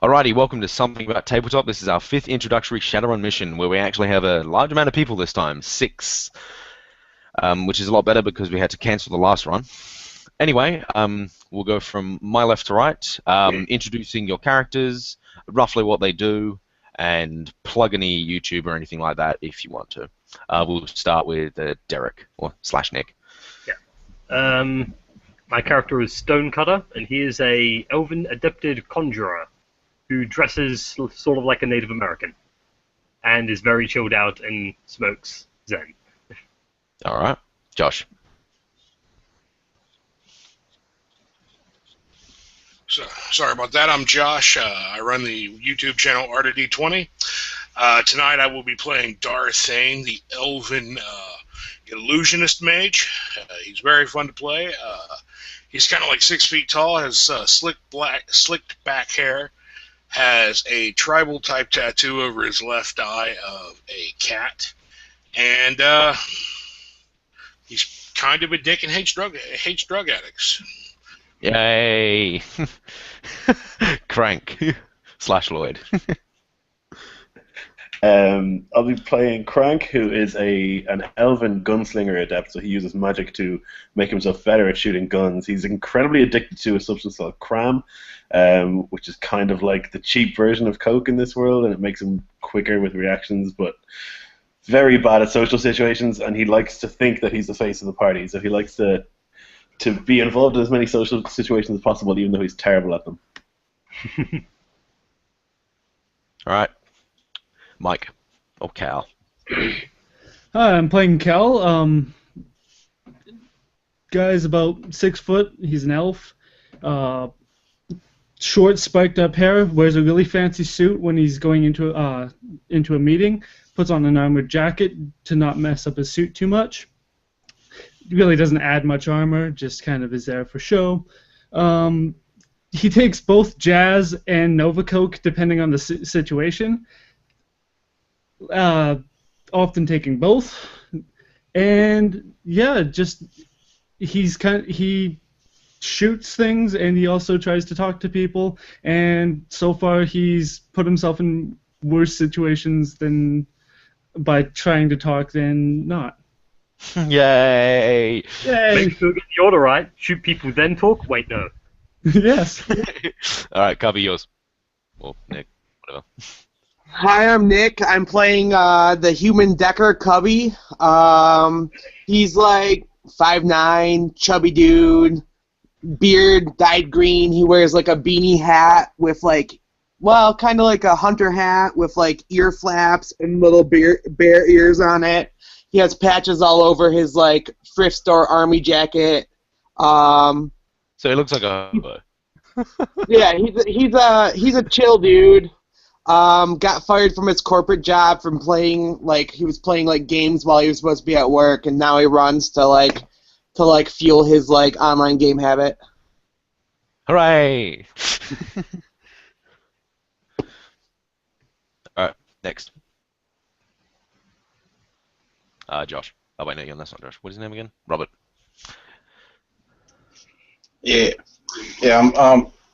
Alrighty, welcome to Something About Tabletop. This is our fifth introductory Shadowrun mission, where we actually have a large amount of people this time, six, which is a lot better because we had to cancel the last run. Anyway, we'll go from my left to right, introducing your characters, roughly what they do, and plug any YouTube or anything like that if you want to. We'll start with Derek, or slash Nick. Yeah. My character is Stonecutter, and he is a elven adapted conjurer who dresses sort of like a Native American and is very chilled out and smokes Zen. All right, Josh. So, sorry about that. I'm Josh. I run the YouTube channel Art of D20. Tonight I will be playing Darthane, the elven illusionist mage. He's very fun to play. He's kind of like 6 feet tall, has slicked back hair, has a tribal type tattoo over his left eye of a cat, and he's kind of a dick and hates drug addicts. Yay! Crank slash Lloyd. I'll be playing Crank, who is an elven gunslinger adept, so he uses magic to make himself better at shooting guns. He's incredibly addicted to a substance called cram, which is kind of like the cheap version of Coke in this world, and it makes him quicker with reactions, but very bad at social situations, and he likes to think that he's the face of the party, so he likes to be involved in as many social situations as possible, even though he's terrible at them. All right. Mike, or Cal. Hi, I'm playing Cal. Guy's about 6 foot. He's an elf. Short, spiked up hair. Wears a really fancy suit when he's going into a meeting. Puts on an armored jacket to not mess up his suit too much. Really doesn't add much armor. Just kind of is there for show. He takes both Jazz and Nova Coke depending on the situation. Often taking both, and yeah, just he shoots things, and he also tries to talk to people, and so far he's put himself in worse situations than by trying to talk than not. Yay! Yay! Make sure you get the order right. Shoot people, then talk. Wait, no. Yes. All right, cover yours. Well, Nick, whatever. Hi, I'm Nick. I'm playing the human Decker Cubby. He's like 5'9", chubby dude, beard dyed green. He wears like a beanie hat with kind of like a hunter hat with like ear flaps and little bear ears on it. He has patches all over his like thrift store army jacket. So he looks like a hobo. Yeah, he's a chill dude. Got fired from his corporate job from playing he was playing games while he was supposed to be at work, and now he runs to fuel his online game habit. Hooray! All right, next. Josh. Oh wait, no, that's not Josh. What's his name again? Robert. Yeah,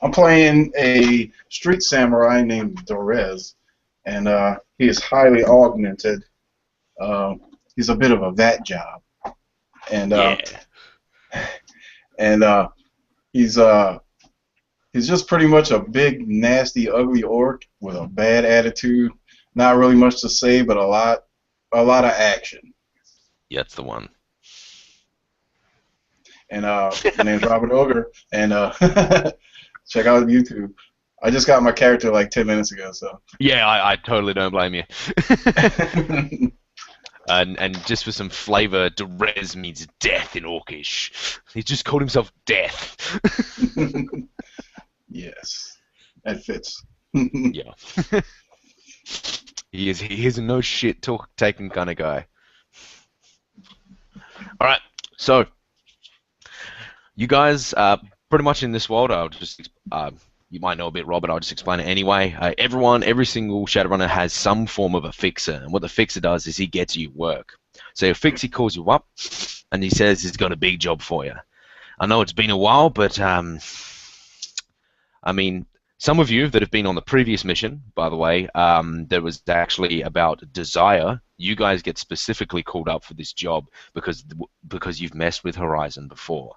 I'm playing a street samurai named Dorez, and he is highly augmented. He's a bit of a vat job, and he's just pretty much a big, nasty, ugly orc with a bad attitude. Not really much to say, but a lot of action. Yeah, that's the one. And my name's Robert Ogre, and check out YouTube. I just got my character like 10 minutes ago, so. Yeah, I totally don't blame you. and just for some flavor, Derez means death in Orcish. He just called himself Death. Yes, that fits. Yeah. He is a no shit taking kind of guy. All right, so you guys pretty much in this world. I'll just you might know a bit, Robert. I'll just explain it anyway. Every single Shadowrunner has some form of a fixer, and what the fixer does is he gets you work. So your fixer calls you up, and he says he's got a big job for you. I know it's been a while, but I mean, Some of you that have been on the previous mission, by the way, there was actually about Desire. You guys get specifically called up for this job because you've messed with Horizon before.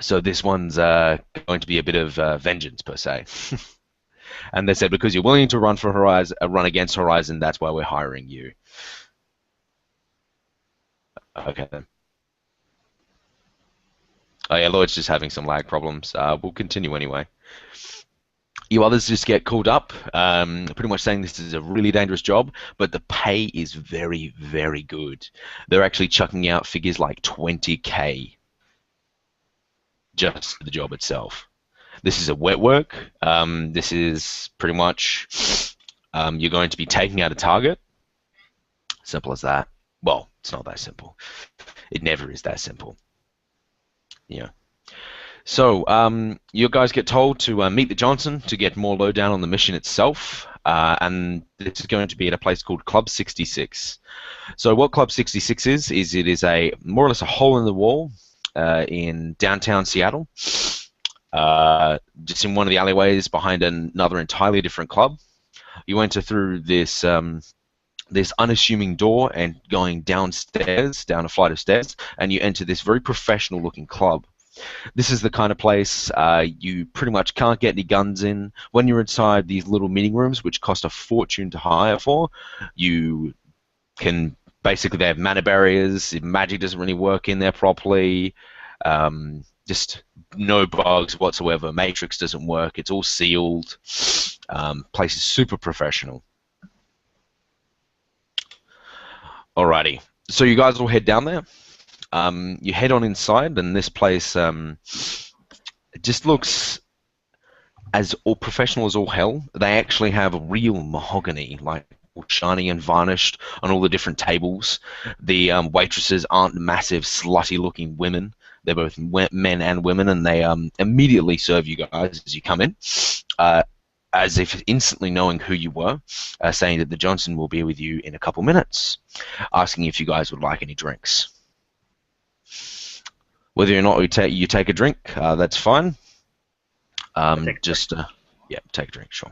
So this one's going to be a bit of vengeance per se. And they said because you're willing to run for Horizon, run against Horizon, that's why we're hiring you. Okay then. Oh yeah, Lloyd's just having some lag problems. We'll continue anyway. You others just get called up, pretty much saying this is a really dangerous job, but the pay is very, very good. They're actually chucking out figures like 20K just for the job itself. This is a wet work. This is pretty much you're going to be taking out a target. Simple as that. Well, it's not that simple. It never is that simple. Yeah. So you guys get told to meet the Johnson to get more lowdown on the mission itself, and this is going to be at a place called Club 66. So what Club 66 is it is a more or less a hole in the wall in downtown Seattle, just in one of the alleyways behind another entirely different club. You enter through this this unassuming door and going downstairs, down a flight of stairs, and you enter this very professional-looking club. This is the kind of place you pretty much can't get any guns in. When you're inside these little meeting rooms, which cost a fortune to hire for, you can basically, they have mana barriers. Magic doesn't really work in there properly. Just no bugs whatsoever. Matrix doesn't work. It's all sealed. Place is super professional. Alrighty, so you guys will head down there. You head on inside, and this place it just looks as all professional as all hell. They actually have real mahogany, like shiny and varnished, on all the different tables. The waitresses aren't massive, slutty-looking women. They're both men and women, and they immediately serve you guys as you come in. As if instantly knowing who you were, saying that the Johnson will be with you in a couple minutes, asking if you guys would like any drinks. Whether or not you take a drink, that's fine. Yeah, take a drink, sure.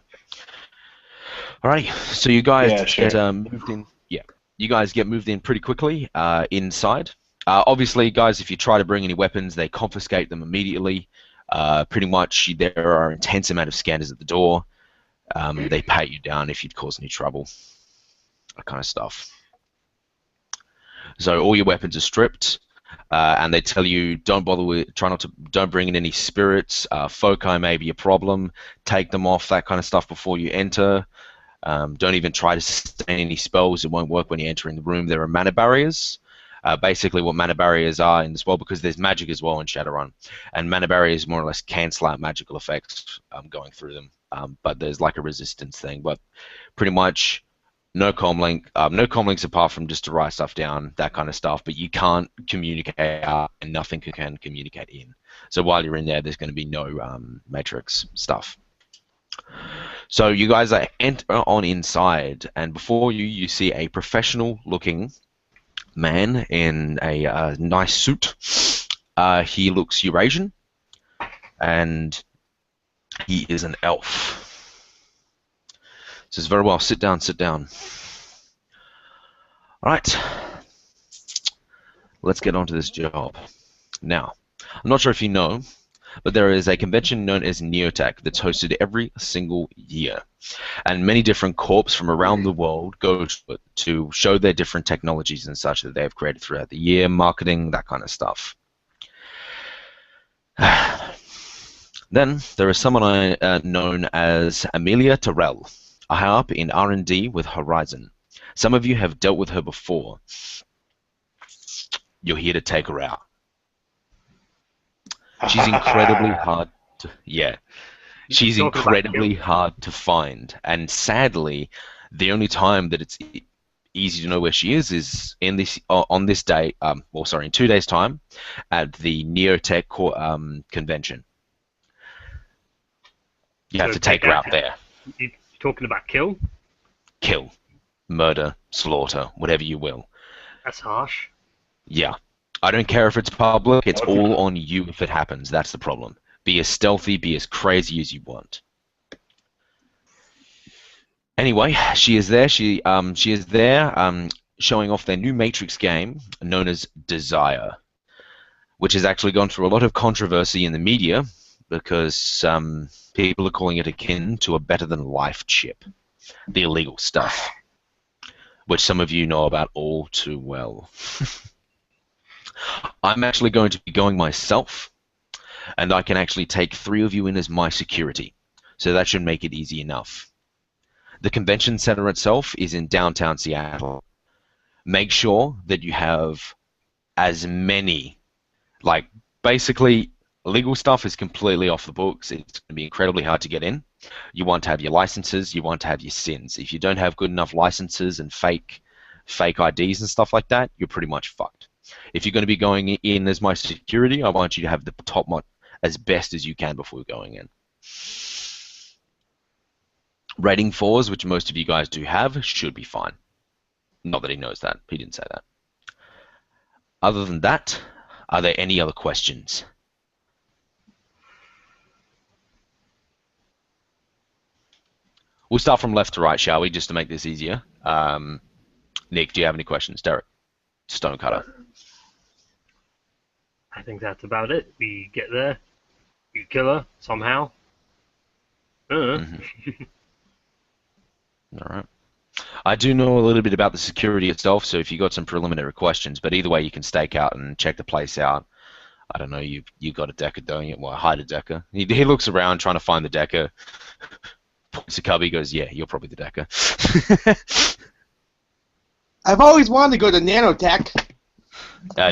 Alrighty, so you guys get moved in. Yeah, you guys get moved in pretty quickly inside. Obviously, guys, if you try to bring any weapons, they confiscate them immediately. Pretty much, there are an intense amount of scanners at the door. They pat you down if you'd cause any trouble. That kind of stuff. So all your weapons are stripped, and they tell you don't bring in any spirits. Foci may be a problem. Take them off, that kind of stuff before you enter. Don't even try to sustain any spells. It won't work when you enter in the room. There are mana barriers. Basically what mana barriers are in this world, because there's magic as well in Shadowrun, and mana barriers more or less cancel out magical effects going through them, but there's like a resistance thing. But pretty much no comlinks apart from just to write stuff down, that kind of stuff, but you can't communicate out and nothing can communicate in. So while you're in there's going to be no matrix stuff. So you guys enter on inside, and before you see a professional looking man in a nice suit. He looks Eurasian, and he is an elf. Says, very well, sit down, sit down. Alright, let's get on to this job. Now, I'm not sure if you know, but there is a convention known as Neotech that's hosted every single year. And many different corps from around the world go to it to show their different technologies and such that they have created throughout the year, marketing, that kind of stuff. Then there is someone known as Amelia Terrell, a high up in R&D with Horizon. Some of you have dealt with her before. You're here to take her out. She's incredibly hard to, she's incredibly hard to find, and sadly, the only time that it's easy to know where she is in this on this day, in 2 days' time, at the Neotech convention. You have to take her out there. You're talking about kill? Kill, murder, slaughter, whatever you will. That's harsh. Yeah. I don't care if it's public, it's all on you if it happens. That's the problem. Be as stealthy, be as crazy as you want. Anyway, she is there. She is there showing off their new Matrix game known as Desire, which has actually gone through a lot of controversy in the media because people are calling it akin to a better-than-life chip, the illegal stuff, which some of you know about all too well. I'm actually going to be going myself, and I can actually take 3 of you in as my security, so that should make it easy enough. The convention center itself is in downtown Seattle. Make sure that you have as many, like, basically, legal stuff is completely off the books. It's going to be incredibly hard to get in. You want to have your licenses, you want to have your SINs. If you don't have good enough licenses and fake IDs and stuff like that, you're pretty much fucked. If you're going to be going in as my security, I want you to have the top mod as best as you can before going in. Rating 4s, which most of you guys do have, should be fine. Not that he knows that. He didn't say that. Other than that, are there any other questions? We'll start from left to right, shall we, just to make this easier. Nick, do you have any questions? Derek? Stonecutter. I think that's about it. We get there, you kill her somehow. All right. I do know a little bit about the security itself, so if you got some preliminary questions, but either way, you can stake out and check the place out. I don't know, you got a decker doing it. Well, hide a decker. He looks around trying to find the decker. Points to Cubby, goes, yeah, you're probably the decker. I've always wanted to go to nanotech.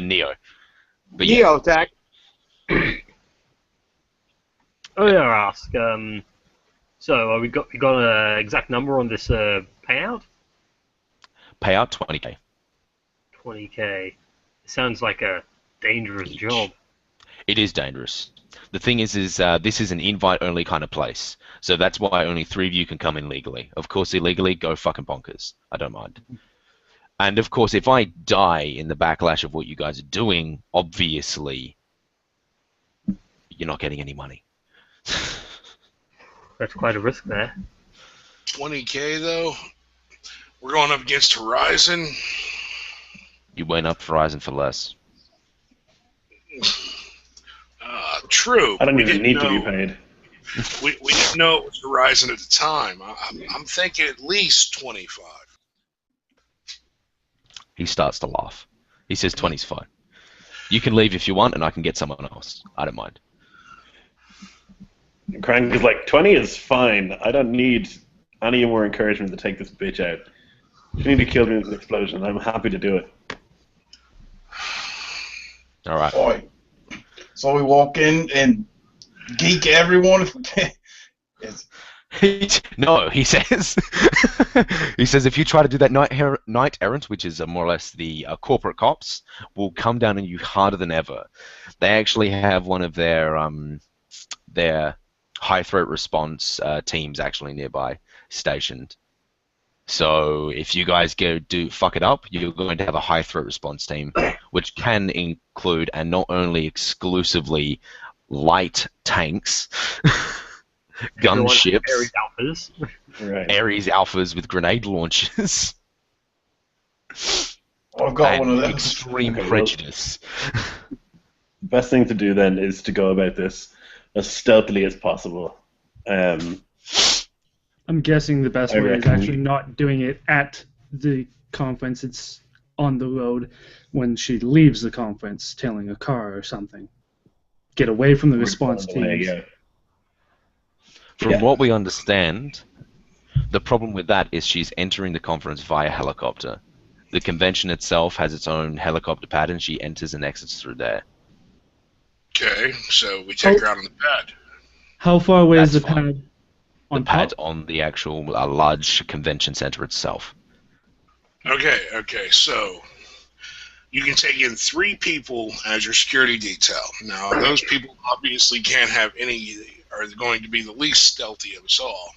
Neo. But yeah. Neotech. Oh yeah, ask. So we got an exact number on this payout? Payout 20K. 20K. It sounds like a dangerous job. It is dangerous. The thing is this is an invite-only kind of place, so that's why only 3 of you can come in legally. Of course, illegally, go fucking bonkers. I don't mind. And of course, if I die in the backlash of what you guys are doing, obviously, you're not getting any money. That's quite a risk there. 20K though. We're going up against Horizon. You went up Horizon for less. True. I don't even need to be paid. We didn't know it was Horizon at the time. I'm thinking at least 25. He starts to laugh. He says 20's fine. You can leave if you want, and I can get someone else. I don't mind. Crank is like, 20 is fine. I don't need any more encouragement to take this bitch out. You need to kill me with an explosion. I'm happy to do it. All right. Boy. So we walk in and geek everyone. No, he says. He says if you try to do that night errant, which is more or less the corporate cops, will come down on you harder than ever. They actually have one of their high threat response teams actually nearby stationed. So if you guys fuck it up, you're going to have a high threat response team, which can include and not only exclusively light tanks, gunships, Ares Alphas. Right. Ares Alphas with grenade launchers, I've got one of those. extreme Okay, prejudice. The best thing to do then is to go about this as stealthily as possible. I'm guessing the best I way is reckon actually not doing it at the conference. It's on the road when she leaves the conference, tailing a car or something. Get away from the response teams. Yeah. From what we understand, the problem with that is she's entering the conference via helicopter. The convention itself has its own helicopter pad, and she enters and exits through there. Okay, so we take her out on the pad. How far away is the That's fine. pad? The On pad top? on the actual large convention center itself. Okay, so you can take in 3 people as your security detail. Now, those people obviously can't have any, are going to be the least stealthy of us all.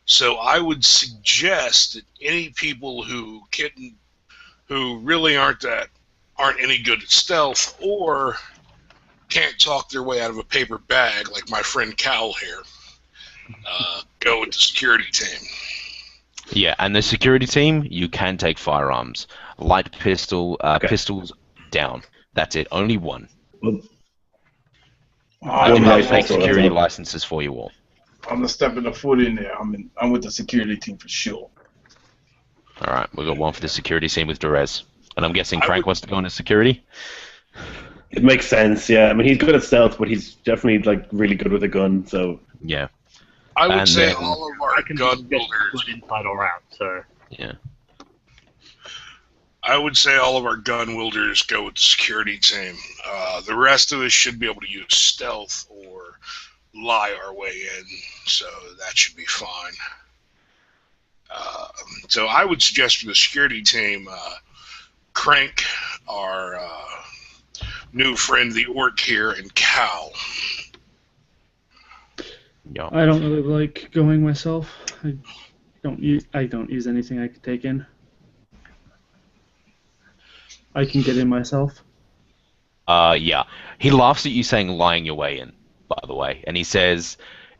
So I would suggest that any people who really aren't any good at stealth, or can't talk their way out of a paper bag like my friend Cal here, go with the security team. Yeah, and the security team, you can take firearms. Light pistol, pistols down. That's it. Only one. Well, I I'm do One have light fake pistol, security that's all. licenses for you all. gonna step the foot in there. I'm with the security team for sure. All right, we've got one for the security team with Durez. And I'm guessing I Crank would- wants to go into security? It makes sense, yeah. I mean, he's good at stealth, but he's definitely like really good with a gun. So Yeah, I would And say then- all of I our can gun just builders. good inside or out. So yeah. I would say all of our gun wielders go with the security team. The rest of us should be able to use stealth or lie our way in, so that should be fine. So I would suggest for the security team, Crank, our new friend, the orc here, and Cal. Yeah. I don't really like going myself. I don't use anything I can take in. I can get in myself. Yeah. He laughs at you saying lying your way in, by the way. And he says,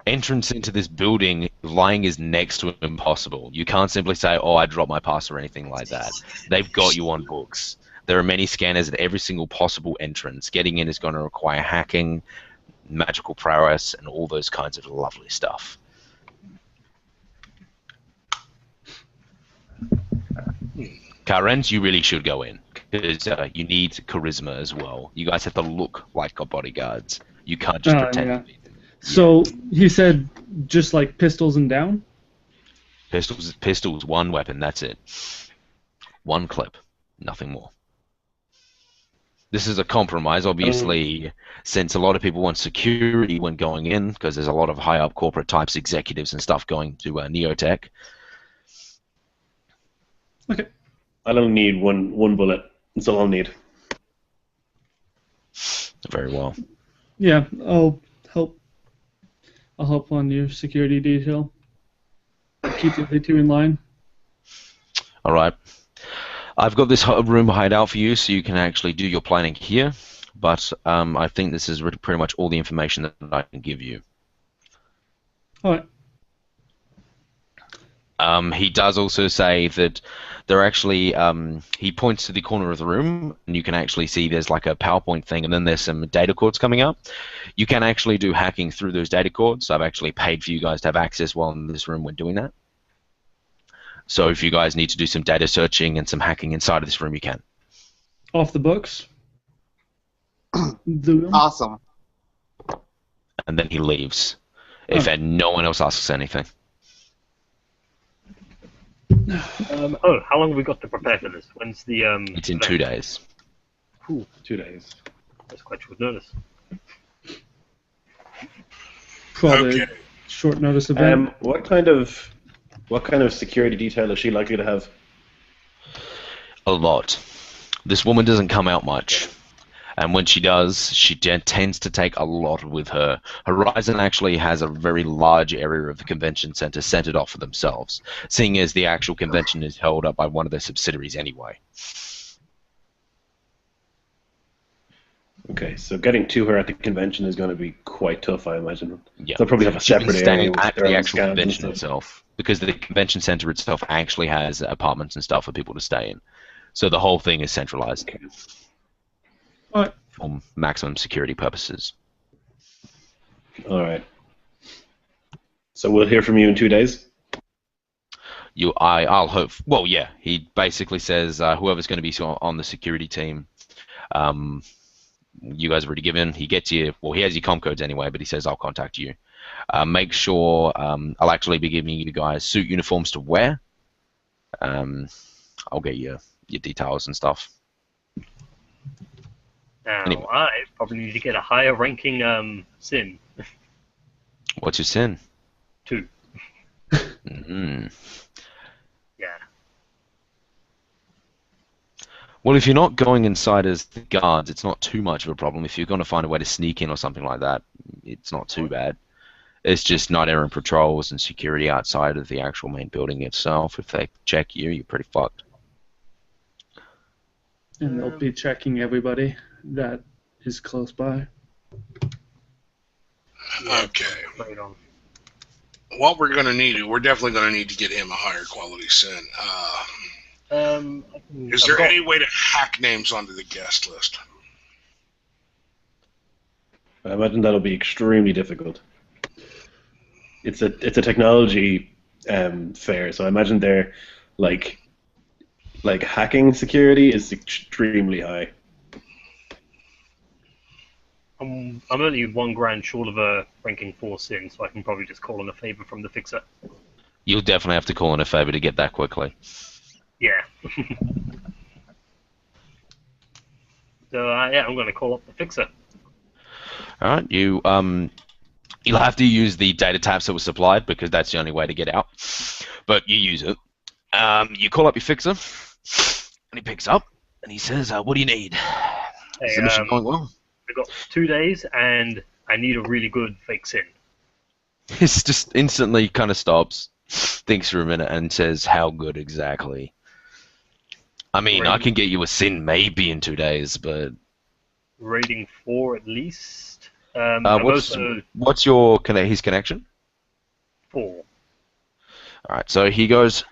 entrance into this building, lying is next to impossible. You can't simply say, oh, I dropped my pass or anything like that. They've got you on books. There are many scanners at every single possible entrance. Getting in is going to require hacking, magical prowess, and all those kinds of lovely stuff. Karens, you really should go in, because you need charisma as well. You guys have to look like your bodyguards. You can't just pretend Yeah. to be them. So he said just like pistols and down? Pistols, one weapon, that's it. One clip, nothing more. This is a compromise, obviously, since a lot of people want security when going in, because there's a lot of high-up corporate types, executives and stuff going to Neotech. Okay. I'll only need one bullet. That's all I'll need. Very well. Yeah, I'll help on your security detail. Keep the other two in line. All right. I've got this room hideout for you, so you can actually do your planning here. But I think this is pretty much all the information that I can give you. All right. He does also say that they're actually, he points to the corner of the room, and you can actually see there's like a PowerPoint thing, and then there's some data cords coming up. You can actually do hacking through those data cords. I've actually paid for you guys to have access while in this room when doing that. So if you guys need to do some data searching and some hacking inside of this room, you can. Off the books. The room? Awesome. And then he leaves. If no one else asks anything. how long have we got to prepare for this? When's the It's in 2 days. 2 days. That's quite short notice. Probably Okay. short notice event. What kind of security detail is she likely to have? A lot. This woman doesn't come out much. And when she does, she tends to take a lot with her. Horizon actually has a very large area of the convention center centered off for themselves, seeing as the actual convention is held up by one of their subsidiaries anyway. Okay, so getting to her at the convention is going to be quite tough, I imagine. Yeah. They'll probably have a She's been separate staying area with at their the own actual scans and convention stuff. itself, because the convention center itself actually has apartments and stuff for people to stay in. So the whole thing is centralized Okay. All right. for maximum security purposes. All right. So we'll hear from you in 2 days. I'll hope. Well, yeah. He basically says whoever's going to be on the security team, you guys have already given. He gets you. Well, he has your comm codes anyway, but he says I'll contact you. Make sure I'll actually be giving you guys suit uniforms to wear. I'll get your details and stuff. Now, Anyway. I probably need to get a higher ranking sim. What's your sin? 2. Mm-hmm. Yeah. Well, if you're not going inside as the guards, it's not too much of a problem. If you're going to find a way to sneak in or something like that, it's not too bad. It's just night errant patrols and security outside of the actual main building itself. If they check you, you're pretty fucked. And they'll be checking everybody that is close by. Okay. Right on. What we're going to need, we're definitely going to need to get him a higher quality sin. Is there any way to hack names onto the guest list? I imagine that'll be extremely difficult. It's a technology fair, so I imagine their like hacking security is extremely high. I'm only $1 short of a ranking 4 sin, so I can probably just call in a favor from the fixer. You'll definitely have to call in a favor to get that quickly. Yeah. So yeah, I'm going to call up the fixer. All right, you'll have to use the data taps that were supplied because that's the only way to get out. But you use it. You call up your fixer, and he picks up, and he says, "What do you need? Is the mission going well?" I've got 2 days, and I need a really good fake sin. He just instantly kind of stops, thinks for a minute, and says, "How good exactly?" I mean, I can get you a sin maybe in 2 days, but Rating 4 at least. what's your his connection? 4. All right, so he goes.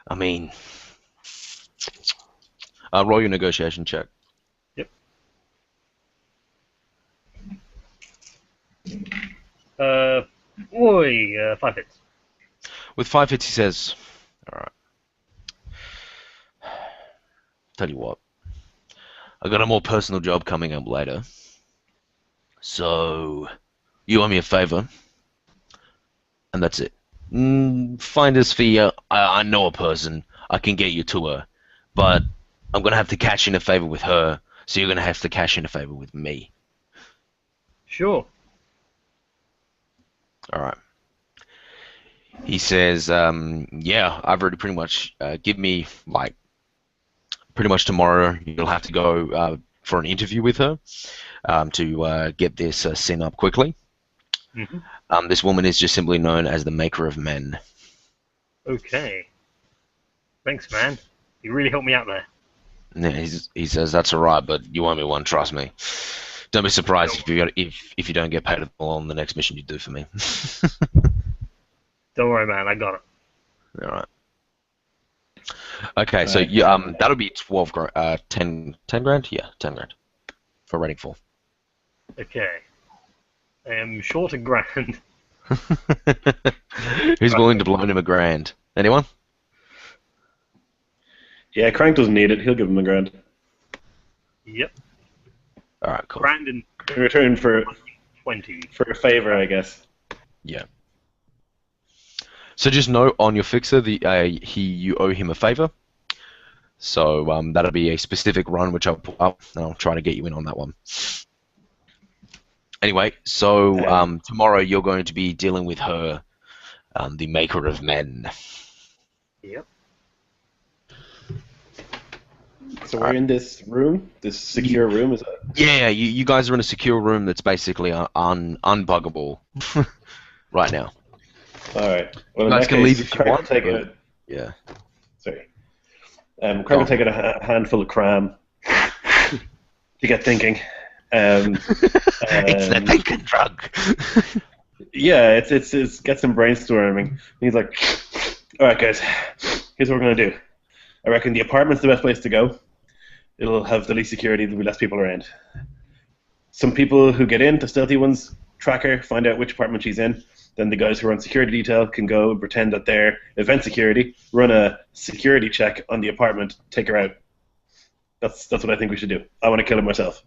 I mean, roll your negotiation check. Yep. 5 hits. With 5 hits, he says, "All right. Tell you what, I got a more personal job coming up later. So, you owe me a favor, and that's it. Finder's fee, I know a person. I can get you to her, but I'm going to have to cash in a favor with her, so you're going to have to cash in a favor with me." Sure. All right. He says, yeah, I've already pretty much, give me, like, pretty much tomorrow, you'll have to go for an interview with her to get this sin up quickly. Mm-hmm. This woman is just simply known as the Maker of Men. Okay. Thanks, man. You really helped me out there. Yeah, he says, "That's all right, but you owe me one, trust me. Don't be surprised if you don't get paid at all on the next mission you do for me." Don't worry, man. I got it. All right. Okay, so you, that'll be 10 grand? Yeah, 10 grand for rating 4. Okay. I am short $1,000. Who's willing to blow him $1,000? Anyone? Yeah, Crank doesn't need it. He'll give him $1,000. Yep. All right, cool. Brandon. In return for 20. For a favor, I guess. Yeah. So just note on your fixer, you owe him a favor. So that'll be a specific run which I'll pull up, and I'll try to get you in on that one. Anyway, so tomorrow you're going to be dealing with her, the Maker of Men. Yep. So we're in this room, this secure room, is that? Yeah, you guys are in a secure room that's basically unbuggable right now. All right. Well, You guys can leave if you want. Take it. Yeah. Sorry. Craig will take a handful of cram to get thinking. It's the thinking drug. Yeah, it's get some brainstorming. And he's like, "All right, guys, here's what we're gonna do. I reckon the apartment's the best place to go. It'll have the least security. There'll be less people around. Some people who get in, the stealthy ones, track her, find out which apartment she's in. Then the guys who are on security detail can go and pretend that they're event security, run a security check on the apartment, take her out. That's what I think we should do. I want to kill her myself."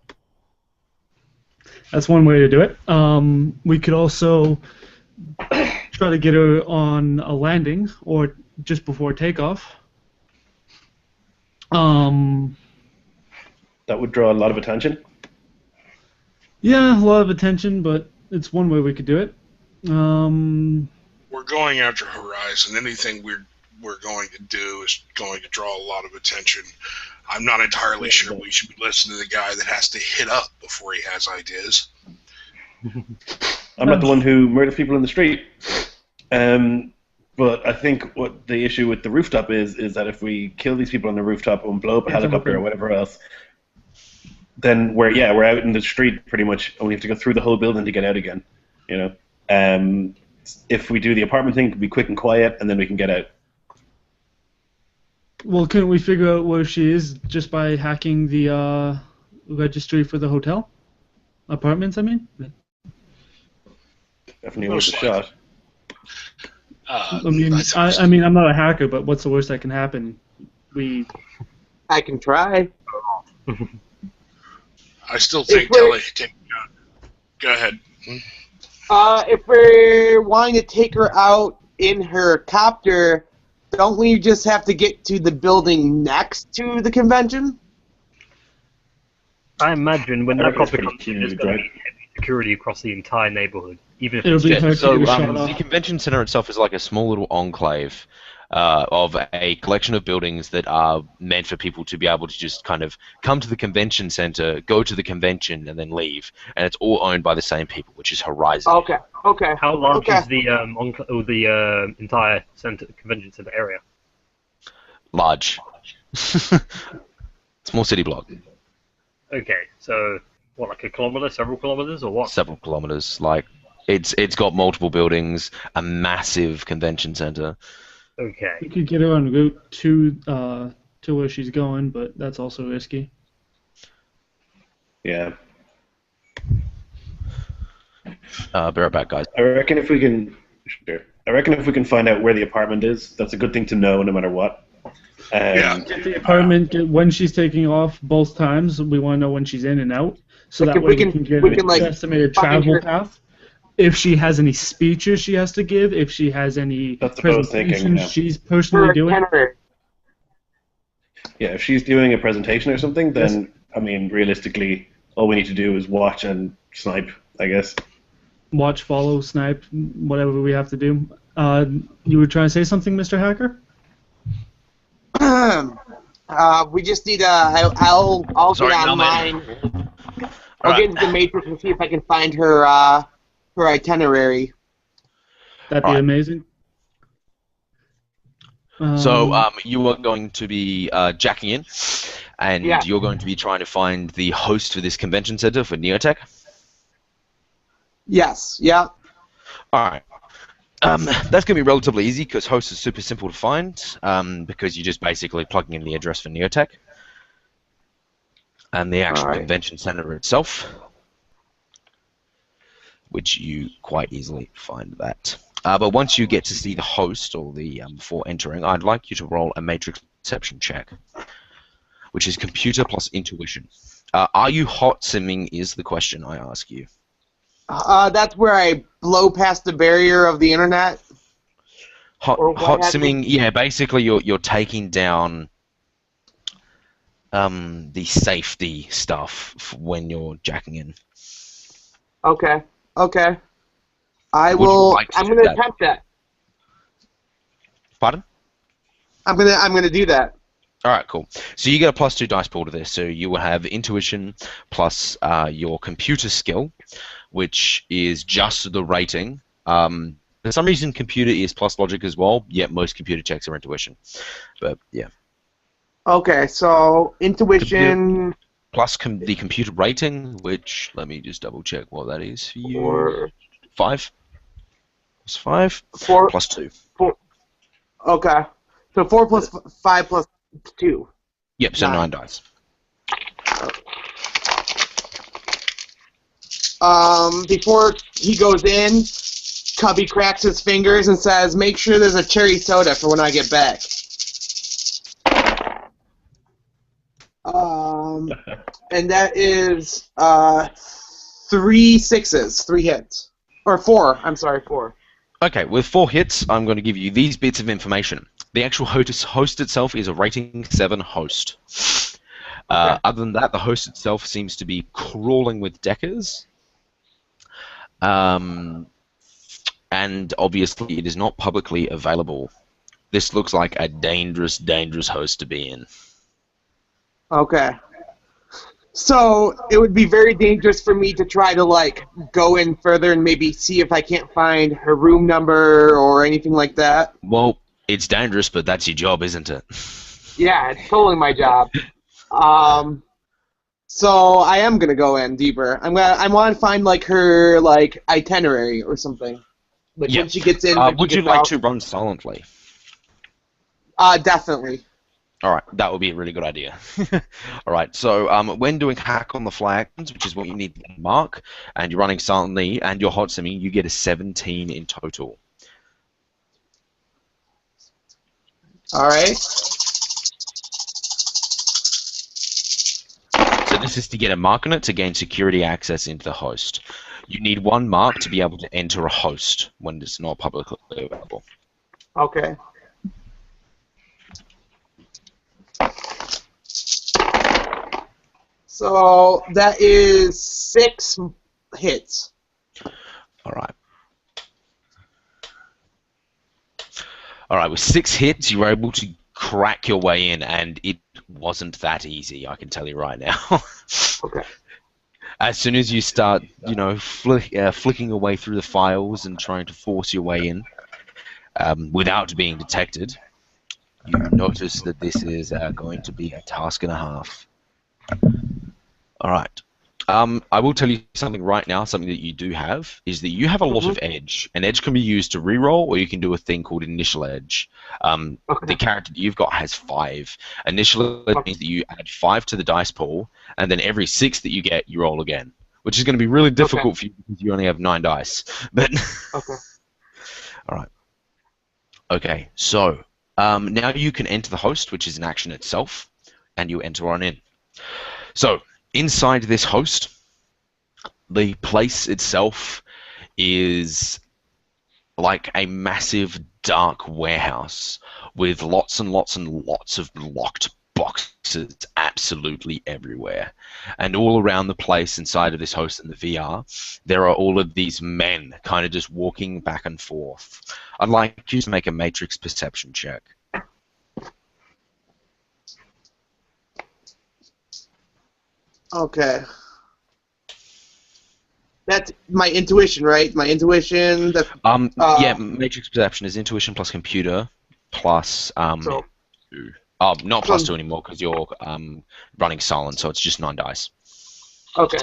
That's one way to do it. We could also try to get her on a landing or just before takeoff. That would draw a lot of attention. Yeah, a lot of attention, but it's one way we could do it. We're going after Horizon. Anything we're going to do is going to draw a lot of attention. I'm not entirely sure we should be listening to the guy that has to hit up before he has ideas. I'm not the one who murders people in the street. But I think what the issue with the rooftop is that if we kill these people on the rooftop and blow up a helicopter or whatever else, then we're out in the street pretty much, and we have to go through the whole building to get out again. You know, if we do the apartment thing, it can be quick and quiet, and then we can get out. Well, couldn't we figure out where she is just by hacking the registry for the hotel? Apartments, I mean? Definitely worth a shot. I mean, I'm not a hacker, but what's the worst that can happen? I can try. I still think Telly. Go ahead. If we're wanting to take her out in her copter, don't we just have to get to the building next to the convention? I imagine when that copter comes in, there's huge, going to right? be heavy security across the entire neighborhood. Even if It'll it's be just hard to So get a shot the off. convention center itself is like a small little enclave of a collection of buildings that are meant for people to be able to just kind of come to the convention center, go to the convention, and then leave. And it's all owned by the same people, which is Horizon. Okay. how large Okay. is the entire convention center area? Large. Small city block. Okay, so what, like a kilometer, several kilometers, or what? Several kilometers. Like it's got multiple buildings, a massive convention center. Okay. We could get her en route to where she's going, but that's also risky. Yeah. Be right back, guys. I reckon if we can find out where the apartment is, that's a good thing to know no matter what. Yeah. Get the apartment, get when she's taking off both times. We want to know when she's in and out, so Like, that if way we can- we can get we an can, like, estimated find travel her- path. If she has any speeches she has to give, if she has any That's what I was thinking, presentations yeah. she's For personally a doing. tenor. Yeah, if she's doing a presentation or something, then I mean, realistically, all we need to do is watch and snipe, I guess. Watch, follow, snipe, whatever we have to do. You were trying to say something, Mr. Hacker? We just need I'll Sorry, get no, online. I'll Alright. get into the Matrix and see if I can find her her itinerary. That'd be Alright. amazing. So you are going to be jacking in, and Yeah. you're going to be trying to find the host for this convention center for Neotech. Yes. Yeah. All right. That's going to be relatively easy because host is super simple to find because you're just basically plugging in the address for Neotech and the actual Alright. convention center itself, which you quite easily find that. But once you get to see the host or the before entering, I'd like you to roll a matrix perception check, which is computer plus intuition. Are you hot simming is the question I ask you. That's where I blow past the barrier of the internet. Or what Hot have you. simming, yeah, basically you're taking down the safety stuff when you're jacking in. Okay. Okay. I Would you will. like to I'm do gonna that? attempt that. Pardon? I'm gonna do that. All right, cool. So you get a +2 dice pool to this. So you will have intuition plus your computer skill, which is just the rating. For some reason, computer is plus logic as well. Yet most computer checks are intuition. But yeah, Okay. So intuition. plus the computer rating, which let me just double check what that is for you. Or 5. Plus 5. 4. Plus 2. Okay. So 4 plus 5 plus 2. Yep. So 9 9. dice. Before he goes in, Cubby cracks his fingers and says, "Make sure there's a cherry soda for when I get back." And that is 3 sixes, 3 hits, or 4. I'm sorry, 4. Okay, with 4 hits, I'm going to give you these bits of information. The actual host itself is a rating 7 host. Okay. Other than that, the host itself seems to be crawling with deckers. And obviously, it is not publicly available. This looks like a dangerous, dangerous host to be in. Okay. So it would be very dangerous for me to try to like go in further and maybe see if I can't find her room number or anything like that. Well, it's dangerous, but that's your job, isn't it? Yeah, it's totally my job. So I am gonna go in deeper. I want to find like her like itinerary or something. Like Yeah. when she gets in. When she Would you gets like out. to run silently? Definitely. All right, that would be a really good idea. All right, so when doing hack on the fly actions, which is what you need to mark, and you're running silently and you're hot simming, you get a 17 in total. All right. So this is to get a mark on it to gain security access into the host. You need 1 mark to be able to enter a host when it's not publicly available. Okay. So that is 6 hits. All right. All right, with 6 hits, you were able to crack your way in, and it wasn't that easy, I can tell you right now. Okay. As soon as you start, you know, flicking your way through the files and trying to force your way in without being detected, you notice that this is going to be a task and a half. All right. I will tell you something right now, something that you do have, is that you have a lot of edge. And edge can be used to reroll, or you can do a thing called initial edge. The character that you've got has 5. Initial edge means that you add 5 to the dice pool, and then every 6 that you get, you roll again. Which is going to be really difficult for you because you only have 9 dice. But Okay. all right. Okay, so now you can enter the host, which is an action itself, and you enter on in. So inside this host, the place itself is like a massive dark warehouse with lots and lots and lots of locked boxes absolutely everywhere. And all around the place inside of this host in the VR, there are all of these men kind of just walking back and forth. I'd like you to make a matrix perception check. Okay. That's my intuition, right? My intuition. Yeah, matrix perception is intuition plus computer plus So- 2. Not plus 2 anymore because you're running silent, so it's just 9 dice. Okay.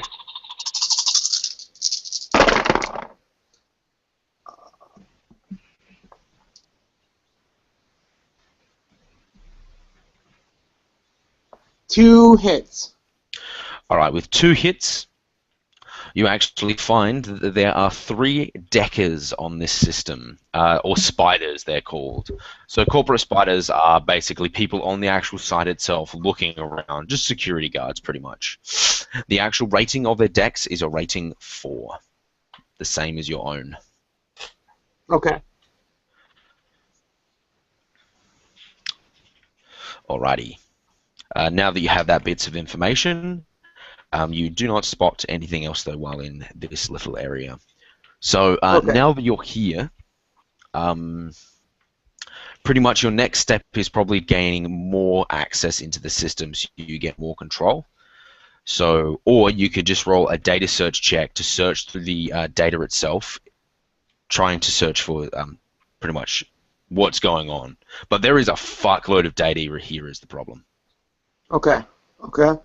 Two hits. All right, with 2 hits, you actually find that there are 3 deckers on this system, or spiders they're called. So corporate spiders are basically people on the actual site itself looking around, just security guards pretty much. The actual rating of their decks is a rating 4, the same as your own. Okay. Alrighty. Now that you have that bits of information, you do not spot anything else though while in this little area. So now that you're here, pretty much your next step is probably gaining more access into the system so you get more control. So, or you could just roll a data search check to search through the data itself, trying to search for pretty much what's going on. But there is a fuckload of data here is the problem. Okay. Okay.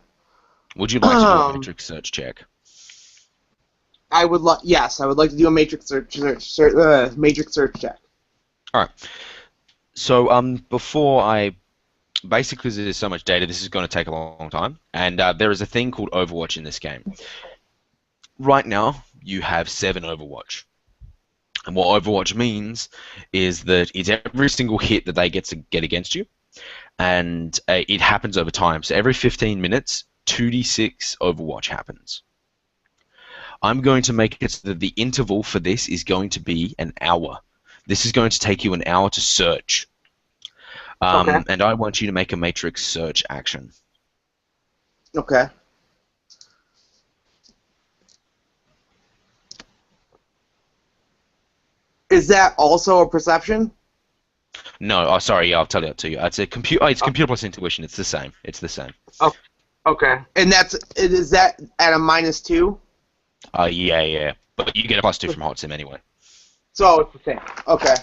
Would you like to do a matrix search check? I would like. Yes, I would like to do a matrix search check. All right. So before I, basically, because there's so much data, this is going to take a long time, and there is a thing called Overwatch in this game. Right now, you have 7 Overwatch. And what Overwatch means is that it's every single hit that they get against you, and it happens over time. So every 15 minutes, 2d6 Overwatch happens. I'm going to make it so that the interval for this is going to be an hour. This is going to take you an hour to search. And I want you to make a matrix search action. Okay. Is that also a perception? No, oh, sorry, yeah, I'll tell it to you. It's a computer. It's computer plus intuition. It's the same. It's the same. Oh, okay. And is that at a -2? Yeah. But you get a +2 from Hot Sim anyway. So it's the same. Okay.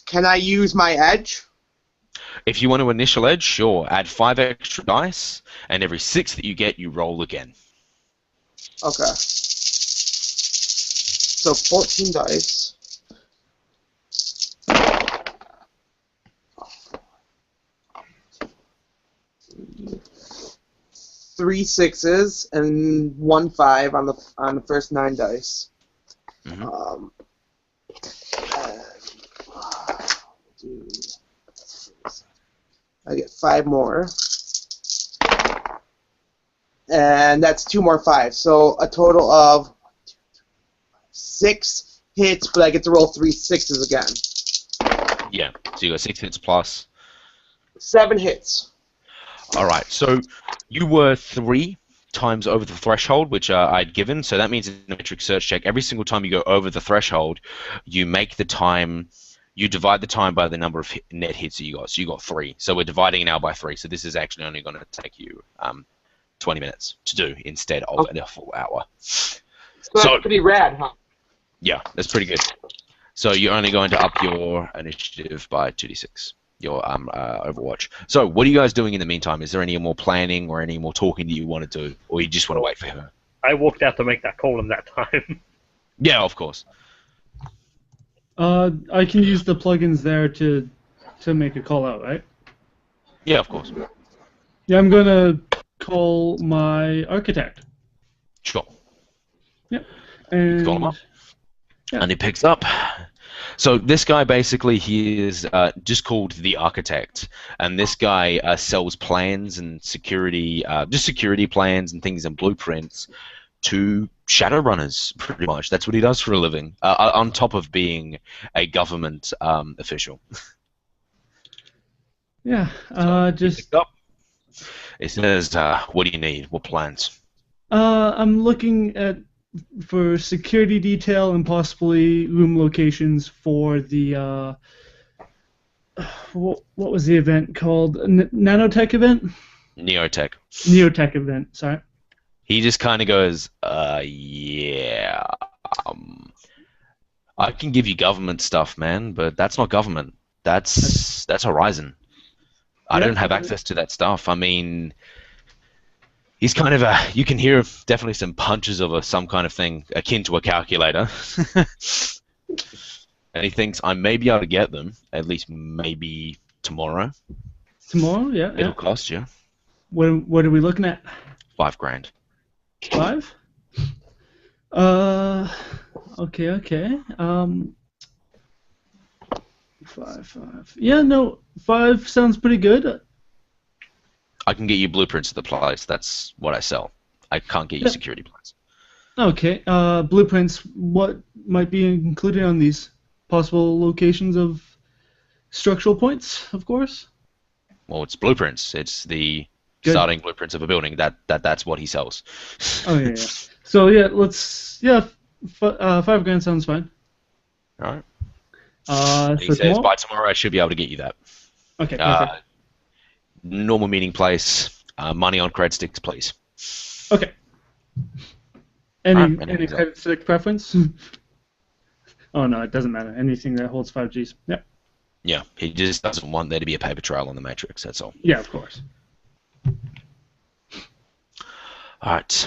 Can I use my edge? If you want to initial edge, sure. Add 5 extra dice, and every 6 that you get, you roll again. Okay. So 14 dice. Three sixes and 1 5 on the first 9 dice. Mhm. I get 5 more. And that's 2 more 5. So a total of 6 hits, but I get to roll 3 sixes again. Yeah, so you got 6 hits plus. 7 hits. All right, so you were 3 times over the threshold, which I'd given. So that means in a metric search check, every single time you go over the threshold, you make the time, you divide the time by the number of net hits that you got. So you got 3. So we're dividing it now by 3. So this is actually only going to take you 20 minutes to do instead of a full hour. So that's pretty rad, huh? Yeah, that's pretty good. So you're only going to up your initiative by 2d6. Your Overwatch. So, what are you guys doing in the meantime? Is there any more planning or any more talking that you want to do, or you just want to wait for her? I walked out to make that call in that time. Yeah, of course. I can use the plugins there to make a call out, right? Yeah, of course. Yeah, I'm gonna call my architect. Sure. Yep. You And can call him up. Yeah. And he picks up. So this guy basically, he is just called the Architect, and this guy sells plans and security, just security plans and things and blueprints to Shadowrunners, pretty much. That's what he does for a living, on top of being a government official. Yeah. So he Just. picked up. He says, what do you need? What plans? I'm looking for security detail and possibly room locations for the what was the event called? Nanotech event? Neotech. Neotech event. Sorry. He just kind of goes, yeah. I can give you government stuff, man, but that's not government. That's Horizon. I don't have access to that stuff. I mean, he's kind of you can hear definitely some punches of some kind of thing akin to a calculator. And he thinks, I may be able to get them, at least maybe tomorrow. Tomorrow, yeah. It'll cost you. What are we looking at? $5,000. 5? Okay. 5. Yeah, no, 5 sounds pretty good. I can get you blueprints of the place. That's what I sell. I can't get you security plans. Okay. Blueprints. What might be included on these possible locations of structural points? Of course. Well, it's blueprints. It's the starting blueprints of a building. That's what he sells. Oh yeah. So yeah, let's $5,000 sounds fine. All right. He so says tomorrow? by tomorrow I should be able to get you that. Okay. Perfect. Normal meeting place. Money on credit sticks, please. Okay. Any credit stick preference? Oh no, it doesn't matter. Anything that holds 5Gs. Yep. Yeah, he just doesn't want there to be a paper trail on the matrix. That's all. Yeah, of course. All right.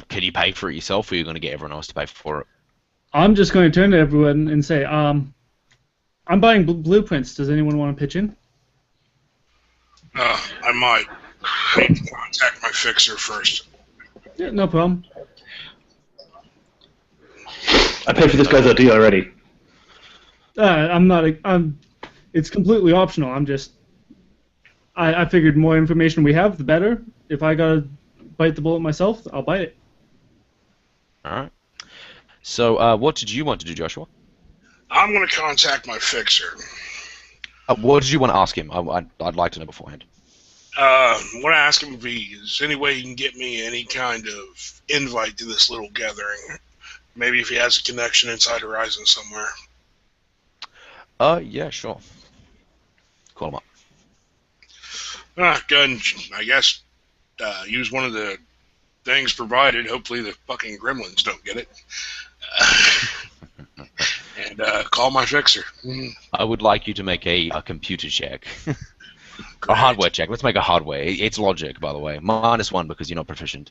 Can you pay for it yourself, or are you going to get everyone else to pay for it? I'm just going to turn to everyone and say, I'm buying blueprints. Does anyone want to pitch in? I might need to contact my fixer first. Yeah, no problem. I paid for this guy's deal already. It's completely optional. I figured the more information we have, the better. If I gotta bite the bullet myself, I'll bite it. All right. So, what did you want to do, Joshua? I'm going to contact my fixer. What did you want to ask him? I'd like to know beforehand. What I ask him would be, is any way you can get me any kind of invite to this little gathering? Maybe if he has a connection inside Horizon somewhere. Yeah, sure. Call him up. Go ahead and, I guess, use one of the things provided. Hopefully the fucking gremlins don't get it. And call my fixer. I would like you to make a computer check. A Great. hardware check. Let's make a hardware. It's logic, by the way. -1 because you're not proficient.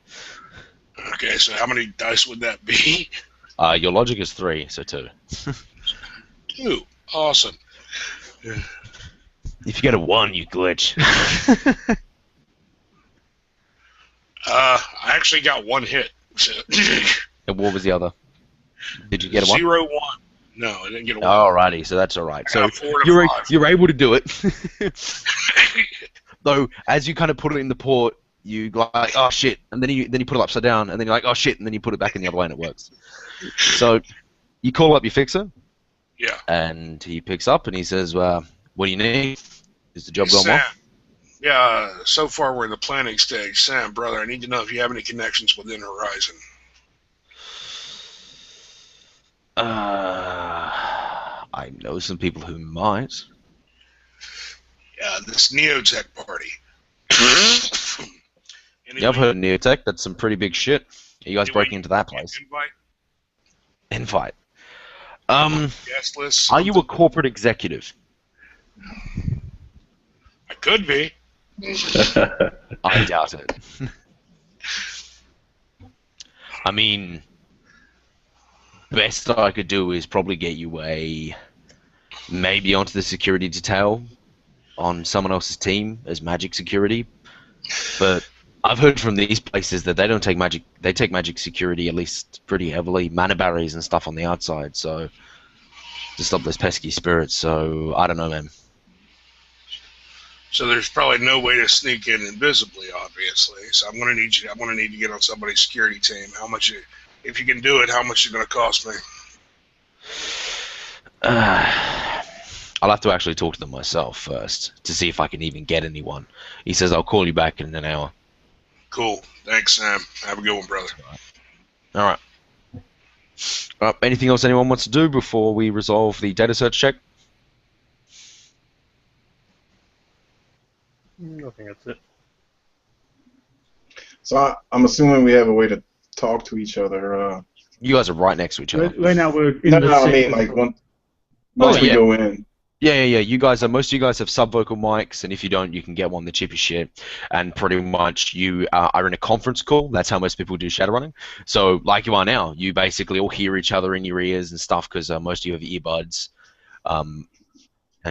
Okay, so how many dice would that be? Your logic is 3, so 2. 2. Awesome. If you get a 1, you glitch. I actually got 1 hit. So And what was the other? Did you get a 1? 0, 1. No, I didn't get a 1. Alrighty, so that's alright. So got 4 to you're 5. you're able to do it. Though, as you kind of put it in the port, you like, oh shit, and then you put it upside down, and then you're like, oh shit, and then you put it back in the other way, and it works. So you call up your fixer, Yeah. and he picks up, and he says, what do you need? Is the job going Sam. well? Yeah, so far we're in the planning stage. Sam, brother, I need to know if you have any connections within Horizon. I know some people who might. Yeah, this Neotech party. Anyway, Yeah, I've heard of Neotech. That's some pretty big shit. Are you guys anyway, breaking into that place? Invite, Invite. guest list. Are you a corporate executive? I could be. I doubt it. I mean, best I could do is probably get you maybe onto the security detail on someone else's team as magic security. But I've heard from these places that they don't take magic. They take magic security at least pretty heavily, mana barriers and stuff on the outside. So to stop those pesky spirits. So I don't know, man. So there's probably no way to sneak in invisibly, obviously. So I'm gonna need you. I'm gonna need to get on somebody's security team. How much? If you can do it, how much is it gonna cost me? I'll have to actually talk to them myself first to see if I can even get anyone. He says I'll call you back in an hour. Cool. Thanks, Sam. Have a good one, brother. All right. Anything else anyone wants to do before we resolve the data search check? I think that's it. So I'm assuming we have a way to talk to each other. You guys are right next to each other. Right now we're in No, the no, I same- mean like once we yeah. go in. Yeah. Most of you guys have subvocal mics, and if you don't, you can get one the cheapest shit. And pretty much you are in a conference call. That's how most people do Shadowrunning. So, like you are now, you basically all hear each other in your ears and stuff because most of you have earbuds. And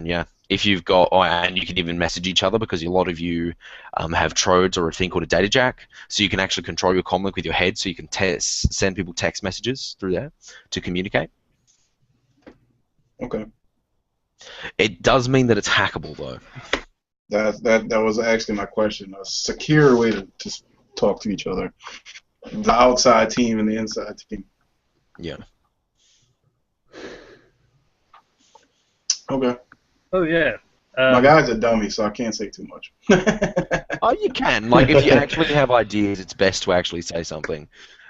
yeah, if you've got, and you can even message each other because a lot of you have trodes or a thing called a data jack, so you can actually control your comlink with your head, so you can send people text messages through there to communicate. Okay. It does mean that it's hackable, though. That was actually my question. A secure way to just talk to each other. The outside team and the inside team. Yeah. Okay. Oh yeah. My guy's a dummy, so I can't say too much. Oh, you can. Like, if you actually have ideas, it's best to actually say something,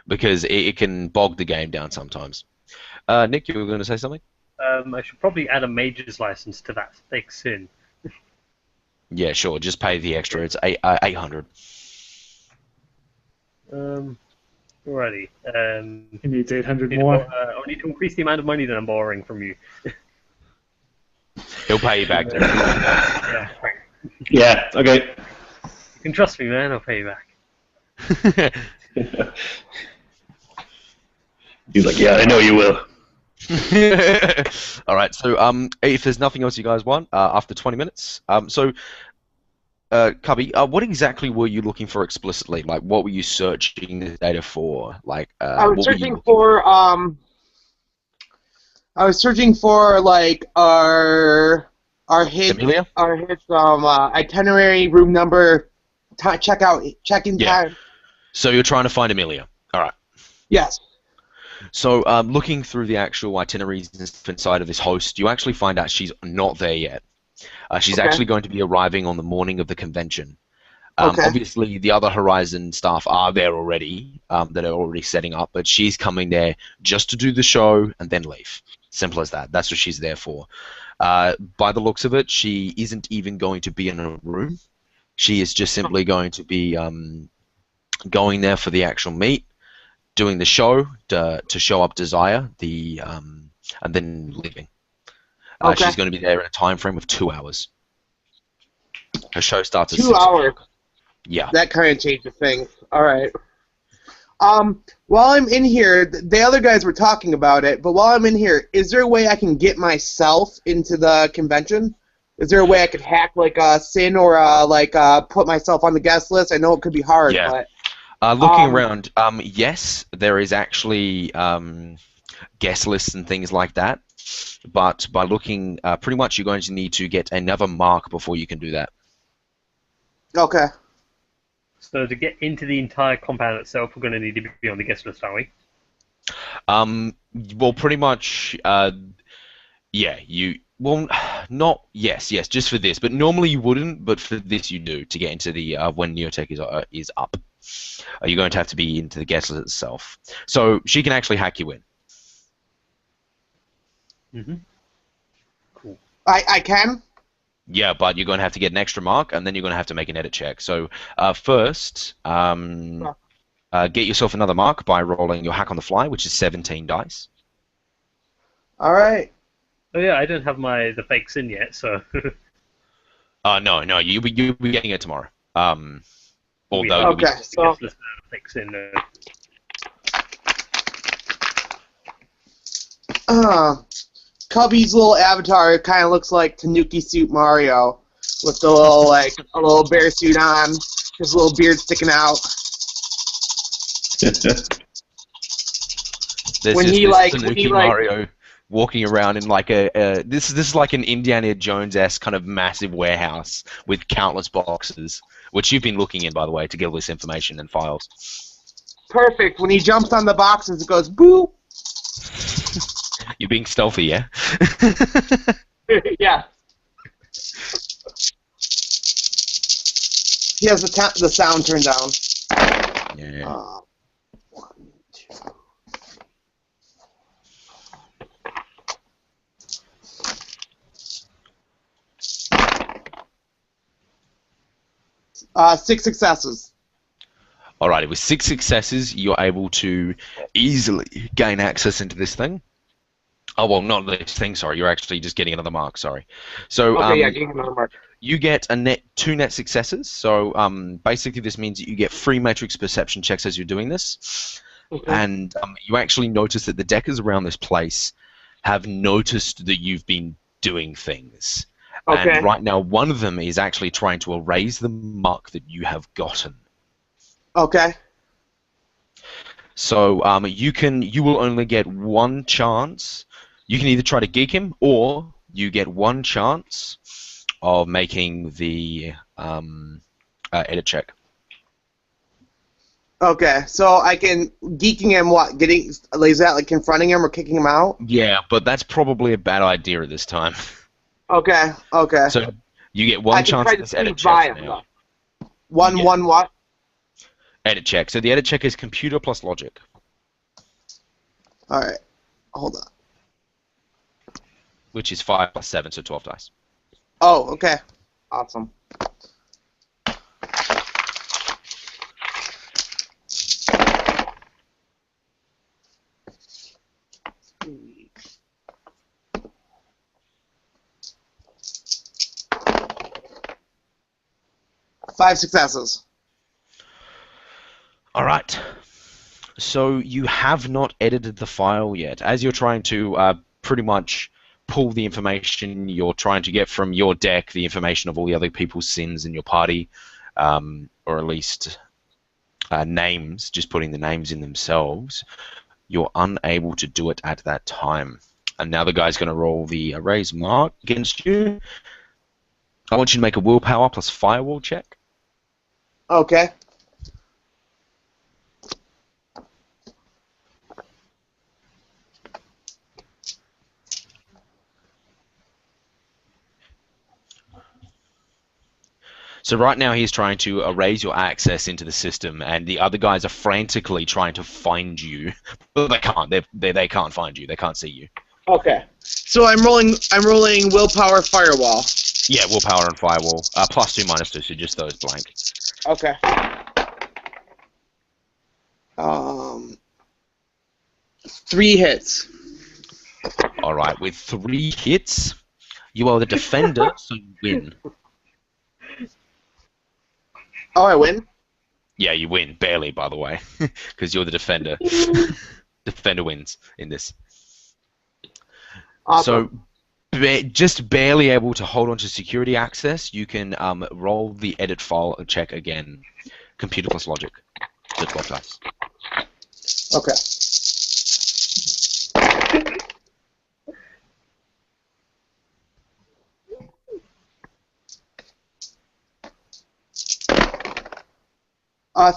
because it can bog the game down sometimes. Nick, you were going to say something? I should probably add a mage's license to that thick sin. Yeah, sure. Just pay the extra. It's 800. Alrighty. He needs 800 I more. need to increase the amount of money that I'm borrowing from you. He'll pay you back. Yeah, right. Yeah, okay. You can trust me, man. I'll pay you back. He's like, yeah, I know you will. All right. So, if there's nothing else you guys want, after 20 minutes, Cubby, what exactly were you looking for explicitly? Like, what were you searching the data for? Like, I was what were you searching looking for I was searching for like our hit Amelia? itinerary, room number, check-in Yeah. time. So you're trying to find Amelia. All right. Yes. So, looking through the actual itineraries and stuff inside of this host, you actually find out she's not there yet. She's Okay. actually going to be arriving on the morning of the convention. Okay. Obviously, the other Horizon staff are there already, that are already setting up, but she's coming there just to do the show and then leave. Simple as that. That's what she's there for. By the looks of it, she isn't even going to be in a room. She is just simply going to be going there for the actual meet, doing the show to show up Desire, and then leaving. Okay. She's going to be there in a time frame of 2 hours. Her show starts at 2 6 hours. o'clock. Yeah. That kind of changes things. All right. While I'm in here, the other guys were talking about it, but while I'm in here, is there a way I can get myself into the convention? Is there a way I could hack like a Sin or put myself on the guest list? I know it could be hard, Yeah. but Looking around, yes, there is actually guest lists and things like that. But by looking, pretty much you're going to need to get another mark before you can do that. okay. So to get into the entire compound itself, we're going to need to be on the guest list, are we? Well, pretty much, yeah, yes, just for this. But normally you wouldn't, but for this you do, to get into the, when Neotech is up. You're going to have to be into the guest list itself. So she can actually hack you in. Mm-hmm. Cool. I can? Yeah, but you're going to have to get an extra mark, and then you're going to have to make an edit check. So first, get yourself another mark by rolling your hack on the fly, which is 17 dice. All right. Oh yeah, I don't have the fake Sin yet, so. No, you'll be getting it tomorrow. Although you'll be Okay, so guest list fake Sin. Cubby's little avatar kind of looks like Tanuki Suit Mario with the little a little bear suit on, his little beard sticking out. There's When just he, this like- Tanuki Mario walking around in like this is like an Indiana Jones-esque kind of massive warehouse with countless boxes, which you've been looking in, by the way, to get all this information and files. Perfect. When he jumps on the boxes, it goes boop. You're being stealthy, yeah? Yeah. He has the sound turned down. Yeah. 1, 2. Six successes. Alrighty, with 6 successes, you're able to easily gain access into this thing. Oh, well, not this thing, sorry. You're actually just getting another mark, sorry. So, Okay, yeah, give him another mark. you get two net successes. So, basically, this means that you get free matrix perception checks as you're doing this. Okay. And you actually notice that the deckers around this place have noticed that you've been doing things. Okay. And right now, one of them is actually trying to erase the mark that you have gotten. Okay. So you will only get one chance. You can either try to geek him, or you get one chance of making the edit check. Okay, so I can geeking him. What? Is that like confronting him or kicking him out? Yeah, but that's probably a bad idea at this time. Okay. Okay. So you get one chance at this edit check now. One what? Edit check. So the edit check is computer plus logic. All right. Hold on. Which is 5 plus 7, so 12 dice. Oh, okay. Awesome. Five successes. All right. So you have not edited the file yet. As you're trying to pretty much pull the information, you're trying to get from your deck the information of all the other people's sins in your party, or at least names, just putting the names in themselves. You're unable to do it at that time. And now the guy's going to roll the erase mark against you. I want you to make a willpower plus firewall check. Okay. So right now he's trying to erase your access into the system, and the other guys are frantically trying to find you, but they can't. They can't find you. They can't see you. Okay. So I'm rolling willpower firewall. Yeah, willpower and firewall. +2, -2, so just those blank. Okay. 3 hits. All right, with 3 hits, You are the defender, so you win. Oh, I win? Yeah, you win. Barely, by the way. Because you're the defender. Defender wins in this. Awesome. So, just barely able to hold on to security access, you can roll the edit file check again. Computer plus logic. So 12 dice. Okay.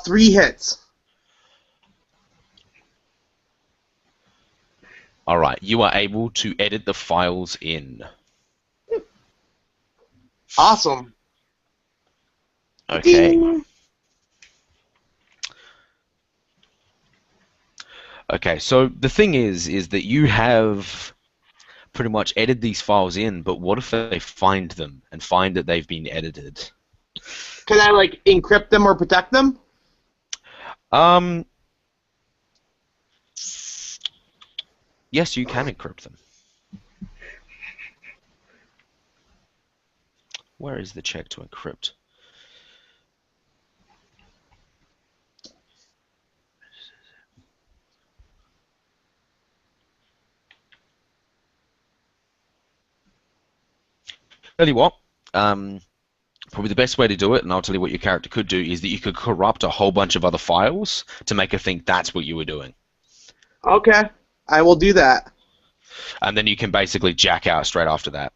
Three hits. Alright, you are able to edit the files in. Awesome. Okay. Ding. Okay, so the thing is that you have pretty much edited these files in, but what if they find them and find that they've been edited? Can I, like, encrypt them or protect them? Yes, you can encrypt them. Where is the check to encrypt? Tell you what, probably the best way to do it, and I'll tell you what your character could do, is that you could corrupt a whole bunch of other files to make her think that's what you were doing. Okay. I will do that. And then you can basically jack out straight after that.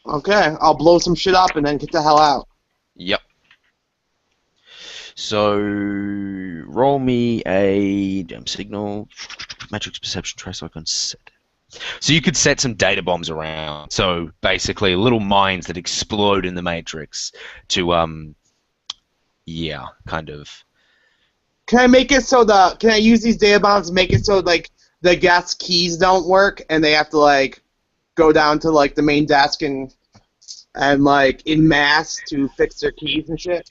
Okay. I'll blow some shit up and then get the hell out. Yep. So, roll me a signal, matrix perception trace icon set. So you could set some data bombs around. So basically, little mines that explode in the matrix to, yeah, kind of. Can I make it so can I use these data bombs to make it so, like, the guests' keys don't work and they have to, like, go down to, like, the main desk and like, in mass to fix their keys and shit?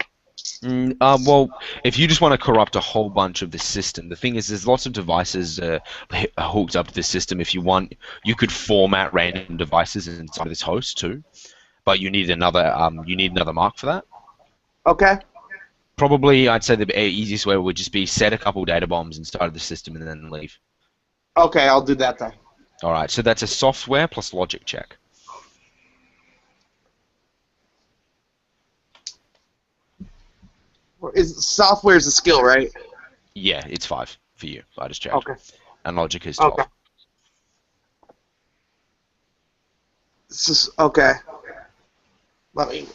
Well, if you just want to corrupt a whole bunch of the system, the thing is, there's lots of devices hooked up to the system. If you want, you could format random devices inside of this host too, but you need another mark for that. Okay. Probably, I'd say the easiest way would just be set a couple data bombs inside of the system and then leave. Okay, I'll do that then. All right, so that's a software plus logic check. Software's a skill, right? Yeah, it's 5 for you. I just checked. Okay. And logic is 12. Okay. Okay. Let me.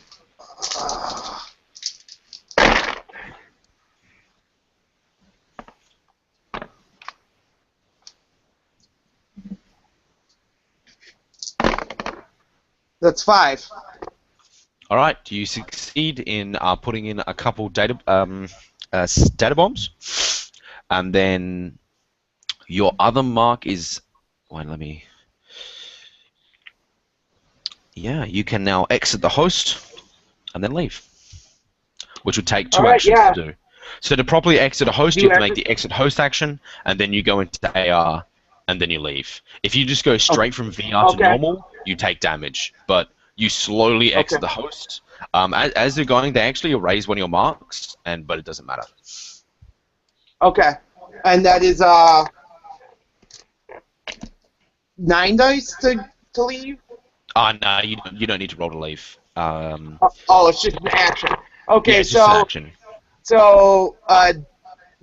That's 5. All right. Do you succeed in putting in a couple data bombs, and then your other mark is. Wait, let me. Yeah, you can now exit the host and then leave, which would take 2 actions to do. So to properly exit a host, you have to make the exit host action, and then you go into AR, and then you leave. If you just go straight from VR to normal, you take damage, but you slowly exit the host. As they're going, they actually erase one of your marks, but it doesn't matter. Okay, and that is 9 dice to leave. No, you don't need to roll to leave. It's just an action. Okay, yeah, it's just an action. So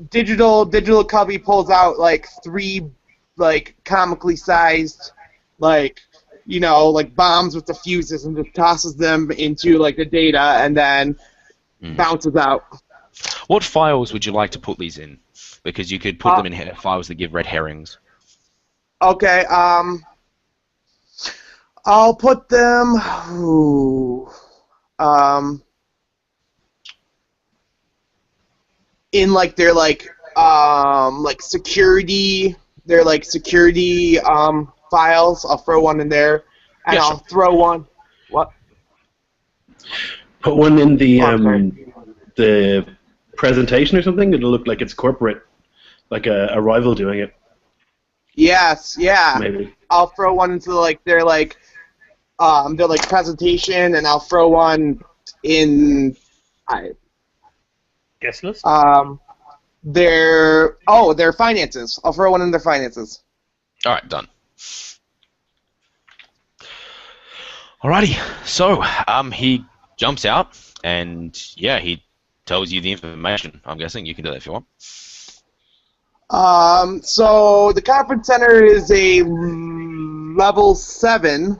digital cubby pulls out like 3 like comically sized like bombs with the fuses and just tosses them into like the data and then bounces out. What files would you like to put these in? Because you could put them in files that give red herrings. Okay, I'll put them in like their security files. I'll throw one in there, and I'll throw one. What? Put one in the presentation or something. It'll look like it's corporate, like a rival doing it. Yes, yeah. Maybe. I'll throw one into their presentation, and I'll throw one in Guest list? their finances. I'll throw one in their finances. All right, done. Alrighty, so he jumps out, and yeah, he tells you the information. I'm guessing you can do that if you want. So the conference center is a level 7.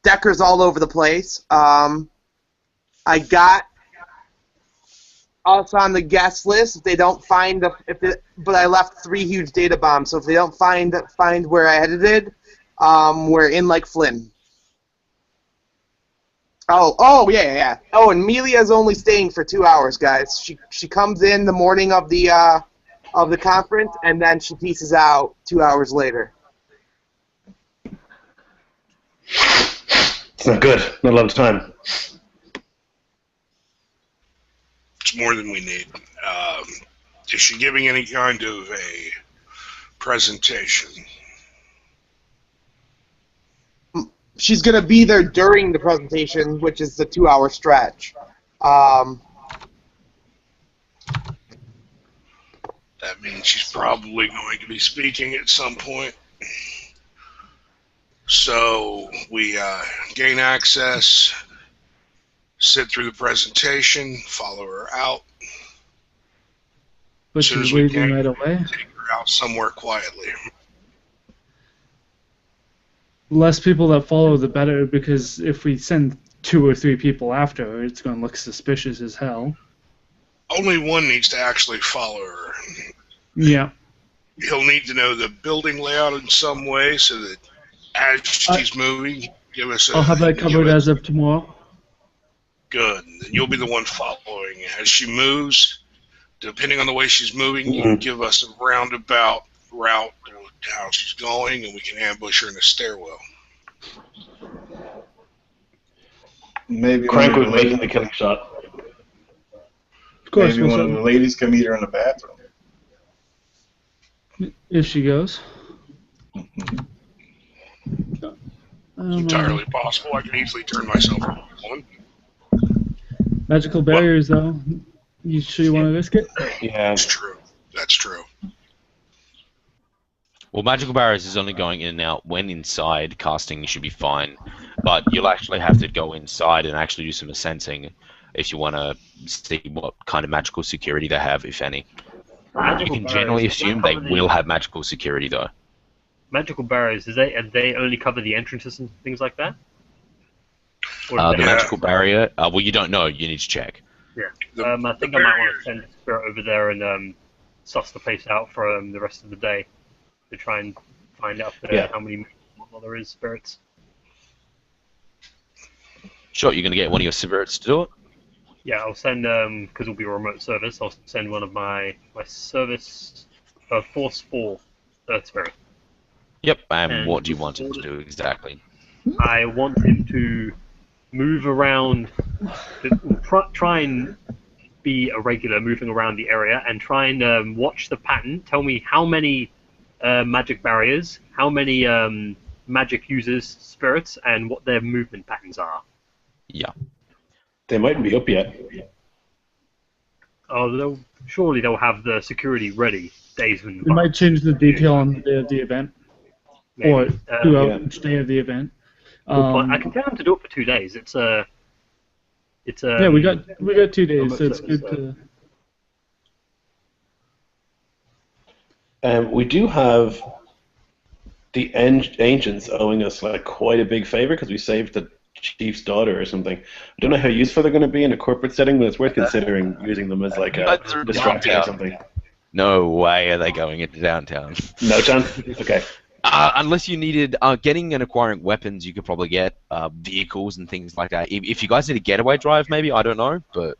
Deckers all over the place. I got us on the guest list. If they don't find but I left 3 huge data bombs. So if they don't find where I edited, we're in like Flynn. Oh yeah. Oh, and Melia's only staying for 2 hours, guys. She comes in the morning of the conference, and then she pieces out 2 hours later. It's not good. Not a lot of time. It's more than we need. Is she giving any kind of a presentation? She's going to be there during the presentation, which is the 2-hour stretch. That means she's probably going to be speaking at some point. So we gain access, sit through the presentation, follow her out. But As soon she's as we leaving can, right away. take her out somewhere quietly. Less people that follow, the better, because if we send 2 or 3 people after her, it's going to look suspicious as hell. Only one needs to actually follow her. Yeah. He'll need to know the building layout in some way so that as she's moving, give us a... I'll have that covered as of tomorrow. Good. Then you'll be the one following. As she moves, depending on the way she's moving, you can give us a roundabout route to how she's going, and we can ambush her in the stairwell. Maybe Crank one would of the make the killing shot. Of course, maybe one of the ladies can meet her in the bathroom. if she goes. It's entirely possible. I can easily turn myself on. Magical barriers, though. You sure you want to risk it? Yeah. That's true. That's true. Well, magical barriers is only going in and out when inside. Casting should be fine, but you'll actually have to go inside and actually do some sensing if you want to see what kind of magical security they have, if any. You can generally assume they will have magical security, though. Magical barriers, they only cover the entrances and things like that? Or The do they- magical barrier, well, you don't know. You need to check. Yeah. The- I the think I might want barriers- to send Spirit over there and suss the place out for the rest of the day to try and find out how many there is spirits. Sure, you're going to get one of your spirits to do it? Yeah, I'll send, because it'll be a remote service, I'll send one of my service, Force 4 Earth Spirit. Yep, and And what do you want him to do exactly? I want him to move around, try and be a regular moving around the area, and try and watch the pattern, tell me how many magic barriers, how many magic users, spirits, and what their movement patterns are. Yeah. They mightn't be up yet. Oh, surely they'll have the security ready days in We advance. might change the detail on the day of the event, Maybe. or throughout Yeah. each day of the event. I can tell them to do it for 2 days. It's Yeah, we got 2 days, so it's service, good so. to. We do have the ancients owing us like quite a big favor because we saved the chief's daughter or something. I don't know how useful they're going to be in a corporate setting, but it's worth considering using them as like a That's distraction or downtown. something. No way are they going into downtown. No chance? Okay. Unless you needed getting and acquiring weapons, you could probably get vehicles and things like that. If you guys need a getaway drive, maybe, I don't know, but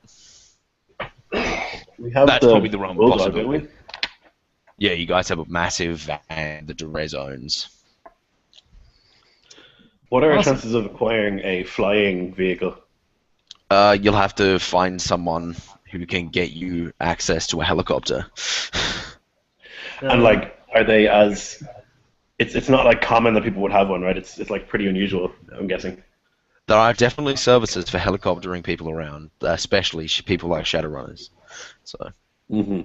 We have That's probably the wrong bulldog, possibility. don't we? yeah, you guys have a massive van, the Dure zones. What are our Awesome. chances of acquiring a flying vehicle? You'll have to find someone who can get you access to a helicopter. And like, are they as? It's not like common that people would have one, right? It's like pretty unusual, I'm guessing. There are definitely services for helicoptering people around, especially people like Shadowrunners. So. Mm-hmm.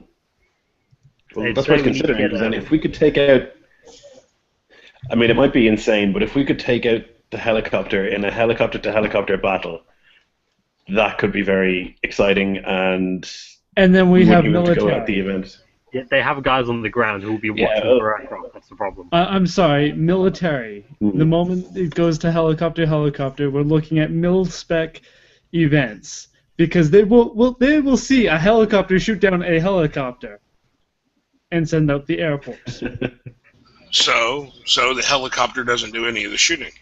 Well, I'd that's say worth we need to considering, get, because then if we could take out, I mean, it might be insane, but if we could take out the helicopter in a helicopter-to-helicopter battle, that could be very exciting, and then we have wouldn't even have to go military. at the event. Yeah, they have guys on the ground who will be watching Yeah, for aircraft. That's the problem. I'm sorry, military. The moment it goes to helicopter, we're looking at mil-spec events because they will see a helicopter shoot down a helicopter and send out the Air Force. So the helicopter doesn't do any of the shooting.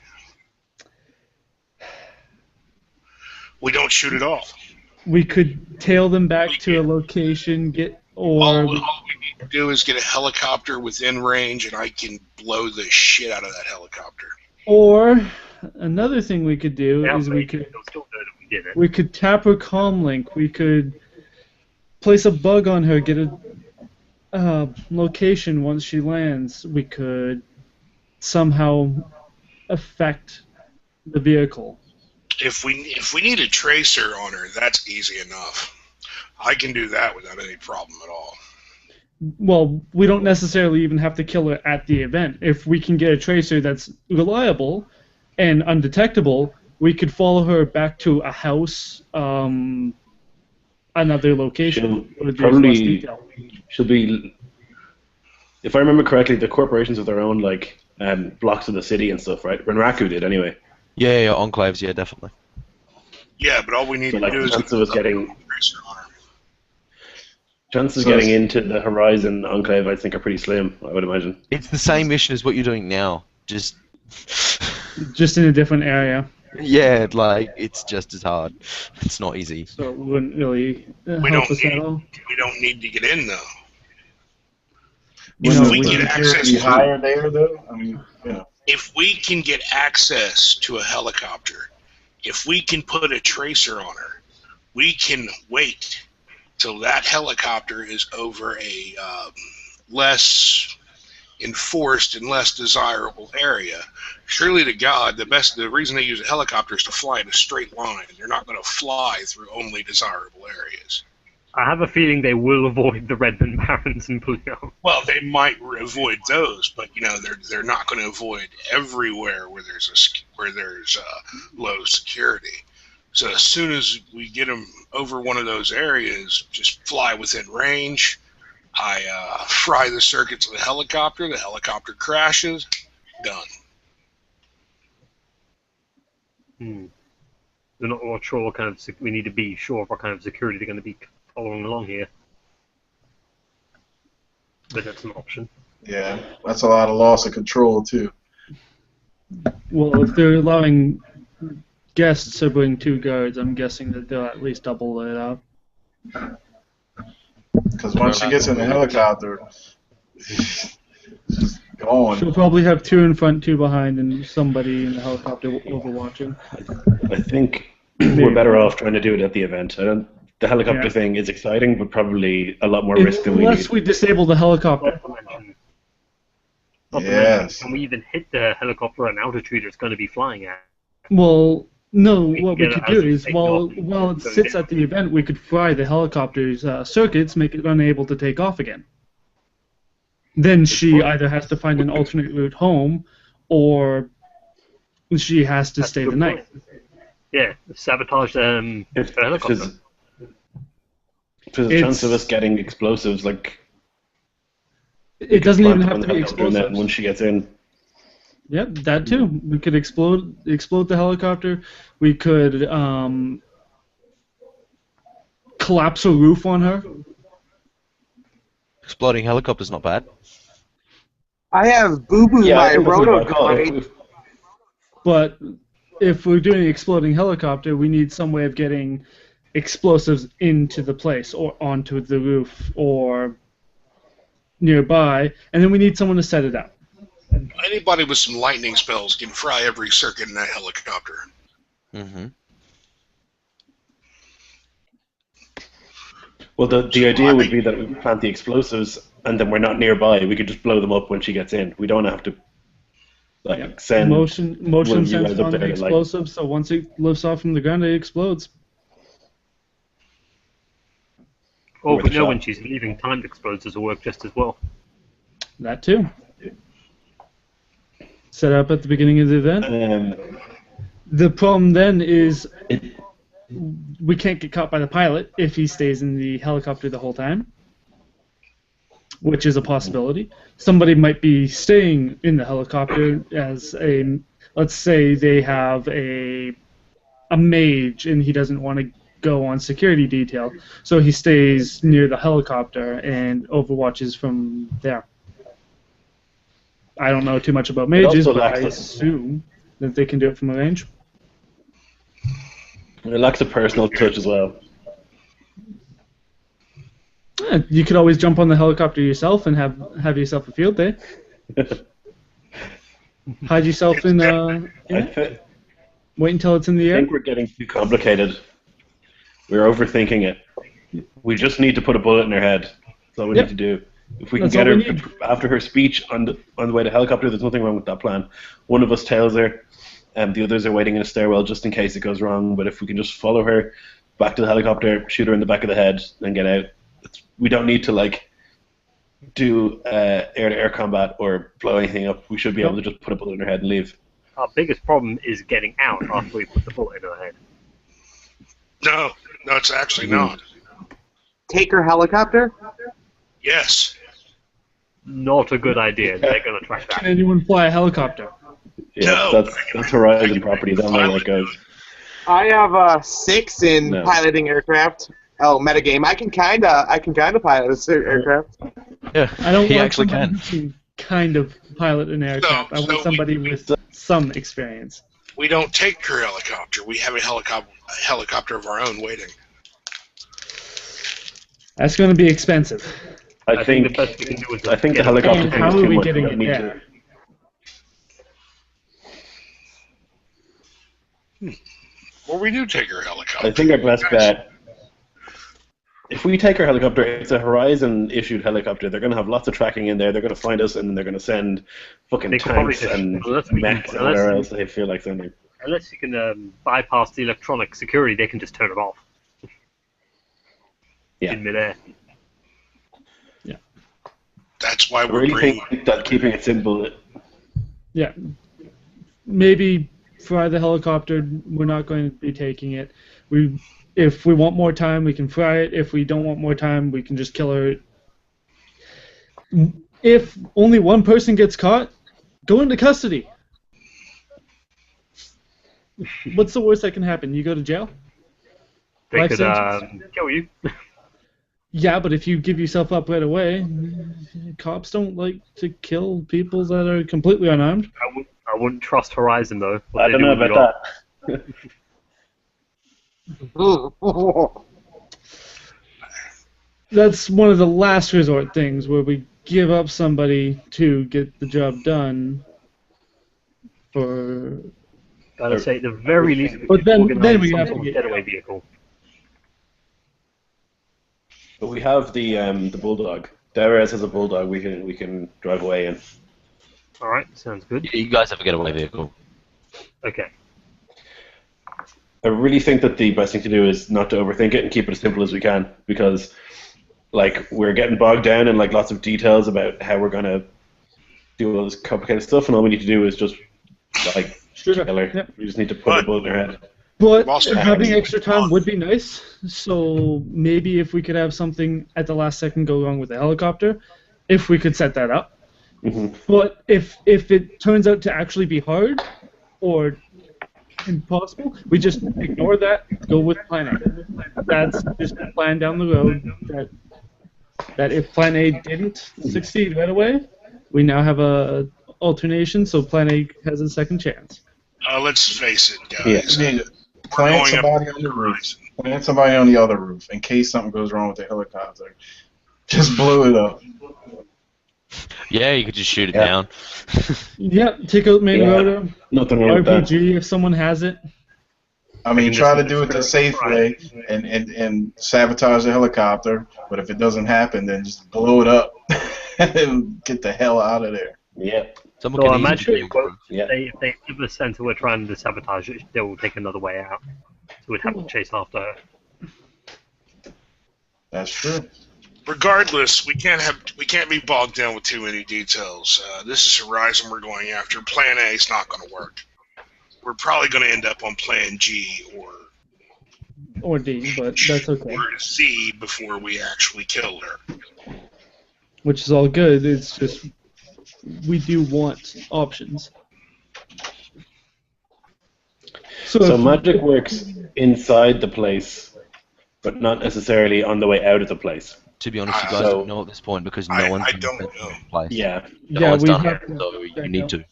We don't shoot at all. We could tail them back to a location, All we need to do is get a helicopter within range, and I can blow the shit out of that helicopter. Or another thing we could do is They'll still know that we did it. we could tap her comm link. We could place a bug on her, get a location once she lands. We could somehow affect the vehicle. If we need a tracer on her, that's easy enough. I can do that without any problem at all. Well, we don't necessarily even have to kill her at the event. If we can get a tracer that's reliable and undetectable, we could follow her back to a house, another location. She'll be, if I remember correctly, the corporations have their own like blocks of the city and stuff, right? Renraku did anyway. Yeah, enclaves, yeah, definitely. Yeah, but all we need to do is chances of getting tracer on her. Chances of getting into the Horizon Enclave, I think, are pretty slim, I would imagine. It's the same mission as what you're doing now, just in a different area. Yeah, like, it's just as hard. It's not easy. So it wouldn't really We help us at all. don't need to get in though. No, If we we get don't. access Be to, higher there, though. I mean, if we can get access to a helicopter, if we can put a tracer on her, we can wait till that helicopter is over a less enforced and less desirable area. Surely to God, the reason they use a helicopter is to fly in a straight line. They're not going to fly through only desirable areas. I have a feeling they will avoid the Redmond Barrens and Puyo. Well, they might avoid those, but they're not going to avoid everywhere where there's low security. So as soon as we get them over one of those areas, just fly within range. I fry the circuits of the helicopter crashes, done. We're not sure what kind of we need to be sure of what kind of security they're going to be following along here. But that's an option. yeah, that's a lot of loss of control too. Well, if they're allowing guests to bring 2 guards, I'm guessing that they'll at least double it up. Because once she gets in the helicopter, she's gone. She'll probably have 2 in front, 2 behind, and somebody in the helicopter overwatching. I think we're better off trying to do it at the event. The helicopter thing is exciting, but probably a lot more risk than we need. Unless we disable the helicopter. Not to Yes. mention, can we even hit the helicopter at an altitude it's going to be flying at? Well, no, what we get could it as do we is take while off, it so sits down. at the event, we could fry the helicopter's circuits, make it unable to take off again. Then she either has to find an alternate route home, or she has to stay the night. Yeah, sabotage the helicopter. If there's a chance of us getting explosives, like It doesn't even plant have to on be the helicopter, and then explosives. once she gets in, Yep, that too. We could explode the helicopter. We could collapse a roof on her. Exploding helicopter's not bad. I have Boo Boo, yeah, my it wasn't a roto bad call. droid. But if we're doing an exploding helicopter, we need some way of getting explosives into the place or onto the roof or nearby, and then we need someone to set it up. Anybody with some lightning spells can fry every circuit in that helicopter. Mm-hmm. Well, the idea would be that we plant the explosives and then we're not nearby, we could just blow them up when she gets in. We don't have to send motion one of you sensor guys up on the there to, explosive, so once it lifts off from the ground, it explodes. Or Worth we a know shot. when she's leaving, timed explosives will work just as well. That too. Set up at the beginning of the event. The problem then is we can't get caught by the pilot if he stays in the helicopter the whole time, which is a possibility. Somebody might be staying in the helicopter as a, let's say they have a mage and he doesn't want to go on security detail, so he stays near the helicopter and overwatches from there. I don't know too much about mages, also but I lacks a- assume that they can do it from a range. It lacks a personal touch as well. You could always jump on the helicopter yourself and have yourself a field day. Hide yourself in it. Wait until it's in the I air. think we're getting too complicated. We're overthinking it. We just need to put a bullet in her head. That's all we need to do. If we can That's get all her we need. after her speech on the way to helicopter, there's nothing wrong with that plan. One of us tails her, and the others are waiting in a stairwell just in case it goes wrong. But if we can just follow her back to the helicopter, shoot her in the back of the head, and get out, we don't need to do air-to-air combat or blow anything up. We should be able to just put a bullet in her head and leave. Our biggest problem is getting out after we put the bullet in her head. No, it's actually not. Take her helicopter? Yes. Not a good idea. They're going to track Can that. anyone fly a helicopter? Yeah, No. that's Horizon property. They'll know where it goes. I have 6 in No. piloting aircraft. Oh, metagame. I can kinda pilot an aircraft. Yeah, I don't he want actually somebody can. who can kind of pilot an aircraft. I so want somebody with some experience. We don't take her helicopter. We have a helicopter of our own waiting. That's going to be expensive. I think the best we can do is I think the get helicopter And thing how is are too we much. getting We it need there? Well, we do take her helicopter. I think our best bet. If we take our helicopter, it's a Horizon-issued helicopter. They're going to have lots of tracking in there. They're going to find us, and then they're going to send fucking They could probably tanks just- and unless we can- mechs and unless- whatever else they feel like sending. Unless you can bypass the electronic security, they can just turn it off. Yeah. In midair. That's why I we're really bringing. think that keeping it simple. Yeah. Maybe fly the helicopter. We're not going to be taking it. If we want more time, we can fly it. If we don't want more time, we can just kill her. If only one person gets caught, go into custody. What's the worst that can happen? You go to jail? They Life could sentence? kill you. Yeah, but if you give yourself up right away, cops don't like to kill people that are completely unarmed. I wouldn't trust Horizon though. what I they don't do know with about your- that. That's one of the last resort things where we give up somebody to get the job done. For Gotta say, at the very least, we But could then organize we some have sort to of get- getaway vehicle. But we have the bulldog. Darius has a bulldog. We can drive away in. All right, sounds good. You guys have a getaway vehicle. Okay. I really think that the best thing to do is not to overthink it and keep it as simple as we can, because we're getting bogged down in lots of details about how we're gonna do all this complicated stuff, and all we need to do is just kill her. Yep. We just need to put a bullet in her head. But Also, having extra time would be nice. So maybe if we could have something at the last second go wrong with the helicopter, if we could set that up. Mhm. But if it turns out to actually be hard or impossible, we just ignore that, go with plan A. That's just a plan down the road that if plan A didn't succeed right away, we now have a alternation, so plan A has a second chance. Let's face it, guys. You need to plant Going up somebody on the roof. Plant somebody on the other roof in case something goes wrong with the helicopter. Just blow it up. Yeah, you could just shoot it Yeah. down. Yeah, take out main Yeah. rotor, Nothing wrong with that. RPG if someone has it. I mean, can try just- to do it the safe way and sabotage the helicopter, but if it doesn't happen, then just blow it up. Get the hell out of there. Yeah. Someone So can I easily imagine be well, Yeah. if they hit the center we're trying to sabotage it, they will take another way out. So we'd have to chase after her. That's true. Regardless, we can't be bogged down with too many details. This is Horizon we're going after. Plan A is not going to work. We're probably going to end up on Plan G Or D, but that's okay. or C before we actually kill her. Which is all good. It's just we do want options. So if- magic works inside the place, but not necessarily on the way out of the place. To be honest, you guys So- don't know at this point because I no one's don't been know. in place. Yeah. No Yeah, one's we done have it, to so you check need out. to.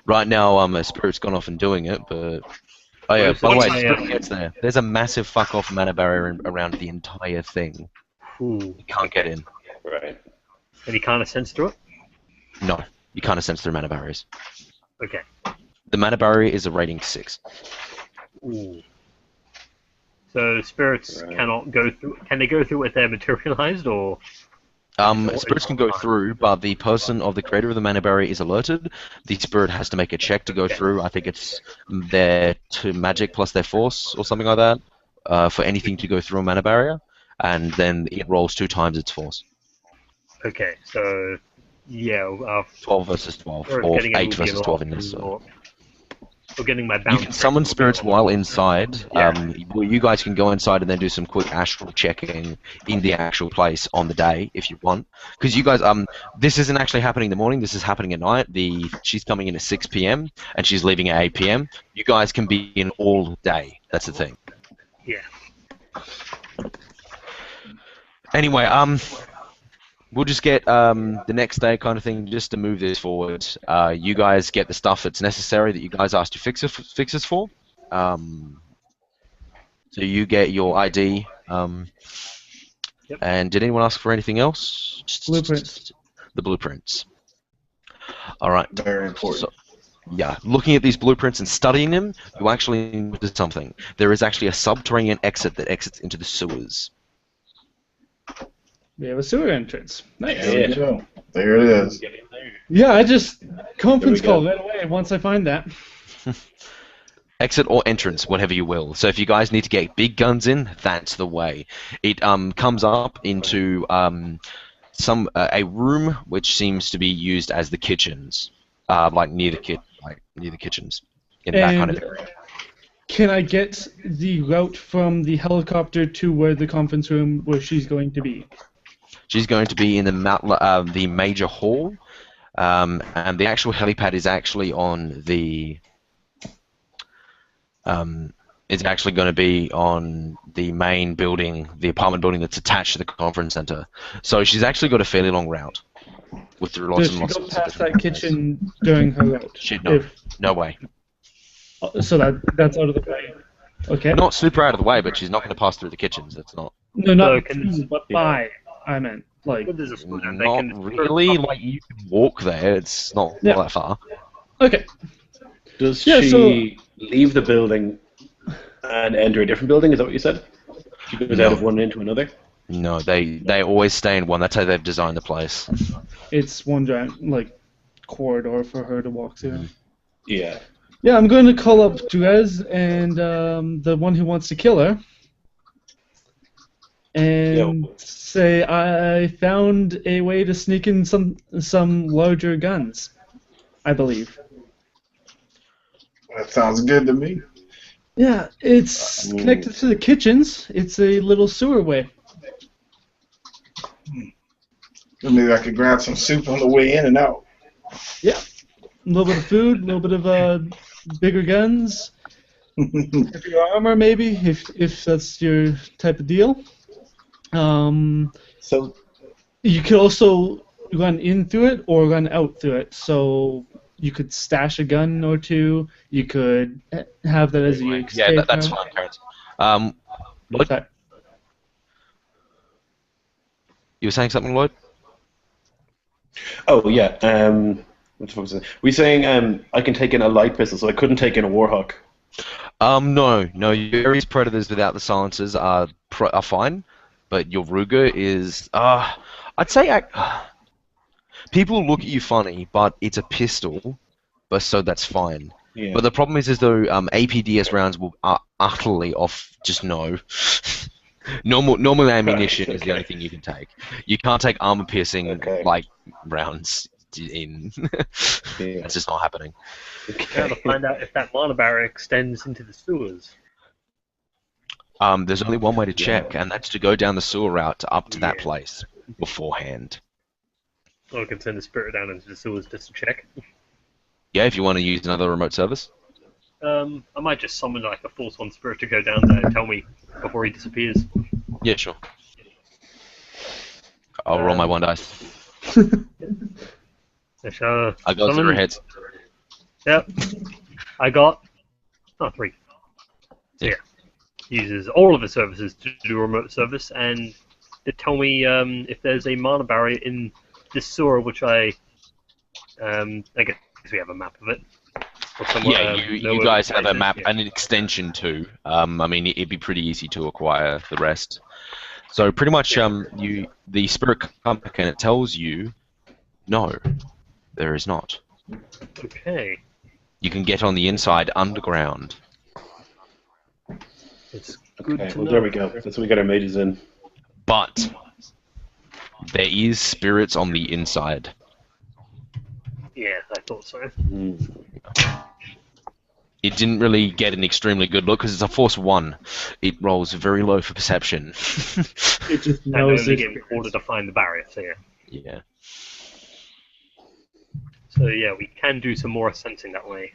Right now, a spirit's gone off and doing it, but oh yeah. Well, By the way, once I, spirit gets there. There's a massive fuck off mana barrier around the entire thing. Ooh. You can't get in. Right. Any kind of sense to it? No, you can't sense through mana barriers. Okay. The mana barrier is a rating 6. Ooh. So spirits Right. cannot go through. Can they go through if they're materialized, or? Spirits can go through, but the person of the creator of the mana barrier is alerted. The spirit has to make a check to go through. I think it's their to magic plus their force or something like that for anything to go through a mana barrier, and then it rolls 2 times its force. Okay, so yeah, 12 versus 12, or or getting a 8 movie versus a 12 lot, in this. or getting my You bounce. can summon spirits while inside. Yeah. You guys can go inside and then do some quick astral checking in the actual place on the day if you want. Because you guys, this isn't actually happening in the morning. This is happening at night. She's coming in at 6 p.m. and she's leaving at 8 p.m. You guys can be in all day. That's the thing. Yeah. Anyway, we'll just get the next day kind of thing just to move this forward. You guys get the stuff that's necessary that you guys asked to fixes for. So you get your ID. Yep. And did anyone ask for anything else? Blueprints. The blueprints. All right. Very important. So, yeah, looking at these blueprints and studying them, you actually notice something. There is actually a subterranean exit that exits into the sewers. We have a sewer entrance. Nice. There we go. There it is. Yeah, I just conference There we call right away once I find that. Exit or entrance, whatever you will. So if you guys need to get big guns in, that's the way. It comes up into a room which seems to be used as the kitchens, like near the kitchens, in that kind of And- area. Can I get the route from the helicopter to where the conference room where she's going to be? She's going to be in the major hall, and the actual helipad is actually on the. It's actually going to be on the main building, the apartment building that's attached to the conference center. So she's actually got a fairly long route with lots Does and she lots go of past different that kitchen during her route? Shit, no, no way. So that's out of the way. Okay. Not super out of the way, but she's not going to pass through the kitchens. That's not. No, not So can- through, but by. I meant like. What does it slow down? They Not can really. Like you can walk there. It's not Yeah. that far. Okay. Does Yeah, she leave the building and enter a different building? Is that what you said? She goes out of one into another? No, they always stay in one. That's how they've designed the place. It's one giant like corridor for her to walk through. Yeah. Yeah, I'm going to call up Drez and the one who wants to kill her, and say I found a way to sneak in some larger guns, I believe. That sounds good to me. Yeah, it's connected to the kitchens. It's a little sewer way. Maybe I could grab some soup on the way in and out. Yeah, a little bit of food, a little bit of bigger guns, heavier armor maybe, if that's your type of deal. So, You could also run in through it or run out through it. So you could stash a gun or two. You could have that as your escape. Yeah, that's route. fine, Terrence. Lloyd, Okay. you were saying something, Lloyd? oh yeah. What the fuck was it? Were you saying I can take in a light pistol, so I couldn't take in a warhawk? No. Your various predators without the silencers are fine, but your Ruger is, I'd say, people look at you funny, but it's a pistol, but so that's fine. Yeah. But the problem is though APDS rounds will utterly off. Just no. Normal ammunition is the only thing you can take. You can't take armor piercing like rounds in. That's just not happening. Trying to find out if that mana barrier extends into the sewers. There's only one way to check, and that's to go down the sewer route up to that place beforehand. Or I can send the spirit down into the sewers just to check. Yeah, if you want to use another remote service. I might just summon like a Force 1 spirit to go down there and tell me before he disappears. Yeah, sure. I'll roll my 1 dice. I got 0 heads. Yep. I got 3. So yeah. Uses all of his services to do a remote service and to tell me if there's a mana barrier in this sewer, which I guess we have a map of it. Yeah, you guys have a map and an extension too. I mean, it'd be pretty easy to acquire the rest. So pretty much, the spirit comes back and it tells you, no, there is not. Okay. You can get on the inside underground. It's good to know. There we go. That's what we got our mages in. But there is spirits on the inside. Yeah, I thought so. It didn't really get an extremely good look because it's a Force 1. It rolls very low for perception. It just And knows only in order to find the barrier, so yeah. Yeah. So yeah, we can do some more sensing that way.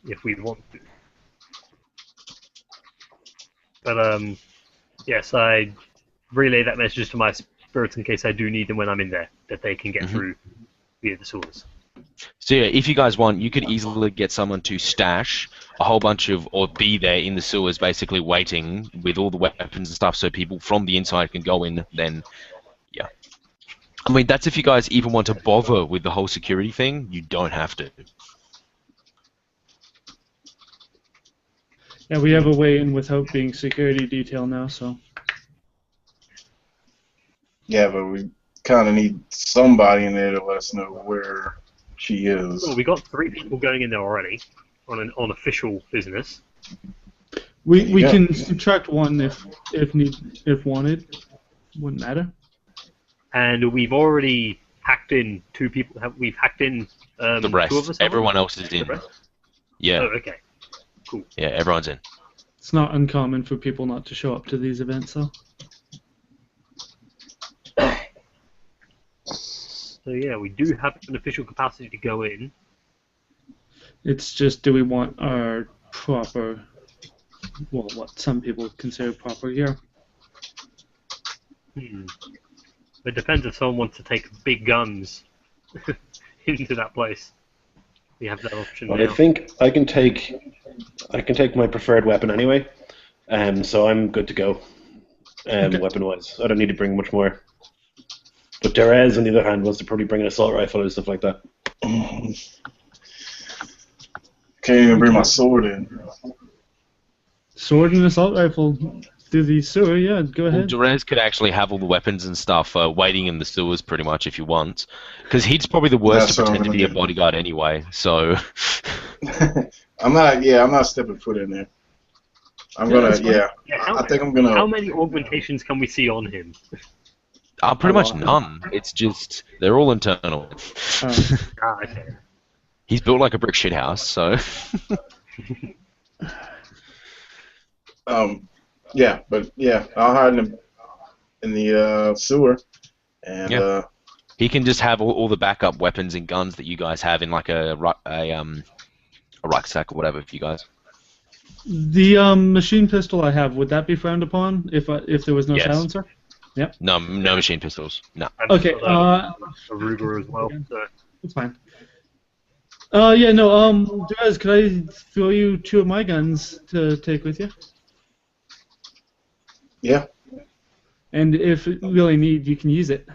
If we want to. But yes, I relay that message to my spirits in case I do need them when I'm in there, that they can get through via the sewers. So yeah, if you guys want, you could easily get someone to stash a whole bunch of, or be there in the sewers basically waiting with all the weapons and stuff so people from the inside can go in, then yeah. I mean, that's if you guys even want to bother with the whole security thing, you don't have to. Yeah, we have a way in without being security detail now, so. Yeah, but we kind of need somebody in there to let us know where she is. Well, we got 3 people going in there already on official business. We can subtract 1 if wanted. Wouldn't matter. And we've already hacked in 2 people. We've hacked in The rest. 2 of us. Everyone else is in. The rest? Yeah. Oh, okay. Cool. Yeah, everyone's in. It's not uncommon for people not to show up to these events, though. So yeah, we do have an official capacity to go in. It's just, do we want our proper, well, what some people consider proper gear? It depends if someone wants to take big guns into that place. We have that option Well, now. I think I can take my preferred weapon anyway, so I'm good to go. Weapon-wise, I don't need to bring much more. But Derez, on the other hand, wants to probably bring an assault rifle and stuff like that. Can't even bring my sword in. Sword and assault rifle through the sewer, yeah, go ahead. Derez could actually have all the weapons and stuff waiting in the sewers pretty much if you want. Because he's probably the worst That's to what I'm pretend to be a gonna do. bodyguard anyway, so... I'm not stepping foot in there. I'm gonna, I think I'm gonna. How many augmentations can we see on him? Pretty much none. It's just, they're all internal. Okay. He's built like a brick shit house, so... I'll hide him in the sewer, and He can just have all the backup weapons and guns that you guys have in like a rucksack or whatever for you guys. The machine pistol I have, would that be frowned upon if there was no Yes. silencer? Yep. No machine pistols. No. Okay, A Ruger as well. So. That's fine. Derez, could I throw you 2 of my guns to take with you? yeah. And if you really need, you can use it.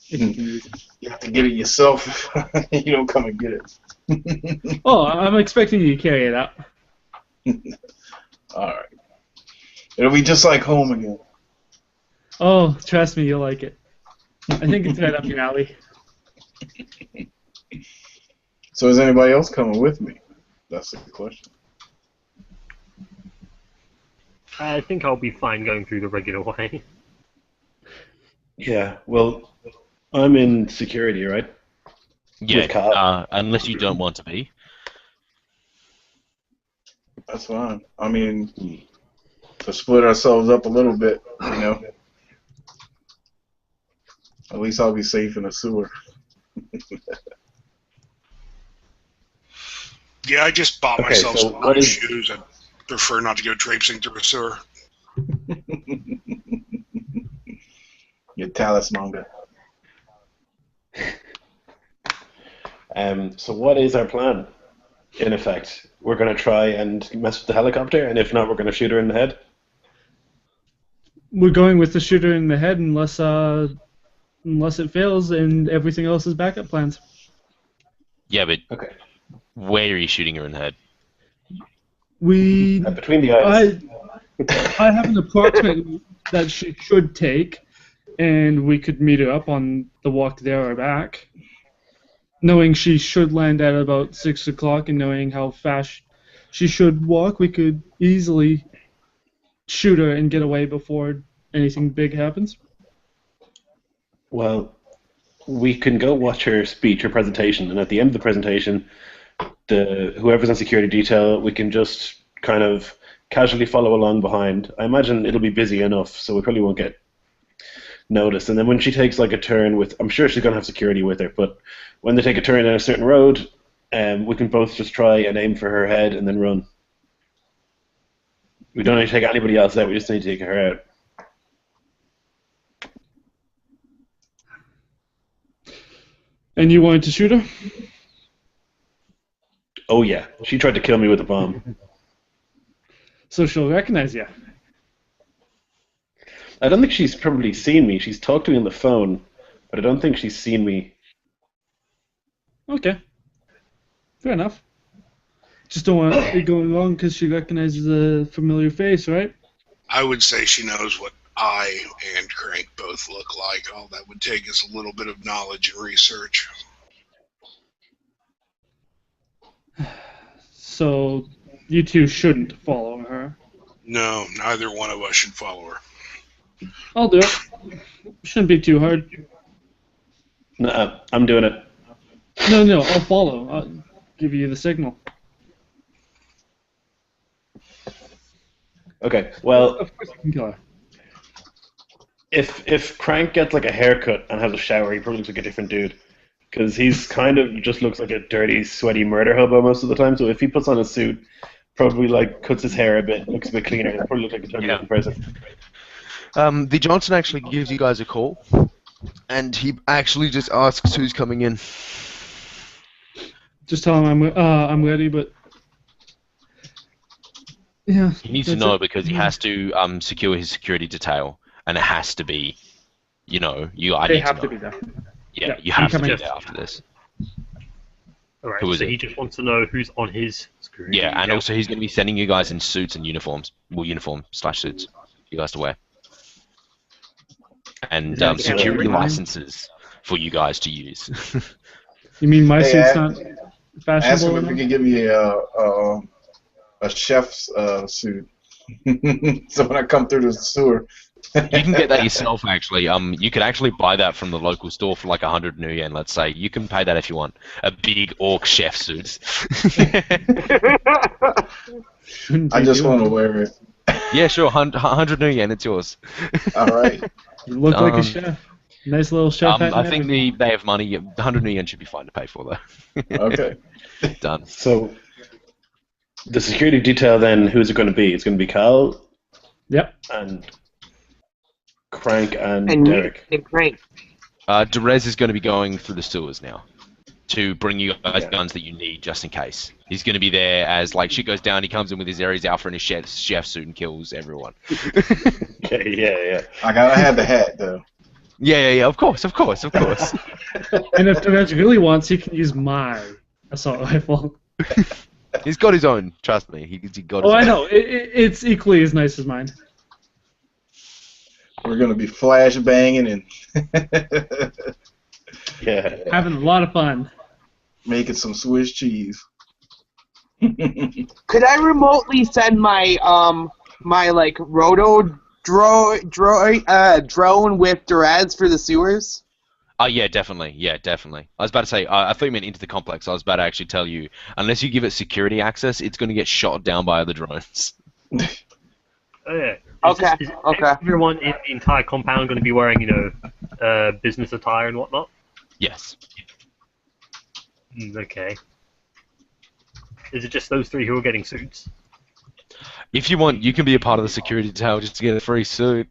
If you can use it. You have to get it yourself. You don't come and get it. Oh, I'm expecting you to carry it out. All right. It'll be just like home again. Oh, trust me, you'll like it. I think it's right up your alley. So is anybody else coming with me? That's the question. I think I'll be fine going through the regular way. Yeah, well, I'm in security, right? With Cal. Yeah, unless you don't want to be. That's fine. I mean, to split ourselves up a little bit, you know. At least I'll be safe in the sewer. Yeah, I just bought Okay, myself so some what nice is- shoes. I prefer not to go traipsing through a sewer. Your talismanga. So what is our plan? In effect, we're going to try and mess with the helicopter, and if not, we're going to shoot her in the head. We're going with the shooter in the head unless it fails and everything else is backup plans. Yeah, but Okay. where are you shooting her in the head? We Between the eyes. I have an approximate that she should take, and we could meet her up on the walk there or back. Knowing she should land at about 6 o'clock and knowing how fast she should walk, we could easily shoot her and get away before anything big happens. Well, we can go watch her speech, her presentation, and at the end of the presentation, whoever's on security detail, we can just kind of casually follow along behind. I imagine it'll be busy enough, so we probably won't get noticed. And then when she takes like a turn with, I'm sure she's going to have security with her, but when they take a turn in a certain road, we can both just try and aim for her head and then run. We don't need to take anybody else out, we just need to take her out. And you wanted to shoot her? Oh yeah, she tried to kill me with a bomb. So she'll recognize you. I don't think she's probably seen me. She's talked to me on the phone, but I don't think she's seen me. Okay. Fair enough. Just don't want it going wrong because she recognizes a familiar face, right? I would say she knows what I and Crank both look like. All that would take is a little bit of knowledge and research. So you two shouldn't follow her. No, neither one of us should follow her. I'll do it. Shouldn't be too hard. Nuh-uh, I'm doing it. No, I'll follow. I'll give you the signal. Okay, well, Of course you can kill her. if Crank gets like a haircut and has a shower, he probably looks like a different dude. Because he's kind of just looks like a dirty, sweaty murder hobo most of the time. So if he puts on a suit, probably like cuts his hair a bit, looks a bit cleaner, he'll probably look like a totally different person. The Johnson actually gives you guys a call, and he actually just asks who's coming in. Just tell him I'm ready, but yeah. He needs to that's know it. because he has to secure his security detail, and it has to be, I They need have to to know. be there. Yeah, Yeah, you have to coming. be there after this. Alright, Who is so it? he just wants to know who's on his screen. Yeah, and also he's going to be sending you guys in suits and uniforms, well, uniform/suits, for you guys to wear, and Yeah, security yeah. licenses for you guys to use. You mean my Hey, suit's I- not Ask him fashionable if he enough? can give me a chef's suit. So when I come through the sewer. You can get that yourself, actually. You could actually buy that from the local store for like 100 New Yen, let's say. You can pay that if you want. A big orc chef suit. Shouldn't I be just doing want to it. wear it. Yeah, sure, 100 New Yen, it's yours. All right. You look like a Um, chef. Nice little chef hat. I and think everything. they have money. 100 New Yen should be fine to pay for, though. Okay. Done. So, the security detail then, who's it going to be? It's going to be Cal Yep. and Crank and And Derek. Nick and Crank. Derez is going to be going through the sewers now to bring you guys Yeah. guns that you need just in case. He's going to be there as like shit goes down. He comes in with his Ares Alpha and his chef suit and kills everyone. Yeah. I gotta have the hat though. Yeah. Of course. And if Therese really wants, he can use my assault rifle. He's got his own. Trust me. He got his Oh, I own. know. It's equally as nice as mine. We're gonna be flash banging and Yeah. Having a lot of fun. making some Swiss cheese. Could I remotely send my my like roto drone with Durez for the sewers? Oh yeah, definitely. Yeah, definitely. I was about to say, I thought you meant into the complex. I was about to actually tell you, unless you give it security access, it's going to get shot down by other drones. Oh yeah. Okay, okay. Everyone in the entire compound going to be wearing, business attire and whatnot? Yes. Okay. Is it just those three who are getting suits? If you want, you can be a part of the security detail just to get a free suit.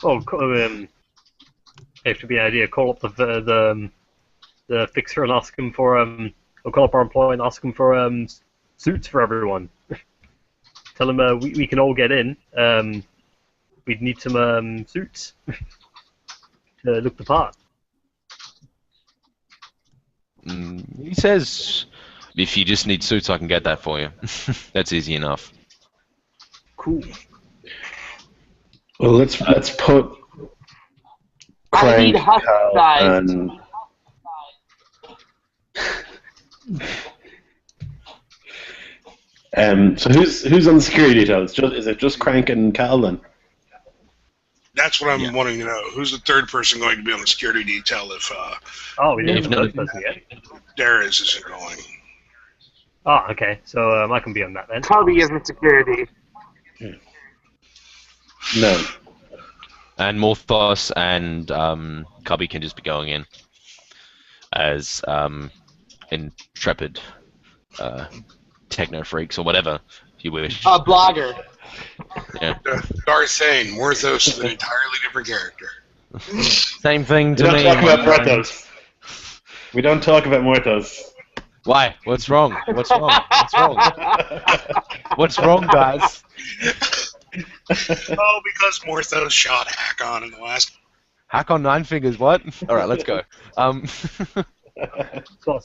Oh, it should be an idea. Call up the fixer and ask him for or call up our employee and ask him for suits for everyone. Tell him we can all get in. We'd need some suits to look the part. He says, if you just need suits, I can get that for you. That's easy enough. Cool. Well, let's put I need Crank, husk Cal, size. and so who's on the security detail? Is it just Crank and Cal then? That's what I'm wanting to know. Who's the third person going to be on the security detail if Oh, we Yeah, didn't if have not- the person yet. Darius isn't going? Oh, okay. So I can be on that then. Cubby isn't security. No. And Morthos and Cubby can just be going in as intrepid techno freaks or whatever, if you wish. A blogger. Yeah. Darth Thane, Morthos is an entirely different character. Same thing We to don't me. talk about Morthos. We don't talk about Morthos. Why? What's wrong? What's wrong? What's wrong? What's wrong, guys? Oh, because Morthos shot Hakon in the last. Hack on Nine Fingers, what? Alright, let's go. So our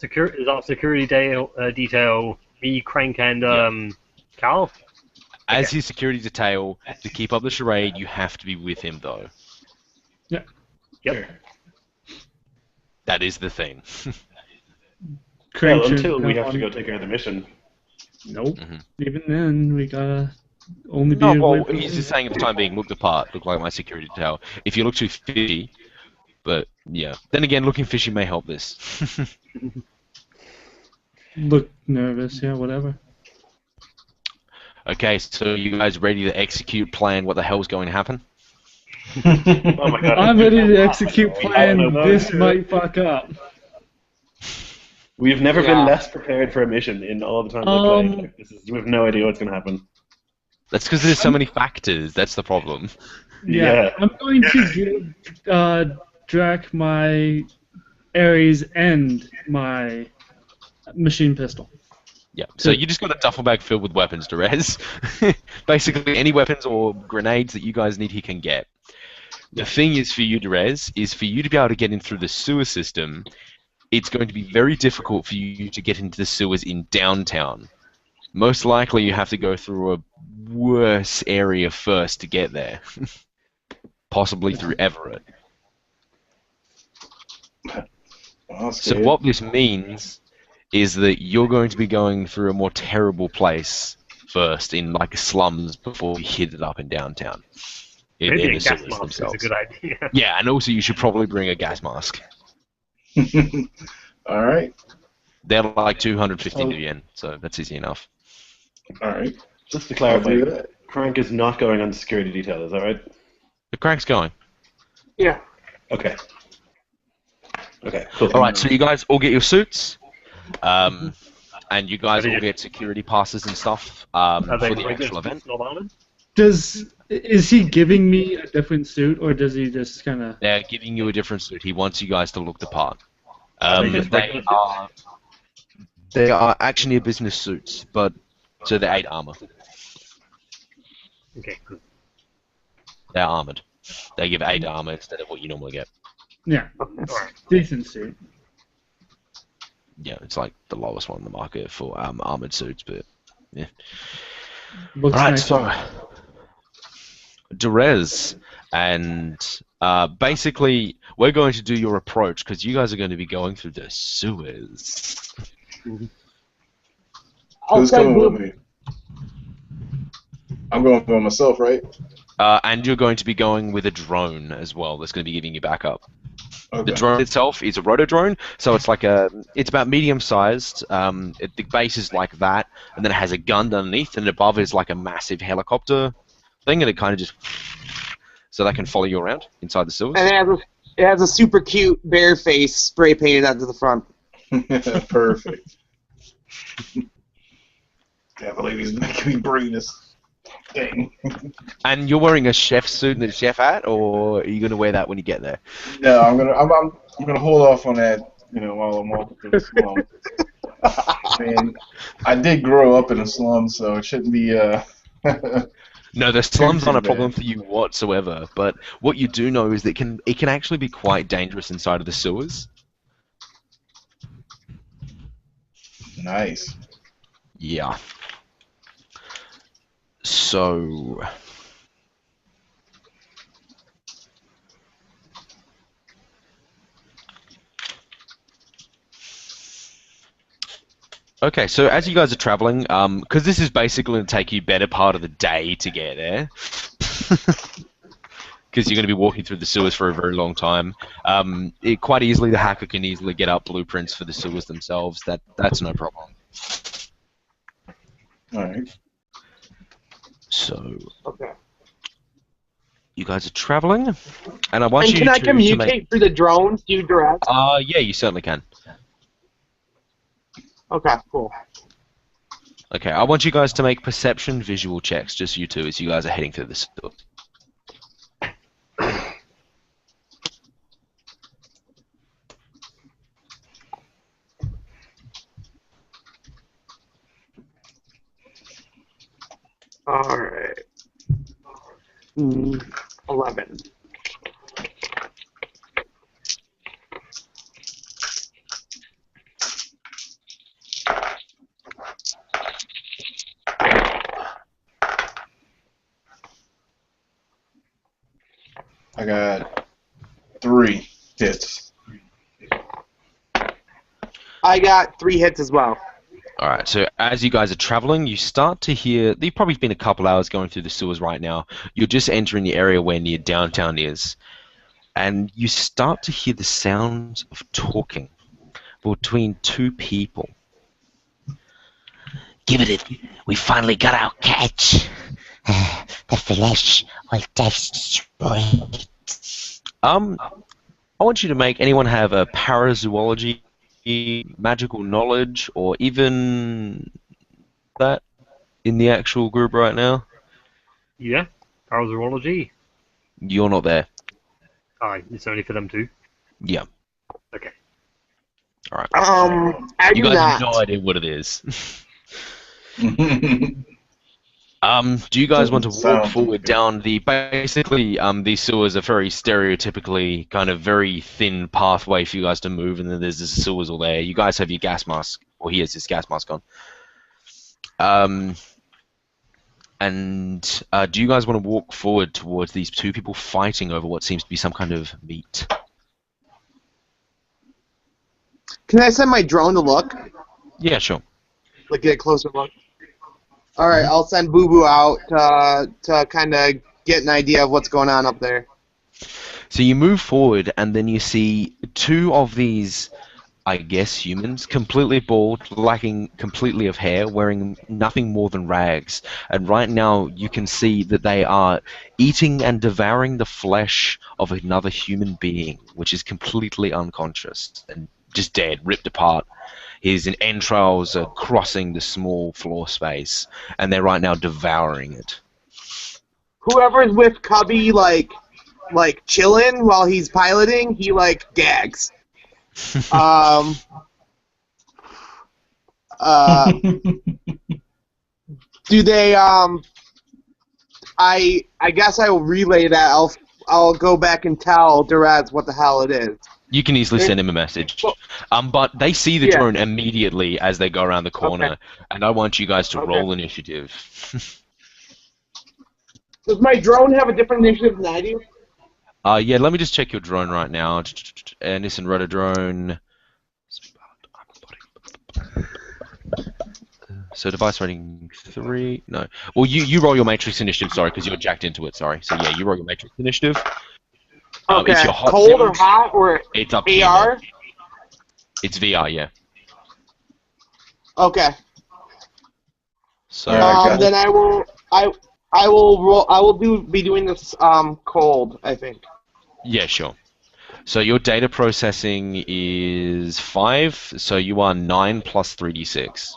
security detail me, Crank, and Cal? As his security detail, to keep up the charade, you have to be with him, though. Yep. That is the thing. Crank Well, should until we come have to on. go take care of the mission. Nope. Mhm. Even then, we gotta only be No, away well, from he's just saying for the time being, look the part, look like my security detail. If you look too fishy, but yeah. Then again, looking fishy may help this. Look nervous, yeah, whatever. Okay, so you guys ready to execute plan what the hell's going to happen? Oh my god. I'm ready to execute plan. know. This might fuck up. We've never Yeah. been less prepared for a mission in all the time we played. We have no idea what's going to happen. That's because there's so many factors, that's the problem. Yeah. I'm going to give Drac my Ares and my machine pistol. Yeah, so you just got a duffel bag filled with weapons, Derez. Basically, any weapons or grenades that you guys need, he can get. The thing is for you, Derez, is for you to be able to get in through the sewer system, it's going to be very difficult for you to get into the sewers in downtown. Most likely you have to go through a worse area first to get there. Possibly through Everett. So what this means is that you're going to be going through a more terrible place first in like slums before you hit it up in downtown. Maybe In a the gas sewers mask is a themselves. good idea. Yeah, and also you should probably bring a gas mask. All right. They're like 250 yen, so that's easy enough. All right. Just to I'll clarify, do that. Crank is not going on security detail, is that right? The crank's going. Yeah. Okay. Okay, cool. Alright, so you guys all get your suits, and you guys all get security passes and stuff Are they for the regular actual event. suits, not armored? Is he giving me a different suit, or does he just kind of? They're giving you a different suit. He wants you guys to look the part. they just regular They are actually business suits, but so they're 8 armor. Okay, good. They're armored. They give 8 armor instead of what you normally get. Yeah, Alright. decent suit. Yeah, it's like the lowest one in the market for armored suits, but yeah. Looks Alright, nice. so Derez, and basically we're going to do your approach because you guys are going to be going through the sewers. Who's coming with me? I'm going by myself, right? And you're going to be going with a drone as well that's going to be giving you backup. Okay. The drone itself is a rotor drone, so it's like it's about medium sized. The base is like that, and then it has a gun underneath, and above is like a massive helicopter thing, and it kind of just so they can follow you around inside the sewers. And it has a super cute bear face spray painted onto the front. Perfect. Can't believe he's making me bring this thing. And you're wearing a chef suit and a chef hat, or are you going to wear that when you get there? No, I'm gonna hold off on that. While I'm walking through the slum. I mean, I did grow up in a slum, so it shouldn't be. No, the slum's not a problem for you whatsoever. But what you do know is that it can actually be quite dangerous inside of the sewers. Nice. Yeah. So. Okay, so as you guys are traveling, because this is basically going to take you better part of the day to get there, because you're going to be walking through the sewers for a very long time. Quite easily, the hacker can easily get up blueprints for the sewers themselves. That's no problem. All right. So, Okay. you guys are traveling, and I want And you can I to communicate through the drones, you direct? yeah, you certainly can. Okay, cool. Okay, I want you guys to make perception visual checks, just you two, as you guys are heading through the sewer. Alright. 11. I got 3 hits. I got 3 hits as well. Alright, so as you guys are traveling, you start to hear... You've probably been a couple hours going through the sewers right now. You're just entering the area where near downtown is. And you start to hear the sounds of talking between 2 people. Give it. We finally got our catch. The flesh will taste sweet. I want you to make anyone have a parazoology, magical knowledge, or even that in the actual group right now. Yeah, parazoology. You're not there. Aye, it's only for them two. Yeah. Okay. All right. I You do guys not. have no idea what it is. Do you guys want to walk forward down the basically these sewers are very stereotypically kind of very thin pathway for you guys to move, and then there's this sewers all there. You guys have your gas mask, or he has his gas mask on. And do you guys want to walk forward towards these 2 people fighting over what seems to be some kind of meat? Can I send my drone to look? Yeah, sure. Like, get a closer look? Alright, I'll send Boo Boo out to kind of get an idea of what's going on up there. So you move forward, and then you see 2 of these, I guess, humans, completely bald, lacking completely of hair, wearing nothing more than rags. And right now, you can see that they are eating and devouring the flesh of another human being, which is completely unconscious and just dead, ripped apart. His entrails are crossing the small floor space, and they're right now devouring it. Whoever's with Cubby, like chilling while he's piloting, he, like, gags. Do they, I guess I will relay that. I'll go back and tell Duraz what the hell it is. You can easily send him a message. But they see the drone immediately as they go around the corner, and I want you guys to roll initiative. Does my drone have a different initiative than I do? Yeah, let me just check your drone right now. Nissan Rotor drone. So device rating 3. No. Well, you roll your matrix initiative. Sorry, because you're jacked into it. Sorry. So yeah, you roll your matrix initiative. Okay. If you're hot Cold or damage, hot or it's up to you, AR? man. It's VR, yeah. Okay. So Then I will roll. I will be doing this cold. I think. yeah, sure. So your data processing is 5. So you are 9 plus 3d6.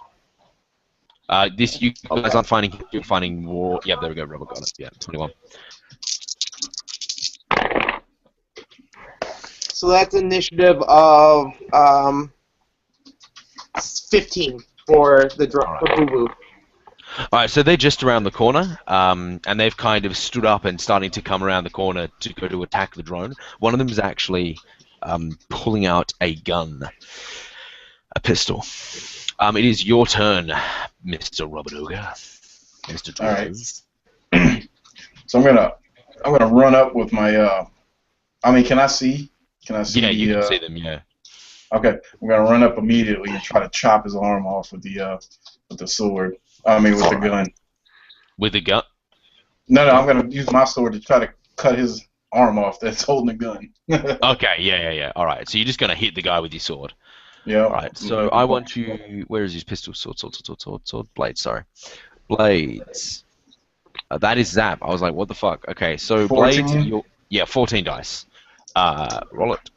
This you guys aren't finding. You're finding more. Yeah, there we go. Robert got it. Yeah, 21. So that's initiative of 15 for the drone for Boo Boo. All right, so they're just around the corner, and they've kind of stood up and starting to come around the corner to go to attack the drone. One of them is actually pulling out a gun, a pistol. It is your turn, Mr. Roboduga. Mr. All Drews. right. So I'm gonna run up with my. I mean, can I see? Can I see? Yeah, you can see them. Yeah. Okay, I'm gonna run up immediately and try to chop his arm off with the sword. I mean, with the gun. With the gun? No, I'm gonna use my sword to try to cut his arm off that's holding the gun. Okay, yeah. All right, so you're just gonna hit the guy with your sword. Yeah. All right, so I want you. Where is his pistol? Sword. Blades. Sorry, blades. That is Zap. I was like, what the fuck? Okay, so 14? blades. 14 dice. Roll it.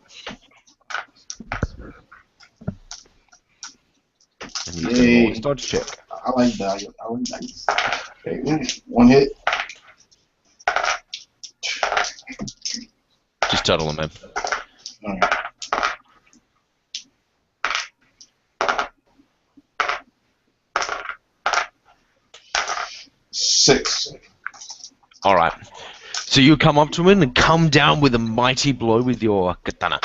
And you can roll a dodge check. I like that. I like dice. Okay, one hit. Just total them, man. All right. Six. All right. So you come up to him and come down with a mighty blow with your katana.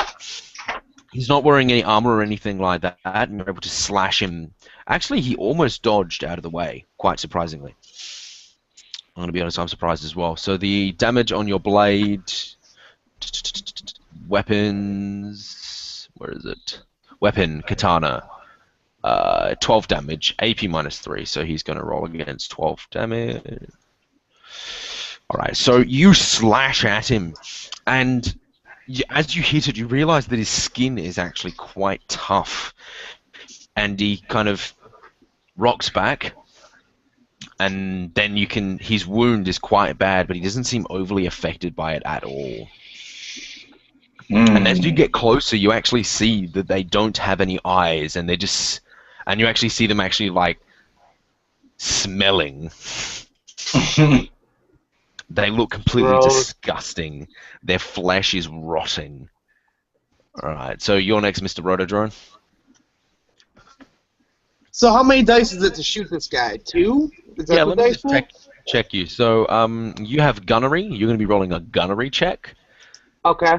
He's not wearing any armor or anything like that, and you're able to slash him. Actually, he almost dodged out of the way, quite surprisingly. I'm going to be honest, I'm surprised as well. So the damage on your blade... Weapons... Where is it? Weapon, katana. 12 damage, AP minus 3, so he's going to roll against 12 damage. Alright, so you slash at him, and as you hit it, you realize that his skin is actually quite tough. And he kind of rocks back, and then his wound is quite bad, but he doesn't seem overly affected by it at all. And as you get closer, you actually see that they don't have any eyes, and and you actually see them actually, like, smelling. They look completely disgusting. Their flesh is rotting. Alright, so you're next, Mr. Rotodrone. So how many dice is it to shoot this guy? 2? Is that the let me dice just check you. So, you have gunnery. You're going to be rolling a gunnery check. Okay.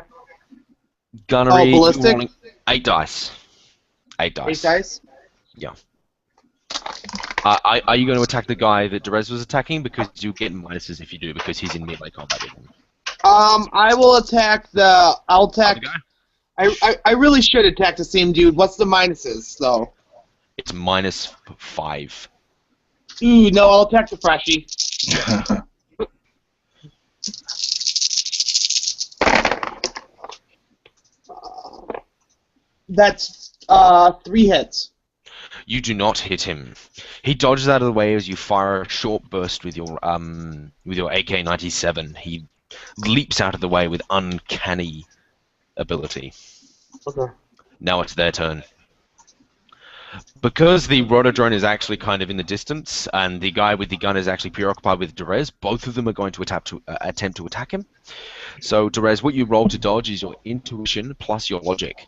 Gunnery. Ballistic? You're rolling 8 dice. 8 dice. 8 dice? Yeah. Are you going to attack the guy that Derez was attacking? Because you get minuses if you do, because he's in melee combat with him. I will attack the... I'll attack... I really should attack the same dude. What's the minuses, though? It's minus 5. Ooh, no, I'll attack the freshie. That's 3 hits. You do not hit him. He dodges out of the way as you fire a short burst with your AK-97. He leaps out of the way with uncanny ability. Okay. Now it's their turn. Because the Rotodrone is actually kind of in the distance, and the guy with the gun is actually preoccupied with Derez, both of them are going to attempt to attack him. So, Derez, what you roll to dodge is your intuition plus your logic,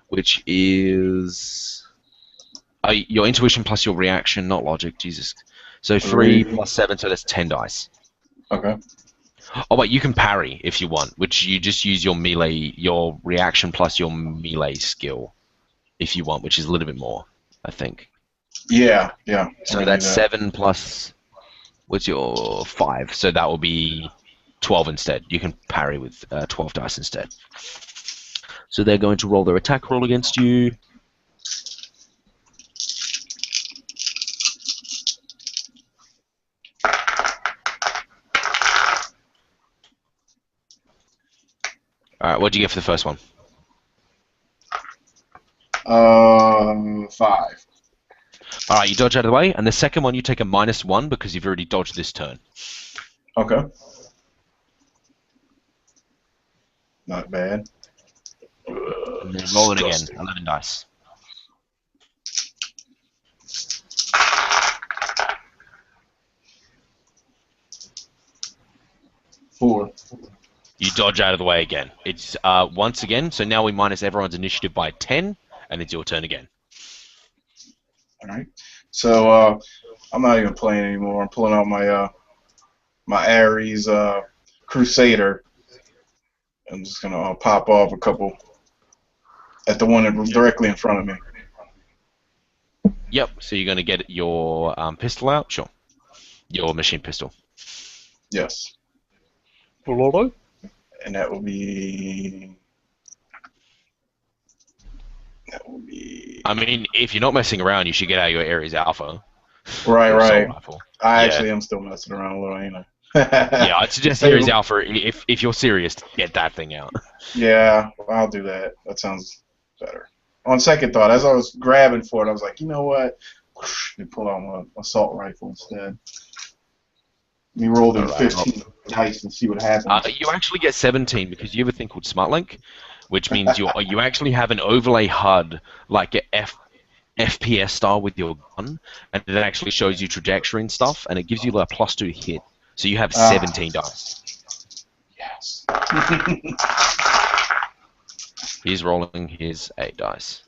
which is... your intuition plus your reaction, not logic, Jesus. So 3 plus 7, so that's 10 dice. Okay. Oh wait, you can parry if you want, which you just use your melee, your reaction plus your melee skill, if you want, which is a little bit more, I think. Yeah. So that's 7 plus What's your 5? So that will be 12 instead. You can parry with 12 dice instead. So they're going to roll their attack roll against you. Alright, what do you get for the first one? 5. Alright, you dodge out of the way, and the second one you take a -1 because you've already dodged this turn. Okay. Not bad. And then roll it again, 11 dice. Four. You dodge out of the way again. It's once again, so now we minus everyone's initiative by 10, and it's your turn again. Alright. So, I'm not even playing anymore. I'm pulling out my, my Ares, Crusader. I'm just gonna pop off a couple at the one directly in front of me. Yep, so you're going to get your pistol out? Sure. Your machine pistol. Yes. Full auto? And that will be... I mean, if you're not messing around, you should get out your Ares Alpha. Right, right. Rifle. I actually am still messing around a little, ain't I? Yeah, I'd suggest Ares Alpha if you're serious, get that thing out. Yeah, I'll do that. That sounds better. On second thought, as I was grabbing for it, I was like, you know what? Let me pull out my assault rifle instead. Let me roll the 15 dice and see what happens. You actually get 17 because you have a thing called Smart Link, which means you actually have an overlay HUD like a FPS style with your gun, and it actually shows you trajectory and stuff, and it gives you a +2 hit. So you have 17 dice. Yes. He's rolling his 8 dice.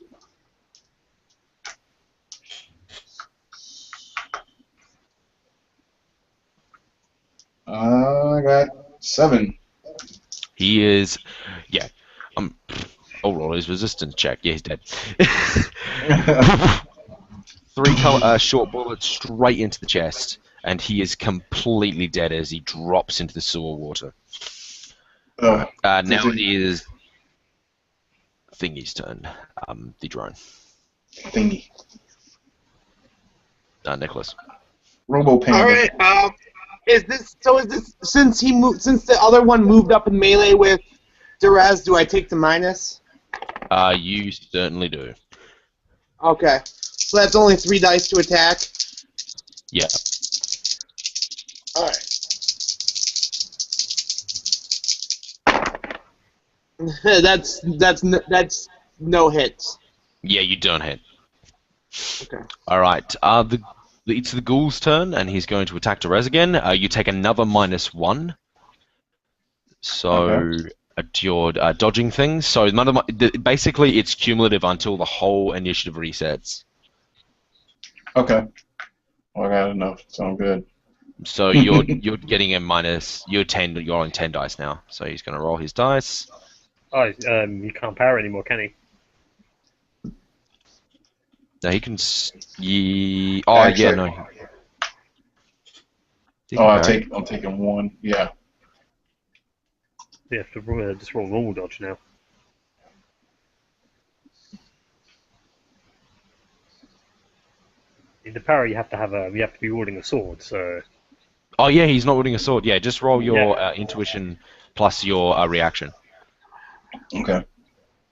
I got 7. He is, yeah. I'll roll his resistance check. Yeah, he's dead. 3 short bullets straight into the chest, and he is completely dead as he drops into the sewer water. Now it is Thingy's turn. The drone. Thingy. Nicholas. Robo Panda. All right. Is this since the other one moved up in melee with Derez? Do I take the minus? You certainly do. Okay. So that's only 3 dice to attack. Yeah. All right. that's no hits. Yeah, you don't hit. Okay. All right. It's the ghoul's turn, and he's going to attack Derez again. You take another -1. So you're dodging things. So basically, it's cumulative until the whole initiative resets. Okay. Well, I got enough. Sound good. So you're getting a minus. You're on 10 dice now. So he's going to roll his dice. Oh, you can't parry anymore, can he? No, he can. Actually, yeah, no. I'm taking 1. Yeah. You have to just roll normal dodge now. In the parry, you have to be wielding a sword. So. Oh yeah, he's not wielding a sword. Yeah, just roll your intuition plus your reaction. Okay.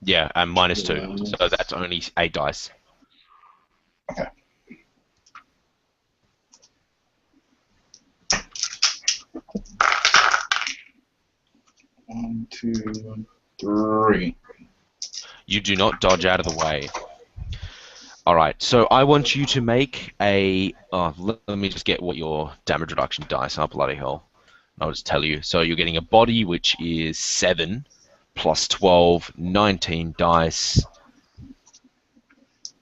Yeah, and -2. So that's only 8 dice. Okay. One, 2, 3. You do not dodge out of the way. Alright, so I want you to make a... let me just get what your damage reduction dice are, bloody hell. I'll just tell you. So you're getting a body, which is 7, plus 12, 19 dice,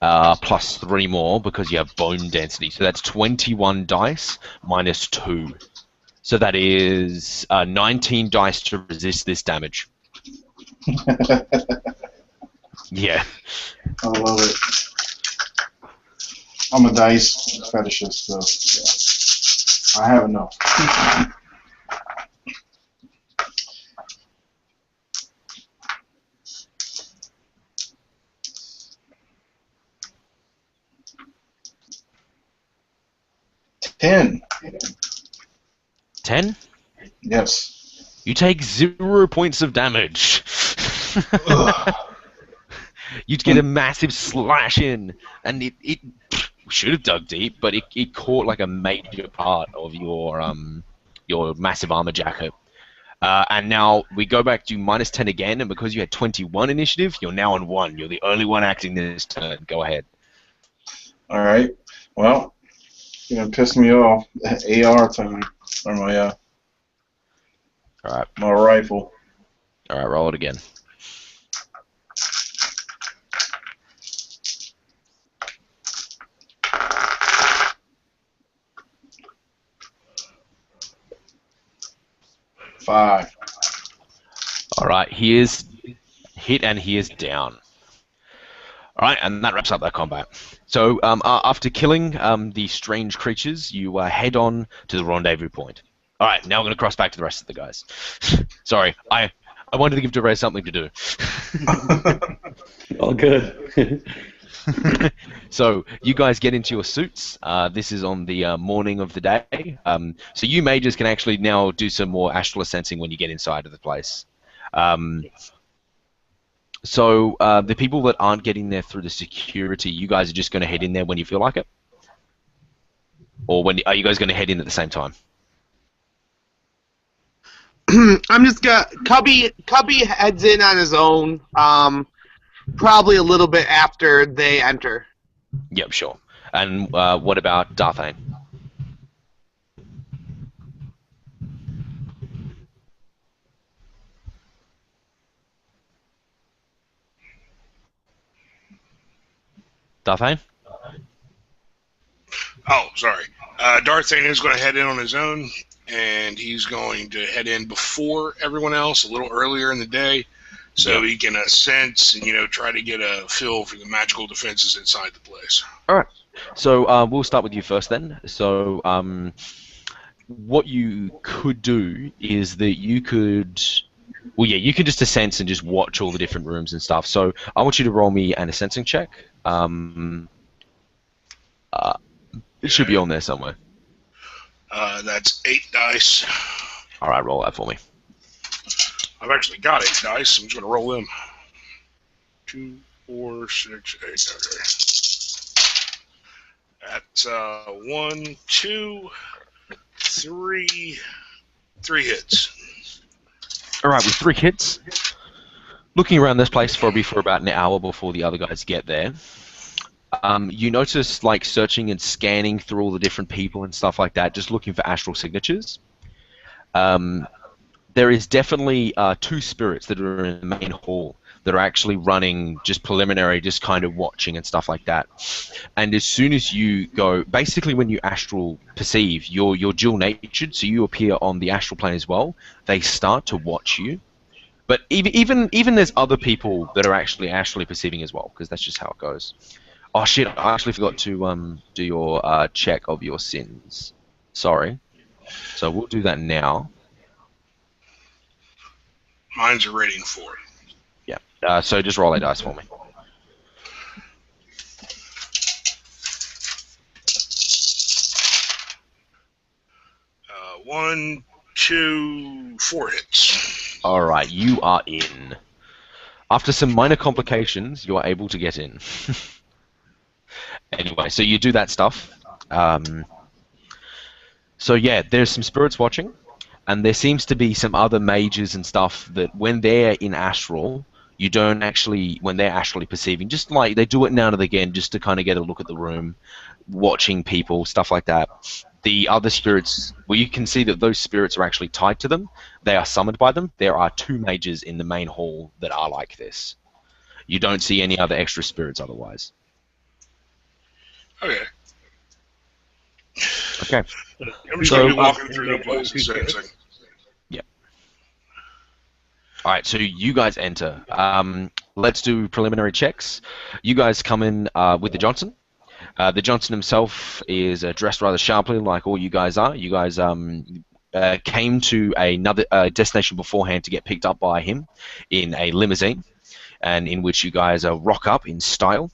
plus 3 more, because you have bone density. So that's 21 dice, minus 2. So that is 19 dice to resist this damage. Yeah. I love it. I'm a dice fetishist, so I have enough. Ten. 10? Yes. You take 0 points of damage. You'd get a massive slash in, and it should have dug deep, but it caught like a major part of your massive armor jacket. And now we go back to -10 again, and because you had 21 initiative, you're now on 1. You're the only one acting this turn. Go ahead. All right. Well, you're gonna piss me off. AR time, or All right. my rifle. All right. Roll it again. Five. All right. He is hit and he is down. All right, and that wraps up that combat. So after killing the strange creatures, you head on to the rendezvous point. All right, now we're going to cross back to the rest of the guys. Sorry, I wanted to give Derez something to do. All good. So you guys get into your suits. This is on the morning of the day. So you mages can actually now do some more astral sensing when you get inside of the place. So the people that aren't getting there through the security, you guys are just going to head in there when you feel like it? Or are you guys going to head in at the same time? I'm just gonna Cubby heads in on his own. Probably a little bit after they enter. Yep, sure. And what about Darthane? Darthane? Oh, sorry. Darthane is going to head in on his own, and he's going to head in before everyone else, a little earlier in the day, so he can sense and try to get a feel for the magical defenses inside the place. All right. So we'll start with you first then. So what you could do is that you could... Well, yeah, you can just sense and just watch all the different rooms and stuff. So I want you to roll me an sensing check. It should be on there somewhere. That's 8 dice. All right, roll that for me. I've actually got 8 dice. I'm just going to roll them. 2, 4, 6, 8. Okay. That's 1, 2, 3 hits. All right, with 3 hits, looking around this place probably for about an hour before the other guys get there, you notice like searching and scanning through all the different people and stuff like that, just looking for astral signatures. There is definitely 2 spirits that are in the main hall that are actually running just preliminary, just kind of watching and stuff like that. And as soon as you go, basically when you astral perceive, you're dual-natured, so you appear on the astral plane as well. They start to watch you. But even there's other people that are actually astrally perceiving as well, because that's just how it goes. Oh shit, I actually forgot to do your check of your sins. Sorry. So we'll do that now. Mine's a rating 4. Yeah. So just roll 8 dice for me. One, 2, 4 hits. All right, you are in. After some minor complications, you are able to get in. Anyway, so you do that stuff. So yeah, there's some spirits watching, and there seems to be some other mages and stuff that when they're in astral, you don't actually, when they're astrally perceiving, just like they do it now and again just to kind of get a look at the room, watching people, stuff like that. The other spirits, well, you can see that those spirits are actually tied to them. They are summoned by them. There are 2 mages in the main hall that are like this. You don't see any other extra spirits otherwise. Okay. Okay. I'm just going to be walking through the place and saying something. Yeah. All right, so you guys enter. Let's do preliminary checks. You guys come in with the Johnson. The Johnson himself is dressed rather sharply, like all you guys are. You guys came to another destination beforehand to get picked up by him in a limousine, and in which you guys rock up in style.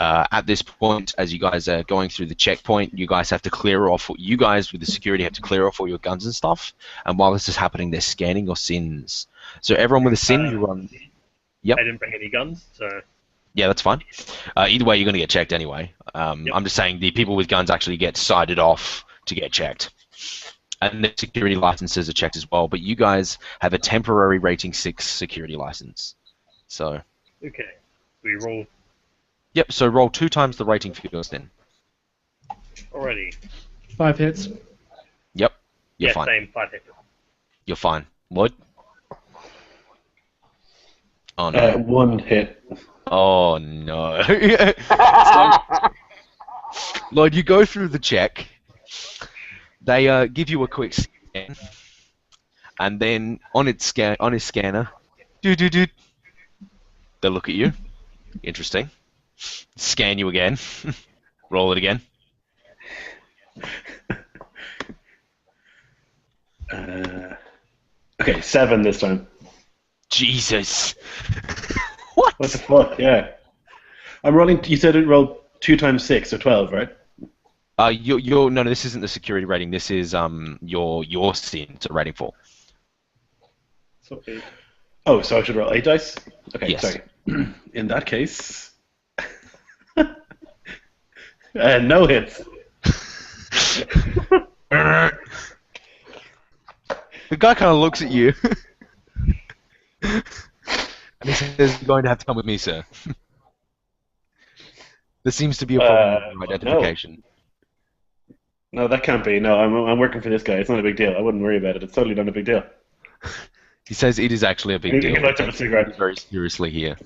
At this point, as you guys are going through the checkpoint, you guys have to clear off. You guys with the security have to clear off all your guns and stuff. And while this is happening, they're scanning your sins. So everyone with a sin, you run. Yep. I didn't bring any guns, so. Yeah, that's fine. Either way, you're going to get checked anyway. Yep. I'm just saying the people with guns actually get sided off to get checked. And the security licenses are checked as well. But you guys have a temporary rating 6 security license. So. Okay. We roll. Yep, so roll 2 times the rating for your sin. Already. 5 hits. Yep, you're Yeah, fine. same. 5 hits. You're fine. Lloyd? Oh no. 1 hit. Oh no. Lloyd, you go through the check. They give you a quick scan, and then on his scanner, they look at you. Interesting. Scan you again. Roll it again. Okay, 7 this time. Jesus. What? What the fuck? Yeah. I'm rolling. You said it rolled 2 times 6, so 12, right? No, this isn't the security rating. This is your sin rating 4. So 8. Oh, so I should roll 8 dice? Okay, Yes. sorry. In that case, no hits. The guy kind of looks at you. And he says, "You're going to have to come with me, sir." There seems to be a problem with identification. No, that can't be. No, I'm working for this guy. It's not a big deal. I wouldn't worry about it. It's totally not a big deal. He says it is actually a big He deal. lights up a cigarette. Very seriously here.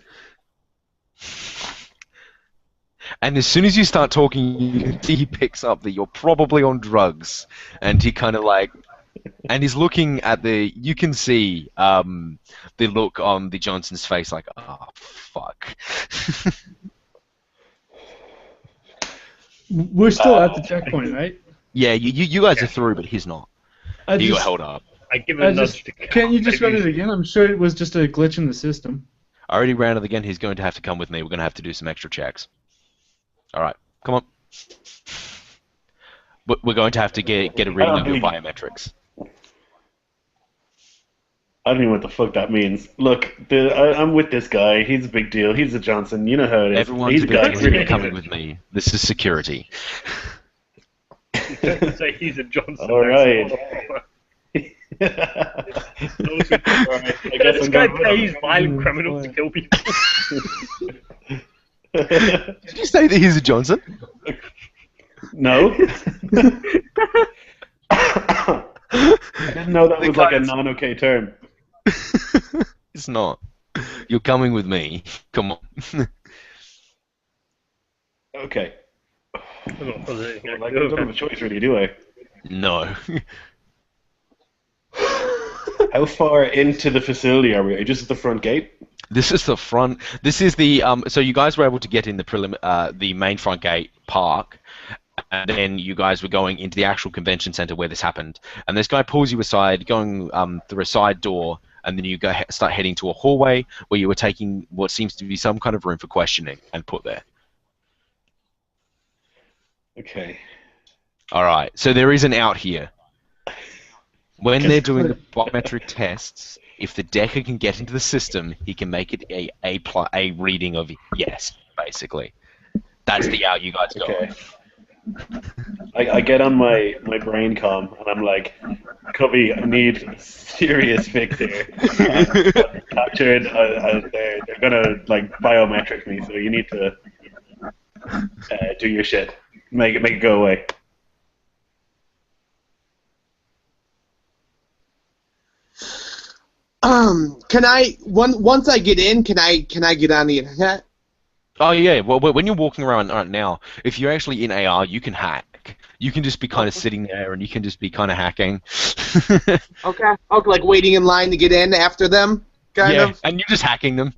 And as soon as you start talking, you can see he picks up that you're probably on drugs, and he kind of like, and he's looking at the. You can see the look on the Johnson's face, like, oh fuck. We're still at the checkpoint, right? Yeah, you guys are through, but he's not. I He got just, held up. I give it a nudge to can't you just run it again? I'm sure it was just a glitch in the system. I already ran it again. He's going to have to come with me. We're going to have to do some extra checks. All right, come on. But we're going to have to get a reading of your biometrics. I don't even know what the fuck that means. Look, I'm with this guy. He's a big deal. He's a Johnson. You know how it is. Everyone's He's a a guy. big deal. You're coming with me. This is security. Say he's a Johnson. All right. This guy pays violent criminals to kill people. Did you say that he's a Johnson? No. I didn't know that was like a non-okay term. It's not. You're coming with me. Come on. Okay. I don't have a choice, really, do I? No. How far into the facility are we? Are you just at the front gate? This is the front. This is the so you guys were able to get in the main front gate park, and then you guys were going into the actual convention center where this happened. And this guy pulls you aside, going through a side door, and then you start heading to a hallway where you were taking what seems to be some kind of room for questioning and put there. Okay. All right. So there is an out here. When they're doing the biometric tests, if the Decker can get into the system, he can make it a reading of yes, basically. That's the out you guys got. Okay. I get on my brain comm and I'm like, Cubby, I need a serious fix here. Captured, they're gonna like biometric me, so you need to do your shit. Make it go away. Can I once I get in? Can I get on the internet? Oh yeah. Well, when you're walking around right now, if you're actually in AR, you can hack. You can just be kind of sitting there, and you can just be kind of hacking. Okay. Okay, like waiting in line to get in after them, kind yeah, of. and you're just hacking them.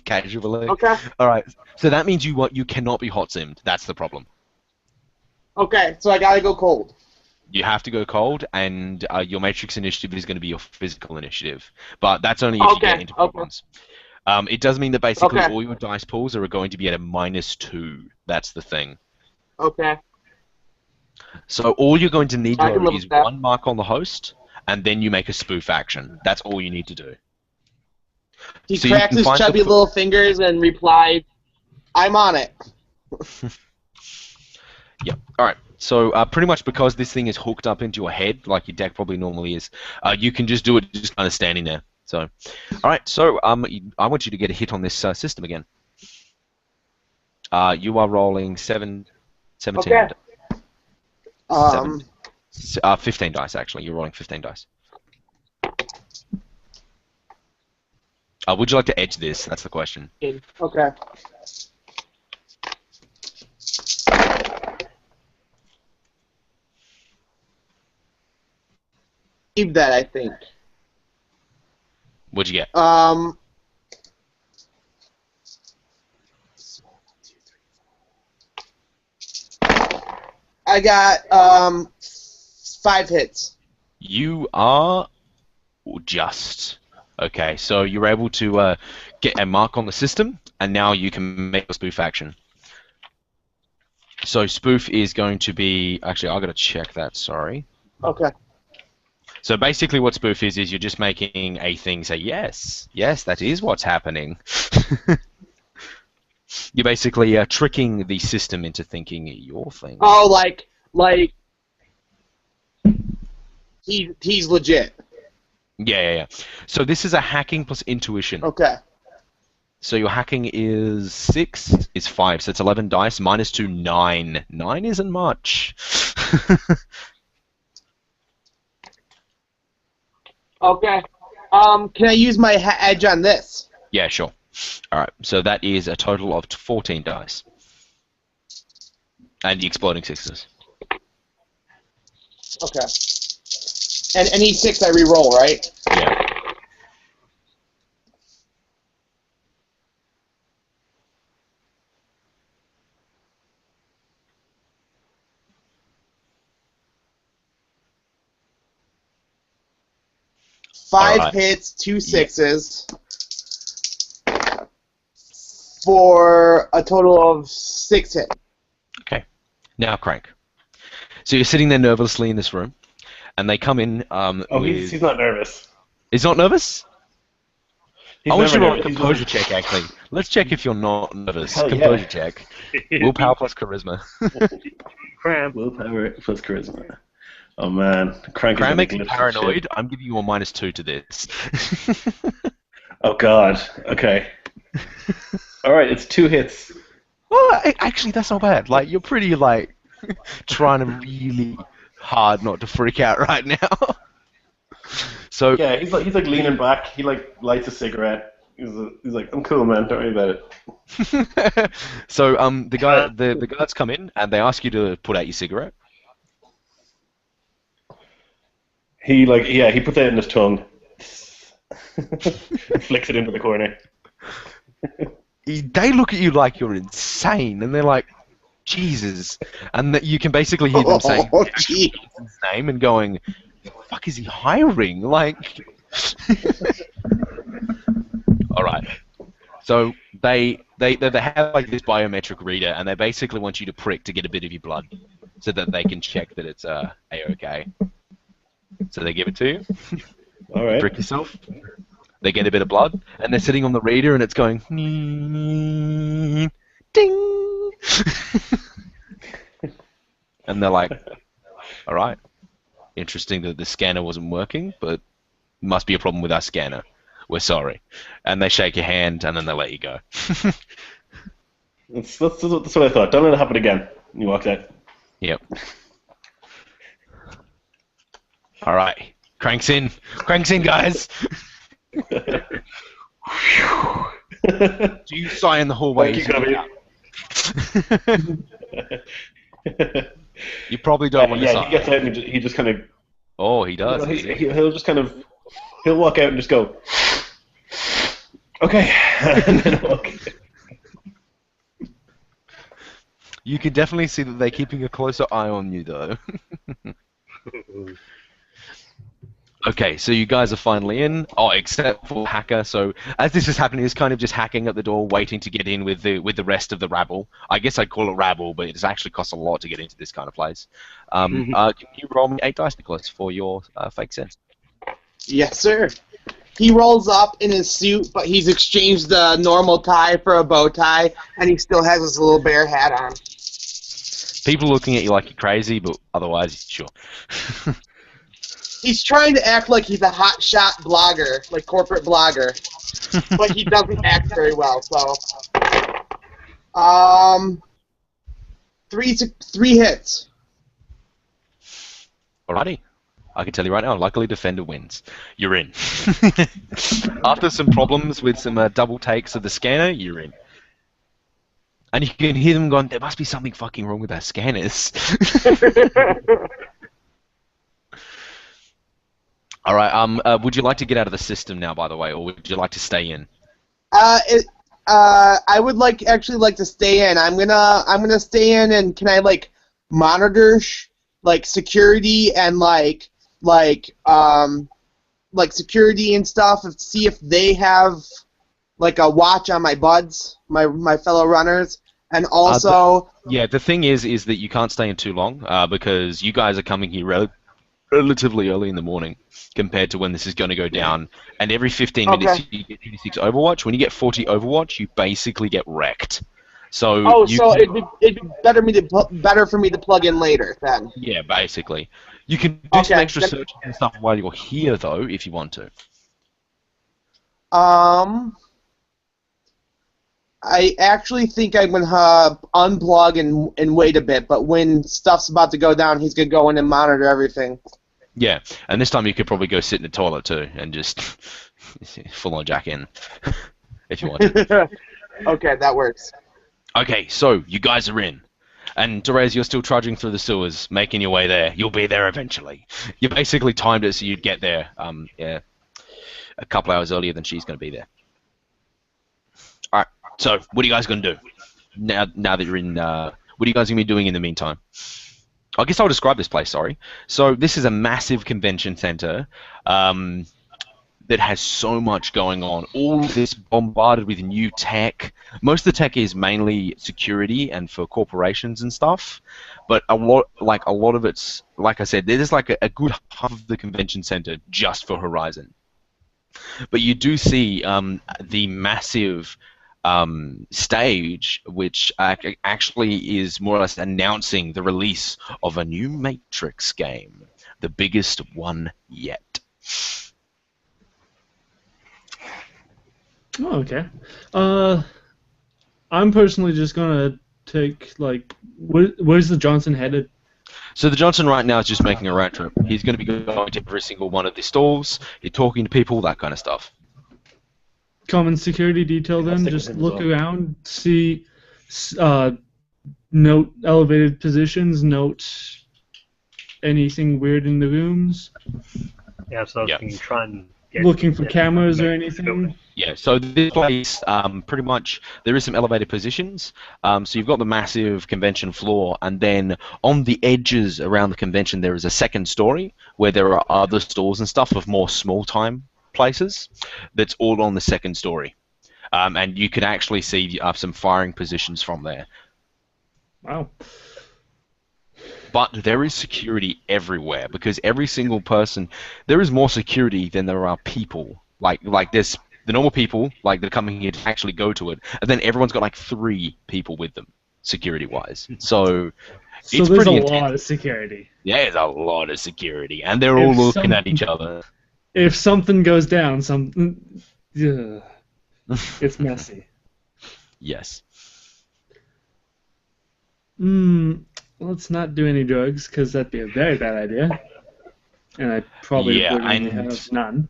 casually. Okay. All right. So that means you cannot be hot simmed. That's the problem. Okay, so I gotta go cold. You have to go cold, and your matrix initiative is going to be your physical initiative. But that's only if you get into problems. It does mean that basically all your dice pools are going to be at a -2. That's the thing. Okay. So all you're going to need I can live is with that. 1 mark on the host, and then you make a spoof action. That's all you need to do. He So you cracks can his find the chubby little fingers and replied, "I'm on it." Yep. All right. So pretty much because this thing is hooked up into your head, like your deck probably normally is, you can just do it just kind of standing there. So, all right. So I want you to get a hit on this system again. You are rolling 17. Okay. 15 dice actually. You're rolling 15 dice. Would you like to edge this? That's the question. Okay. Leave that, I think. What'd you get? I got 5 hits. You are just okay. So you're able to get a mark on the system, and now you can make a spoof action. So spoof is going to be actually I got to check that. Sorry. Okay. So basically, what spoof is you're just making a thing say yes, yes, that is what's happening. You're basically tricking the system into thinking your thing. Oh, like he's legit. Yeah. So this is a hacking plus intuition. Okay. So your hacking is 6, is 5, so it's 11 dice, -2, 9. 9 isn't much. Okay. Can I use my edge on this? Yeah, sure. All right, so that is a total of 14 dice. And the exploding 6s. Okay. And any 6 I re-roll, right? Yeah. Five Alright. hits, 2 6s. For a total of 6 hits. Okay. Now crank. So you're sitting there nervously in this room, and they come in with... He's not nervous. He's not nervous? He's I want you to never roll a nervous. composure check, actually. Let's check if you're not nervous. Hell yeah. Composure check. Willpower plus charisma. Cram. Willpower plus charisma. Oh man, crank Cram is makes a me glitch and paranoid. shit. I'm giving you a -2 to this. Oh god. Okay. All right, it's 2 hits. Well, actually, that's not bad. Like, you're pretty, like, trying to really hard not to freak out right now. So Yeah, he's like leaning back. He like lights a cigarette. He's like, I'm cool, man. Don't worry about it. so the guards come in and they ask you to put out your cigarette. He puts it in his tongue. Flicks it into the corner. They look at you like you're insane, and they're like, Jesus. And that you can basically hear them saying Oh, the actual gee. person's name and going, the fuck is he hiring? Like, all right. So they have like this biometric reader, and they basically want you to prick to get a bit of your blood, so that they can check that it's a-okay. So they give it to you. All right. Prick yourself. They get a bit of blood, and they're sitting on the reader, and it's going ding, and they're like, "All right, interesting that the scanner wasn't working, but must be a problem with our scanner. We're sorry." And they shake your hand, and then they let you go. That's what I thought. Don't let it happen again. And you walked out. Yep. All right, cranks in, guys. Do you sigh in the hallway? Thank you, Gabby. You probably don't want to Yeah, sigh. he gets out and he just kind of. Oh, he does. He'll just kind of. He'll walk out and just go. Okay. And then walk. You can definitely see that they're keeping a closer eye on you, though. Okay, so you guys are finally in. Oh, except for Hacker. So as this is happening, he's kind of just hacking at the door, waiting to get in with the rest of the rabble. I guess I'd call it rabble, but it actually costs a lot to get into this kind of place. Can you roll me 8 dice, Nicholas, for your fake sense? Yes, sir. He rolls up in his suit, but he's exchanged the normal tie for a bow tie, and he still has his little bear hat on. People looking at you like you're crazy, but otherwise, sure. He's trying to act like he's a hotshot blogger, like corporate blogger, but he doesn't act very well. So, 3 hits. Alrighty. I can tell you right now, luckily Defender wins. You're in. After some problems with some double takes of the scanner, you're in. And you can hear them going, there must be something fucking wrong with our scanners. Alright, would you like to get out of the system now, by the way, or would you like to stay in? I would actually like to stay in. I'm gonna stay in, and can I monitor security and security and stuff, and see if they have a watch on my buds, my fellow runners, and also. The thing is that you can't stay in too long because you guys are coming here relatively early in the morning compared to when this is going to go down. And every 15 minutes you get 86 Overwatch. When you get 40 Overwatch, you basically get wrecked. So it'd be better for me to plug in later then. Yeah, basically. You can do some extra searching and stuff while you're here, though, if you want to. I actually think I'm going to unplug and wait a bit, but when stuff's about to go down, he's going to go in and monitor everything. Yeah, and this time you could probably go sit in the toilet, too, and just full-on jack in, if you want to. Okay, that works. Okay, so you guys are in. And, Therese, you're still trudging through the sewers, making your way there. You'll be there eventually. You basically timed it so you'd get there a couple hours earlier than she's going to be there. Alright, so what are you guys going to do? Now that you're in, what are you guys going to be doing in the meantime? I guess I'll describe this place, sorry. So this is a massive convention center that has so much going on. All of this bombarded with new tech. Most of the tech is mainly security and for corporations and stuff. But a lot of it's, like I said, there's a good half of the convention center just for Horizon. But you do see the massive stage, which actually is more or less announcing the release of a new Matrix game, the biggest one yet. Oh, okay. I'm personally just gonna take where's the Johnson headed? So the Johnson right now is just making a road trip. He's going to be going to every single one of the stalls. He's talking to people, that kind of stuff. Common security detail then, just look around, see, note elevated positions, note anything weird in the rooms. Yeah, so you can try and looking for cameras or anything. Yeah, so this place, pretty much, there is some elevated positions. So you've got the massive convention floor, and then on the edges around the convention there is a second story where there are other stores and stuff of more small-time places that's all on the second story. And you can actually see some firing positions from there. Wow. But there is security everywhere because every single person, there is more security than there are people. Like there's the normal people, that are coming here to actually go to it, and then everyone's got 3 people with them, security-wise. So it's there's pretty a intense. lot of security. Yeah, there's a lot of security, and they're all looking at each other. If something goes down, it's messy. Yes. Let's not do any drugs, because that'd be a very bad idea. And I probably wouldn't have none.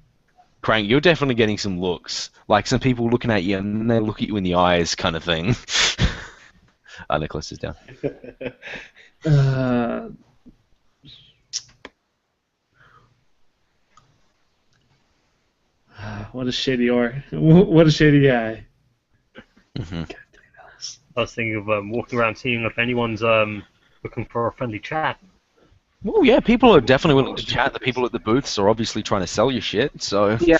Crank, you're definitely getting some looks. Like some people looking at you, and then they look at you in the eyes kind of thing. Nicholas is down. What a shitty what a shitty guy. Hmm. I was thinking of walking around seeing if anyone's looking for a friendly chat. Well, yeah, people are definitely willing to chat. The people at the booths are obviously trying to sell you shit. So, Yeah.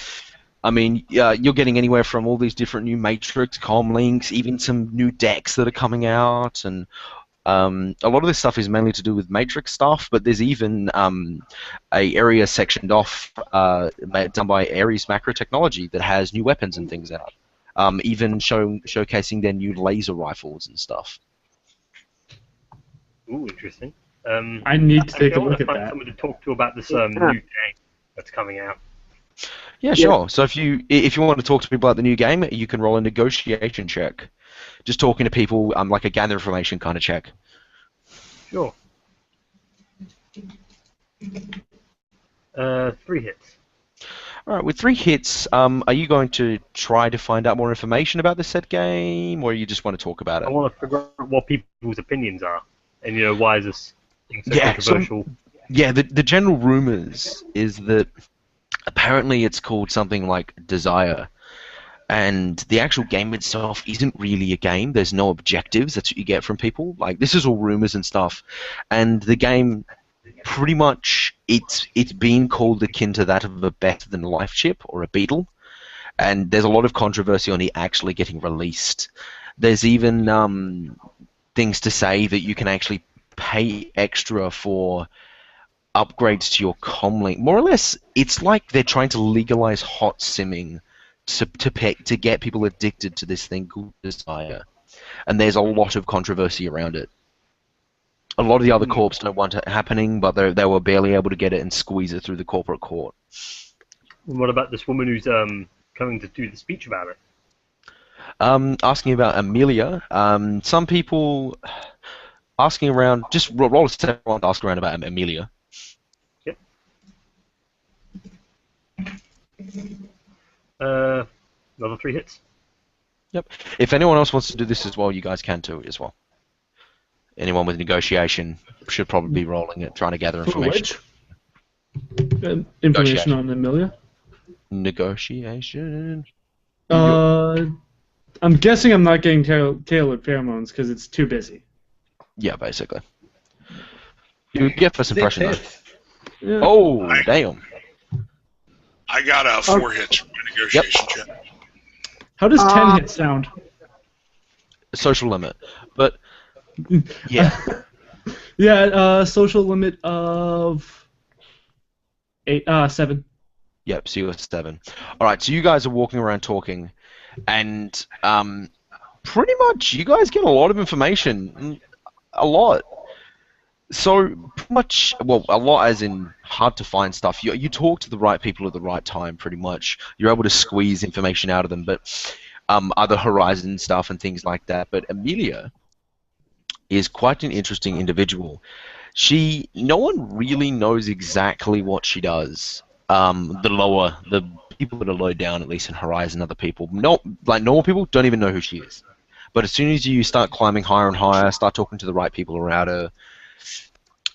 I mean, you're getting anywhere from all these different new Matrix, com links, even some new decks that are coming out, and a lot of this stuff is mainly to do with Matrix stuff. But there's even a area sectioned off done by Ares Macro Technology that has new weapons and things out. Even showcasing their new laser rifles and stuff. Ooh, interesting. I need to take a I want look to at find that. someone to talk to about this new game that's coming out. Yeah, sure. So if you want to talk to people about the new game, you can roll a negotiation check. Just talking to people, like a gather information kind of check. Sure. 3 hits. All right, with 3 hits, are you going to try to find out more information about the said game, or you just want to talk about I it? want to figure out what people's opinions are, and why is this thing so Yeah, controversial? Yeah, the general rumors is that apparently it's called something like Desire, and the actual game itself isn't really a game. There's no objectives. That's what you get from people. Like, this is all rumors and stuff, and the game pretty much it's been called akin to that of a better than life chip or a beetle, and there's a lot of controversy on it actually getting released. There's even things to say that you can actually pay extra for upgrades to your comlink. More or less, it's like they're trying to legalize hot simming to get people addicted to this thing called Desire, and there's a lot of controversy around it. A lot of the other corps don't want it happening, but they were barely able to get it and squeeze it through the corporate court. And what about this woman who's coming to do the speech about it? Asking about Amelia, some people asking around, just roll a step around, ask around about Amelia. Yep. Another 3 hits. Yep. If anyone else wants to do this as well, you guys can too as well. Anyone with negotiation should probably be rolling it, trying to gather information. Information on Amelia? Negotiation. I'm guessing I'm not getting tailored pheromones because it's too busy. Yeah, basically. You get first impression though. Yeah. Oh, damn. I got 4 hits for my negotiation check. How does 10 hit sound? Social limit. But, yeah. Yeah, social limit of 7. Yep, so you're 7. Alright, so you guys are walking around talking, and pretty much you guys get a lot of information. A lot. So, pretty much, well, a lot as in hard to find stuff. You talk to the right people at the right time, pretty much. You're able to squeeze information out of them, but other Horizon stuff and things like that. But Amelia is quite an interesting individual. No one really knows exactly what she does. The people that are low down, at least in Horizon, other people, like normal people, don't even know who she is. But as soon as you start climbing higher and higher, start talking to the right people around her.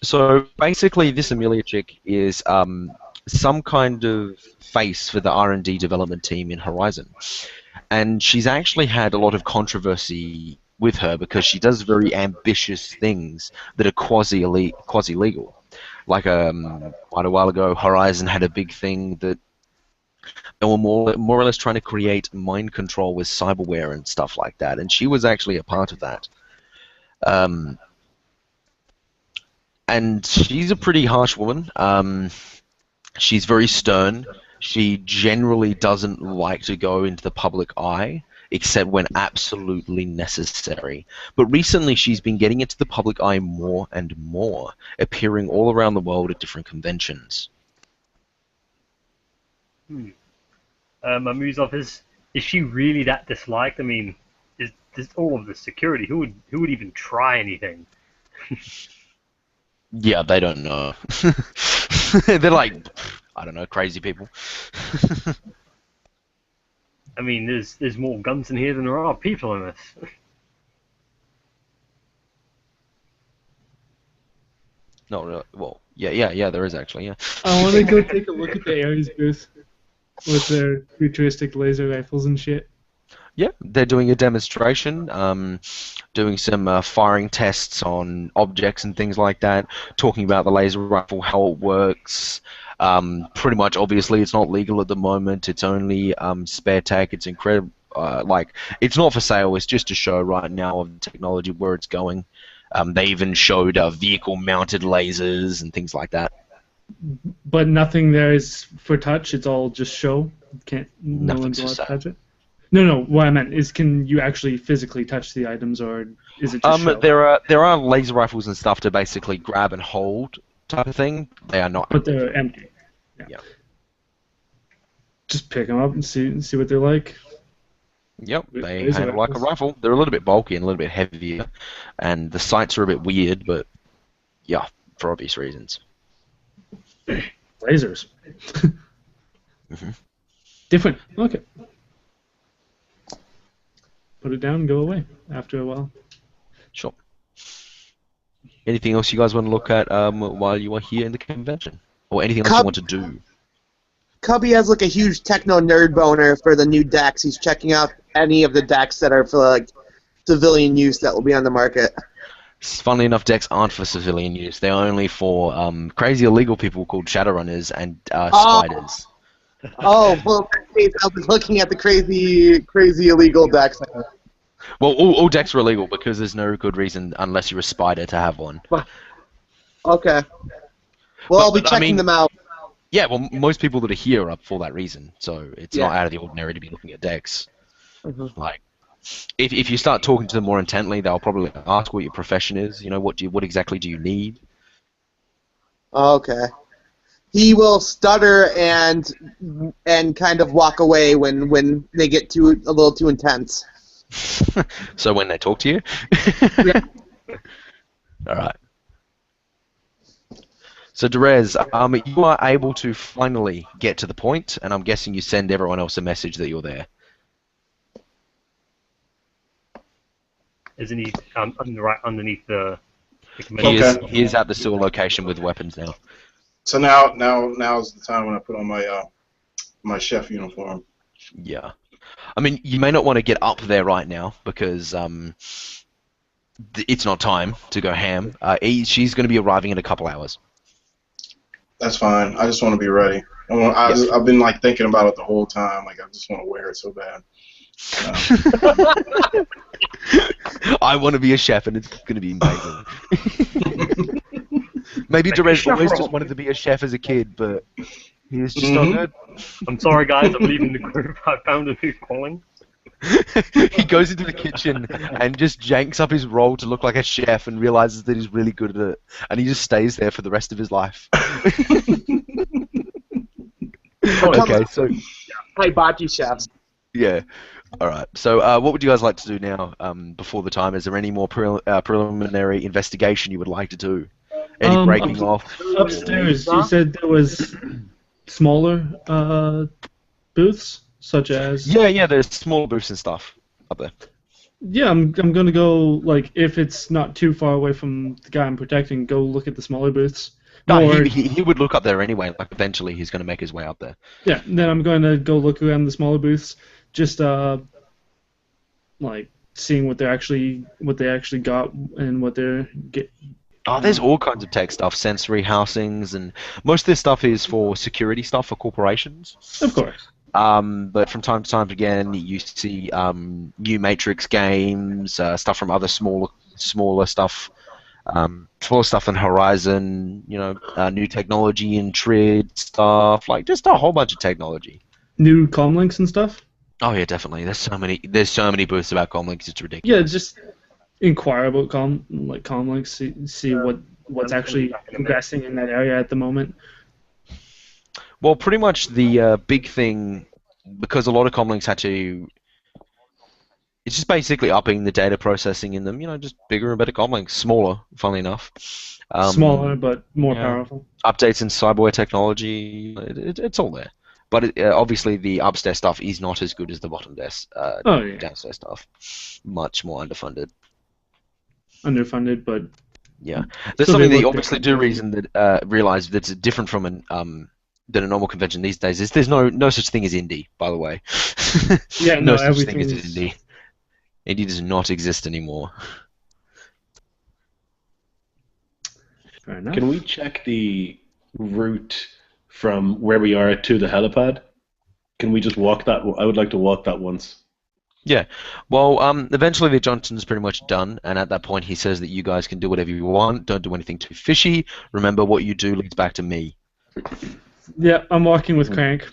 So basically, this Amelia chick is some kind of face for the R&D development team in Horizon, and she's actually had a lot of controversy with her because she does very ambitious things that are quasi-legal. Like quite a while ago, Horizon had a big thing that they were more or less trying to create mind control with cyberware and stuff like that, and she was actually a part of that. And she's a pretty harsh woman. She's very stern. She generally doesn't like to go into the public eye, except when absolutely necessary. But recently she's been getting into the public eye more and more, appearing all around the world at different conventions. Amuzov, is she really that disliked? I mean, is all of the security? Who would even try anything? Yeah, they don't know. They're like, I don't know, crazy people. I mean, there's more guns in here than there are people in this. No, really. Well, yeah, there is actually, yeah. I want to go take a look at the Ares booth with their futuristic laser rifles and shit. Yeah, they're doing a demonstration, doing some firing tests on objects and things like that, talking about the laser rifle, how it works. Pretty much, obviously, it's not legal at the moment. It's only spare tech. It's incredible. It's not for sale. It's just a show right now of the technology where it's going. They even showed vehicle-mounted lasers and things like that. But nothing there is for touch. It's all just show. No Nothing's one's for allowed to sale. touch it. No. What I meant is, can you actually physically touch the items, or is it just show? There are laser rifles and stuff to basically grab and hold type of thing. They are not. But they're empty. Yeah. Just pick them up and see what they're like. Yep, they Laser handle like a rifles. rifle. They're a little bit bulky and a little bit heavier, and the sights are a bit weird, but yeah, for obvious reasons. Lasers. Mhm. Different. Okay. Put it down and go away after a while. Sure. Anything else you guys want to look at while you are here in the convention? Or anything else you want to do? Cubby has like a huge techno nerd boner for the new decks. He's checking out any of the decks that are for like civilian use that will be on the market. Funnily enough, decks aren't for civilian use. They're only for crazy illegal people called Shadowrunners and spiders. Oh, well, in that case, I'll be looking at the crazy illegal decks. Well, all decks are illegal because there's no good reason unless you're a spider to have one. Okay. Well, I'll be But, I checking mean- them out. Yeah, well, most people that are here are for that reason, so it's Yeah. not out of the ordinary to be looking at decks. Mhm. Like, if you start talking to them more intently, they'll probably ask what your profession is. You know, what exactly do you need? Okay. He will stutter and kind of walk away when they get a little too intense. So when they talk to you, Yeah. all right. So Derez, you are able to finally get to the point, and I'm guessing you send everyone else a message that you're there. Isn't he right underneath the He convention? is, he is at the sewer location with weapons now. So now's the time when I put on my my chef uniform. Yeah. I mean, you may not want to get up there right now because it's not time to go ham. She's going to be arriving in a couple hours. That's fine. I just want to be ready. I've been like thinking about it the whole time. Like I just want to wear it so bad. I want to be a chef, and it's going to be amazing. Maybe Derez always just wanted to be a chef as a kid, but he is just not good. I'm sorry, guys. I'm leaving the group. I found a new calling. He goes into the kitchen and just janks up his role to look like a chef and realizes that he's really good at it, and he just stays there for the rest of his life. Okay, so Hibachi chefs. yeah, all right. So what would you guys like to do now? Before the time, is there any more preliminary investigation you would like to do? Any breaking off? Upstairs, you said there was smaller booths, such as. Yeah. There's small booths and stuff up there. Yeah, I'm gonna go, like, if it's not too far away from the guy I'm protecting, go look at the smaller booths. No, Or- he would look up there anyway. Like eventually, he's going to make his way up there. Yeah, then I'm going to go look around the smaller booths, just like seeing what they actually got and what they're Oh, there's all kinds of tech stuff, sensory housings, and most of this stuff is for security stuff for corporations. Of course. But from time to time again, you see new Matrix games, stuff from other smaller stuff, smaller stuff than Horizon. You know, new technology in Trid stuff, like just a whole bunch of technology. New comlinks and stuff. Oh yeah, definitely. There's so many booths about comlinks. It's ridiculous. Yeah, just inquire about comlinks, see what's actually progressing in that area at the moment. Well, pretty much the big thing, because a lot of comlinks had to. It's just basically upping the data processing in them. You know, just bigger and better comlinks, smaller, funnily enough. Smaller but more yeah. powerful. Updates in cyborg technology, it's all there. But obviously, the upstairs stuff is not as good as the bottom desk, downstairs stuff. Much more underfunded. Underfunded, but Yeah, there's So something they that you look obviously different. do realize that's different from than a normal convention these days. Is there's no such thing as indie, by the way. Yeah, no no, such thing everything as is... Indy. Indy does not exist anymore. Fair enough. Can we check the route from where we are to the helipad? Can we just walk that? I would like to walk that once. Yeah. Well, eventually the Johnson's pretty much done, and at that point he says that you guys can do whatever you want. Don't do anything too fishy. Remember, what you do leads back to me. Yeah, I'm walking with Crank.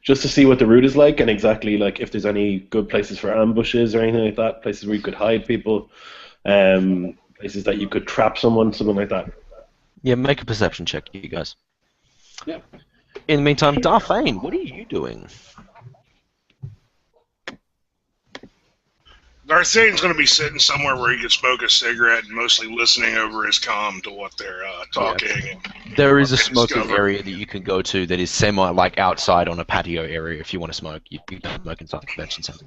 Just to see what the route is like, and exactly like if there's any good places for ambushes or anything like that, places where you could hide people, places that you could trap someone, something like that. Yeah, make a perception check, you guys. Yeah. In the meantime, Darthane, what are you doing? Darthane's going to be sitting somewhere where he can smoke a cigarette and mostly listening over his comm to what they're talking. And There is a what they smoking discover. area that you can go to that is like outside on a patio area if you want to smoke. You can smoke inside the convention center.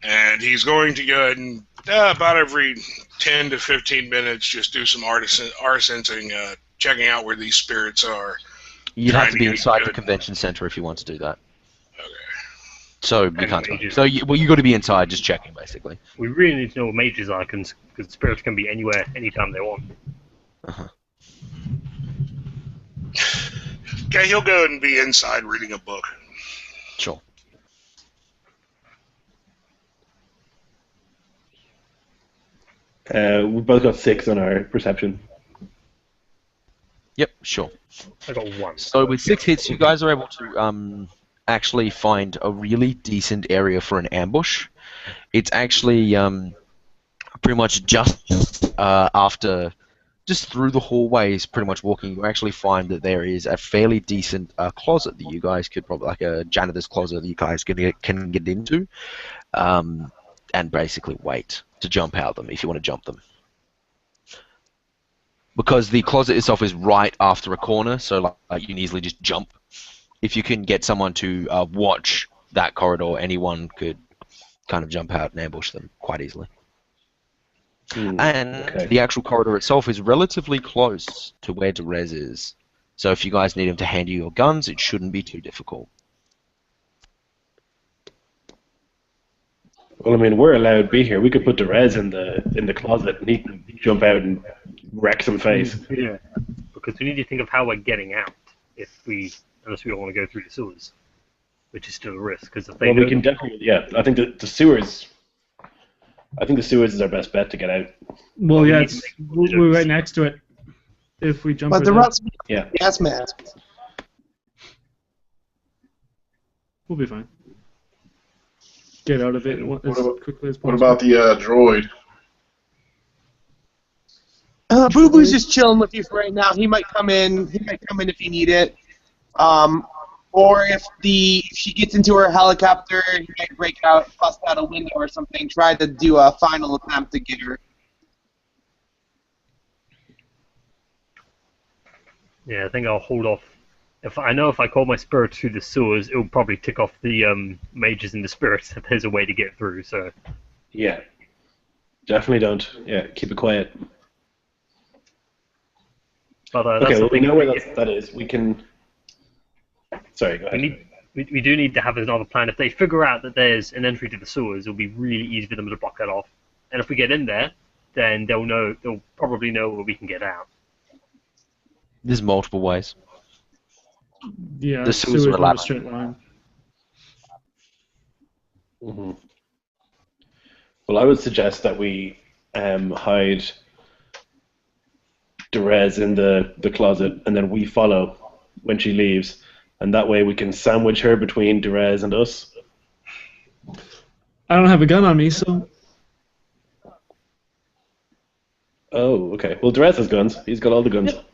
And he's going to go ahead and about every 10 to 15 minutes just do some arsonsing, checking out where these spirits are. You'd have Trying to to be get inside the good. convention center if you want to do that. Okay. So you And can't. mages. So you got to be inside, just checking basically. We really need to know what mages are, because spirits can be anywhere, anytime they want. Okay, he'll go and be inside reading a book. Sure. We both got 6 on our perception. Yep. Sure. I got one. So with 6 hits, you guys are able to actually find a really decent area for an ambush. It's actually pretty much just after, just through the hallways, pretty much walking, you actually find that there is a fairly decent closet that you guys could probably, like a janitor's closet that you guys can get into, and basically wait to jump out them if you want to jump them. Because the closet itself is right after a corner, so like you can easily just jump. If you can get someone to watch that corridor, anyone could kind of jump out and ambush them quite easily. And okay. the actual corridor itself is relatively close to where Derez is. So if you guys need him to hand you your guns, it shouldn't be too difficult. Well, I mean, we're allowed to be here. We could put Derez in the closet, and he can jump out and wreck some face. Yeah, because we need to think of how we're getting out unless we don't want to go through the sewers, which is still a risk. Because if they Well, we don't- can definitely. Yeah, I think the sewers. I think the sewers is our best bet to get out. Well, we yeah, need to we're right next to it. If we jump But the right rest Yeah. gas masks. we'll be fine. Get out of it as quickly as possible. What about the droid? Boo Boo's just chilling with you for right now. He might come in. He might come in if you need it. Or if she gets into her helicopter, he might bust out a window or something. Try to do a final attempt to get her. Yeah, I think I'll hold off. If I call my spirits through the sewers, it'll probably tick off the mages and the spirits if there's a way to get through. So Yeah. Definitely don't. Yeah, keep it quiet. but Okay, that's well, we something know where that is. We can. Sorry, go ahead. we do need to have another plan. If they figure out that there's an entry to the sewers, it'll be really easy for them to block that off. And if we get in there, then they'll probably know where we can get out. There's multiple ways. Yeah, the sewers sewers are are a allowed. straight line. hmm Well, I would suggest that we hide Derez in the closet, and then we follow when she leaves, and that way we can sandwich her between Derez and us. I don't have a gun on me, so Oh, okay. Well, Derez has guns. He's got all the guns. Yep.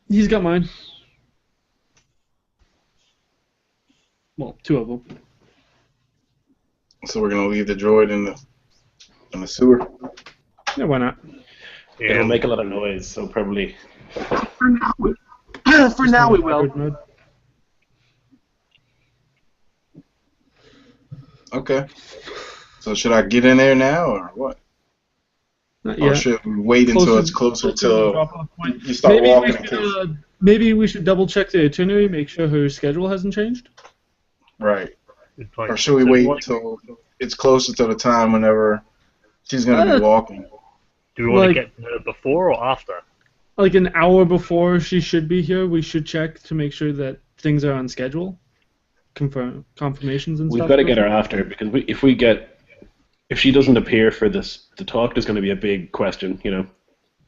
He's got mine. Well, 2 of them. So we're gonna leave the droid in the sewer. Yeah, why not? It'll make a lot of noise, so probably. For now, we will. Hybrid mode. Okay. So should I get in there now or what? Not Or yet. should we wait until it's closer to the to drop-off point. you start walking? in case- Maybe we should double check the itinerary, make sure her schedule hasn't changed. Right. Good point. Or should we So wait till it's closer to the time whenever she's going to be walking? do we want Like- to get to her before or after? Like an hour before she should be here, we should check to make sure that things are on schedule. Confirmations and We've stuff. got to get her after because if she doesn't appear for this the talk, there's going to be a big question, you know.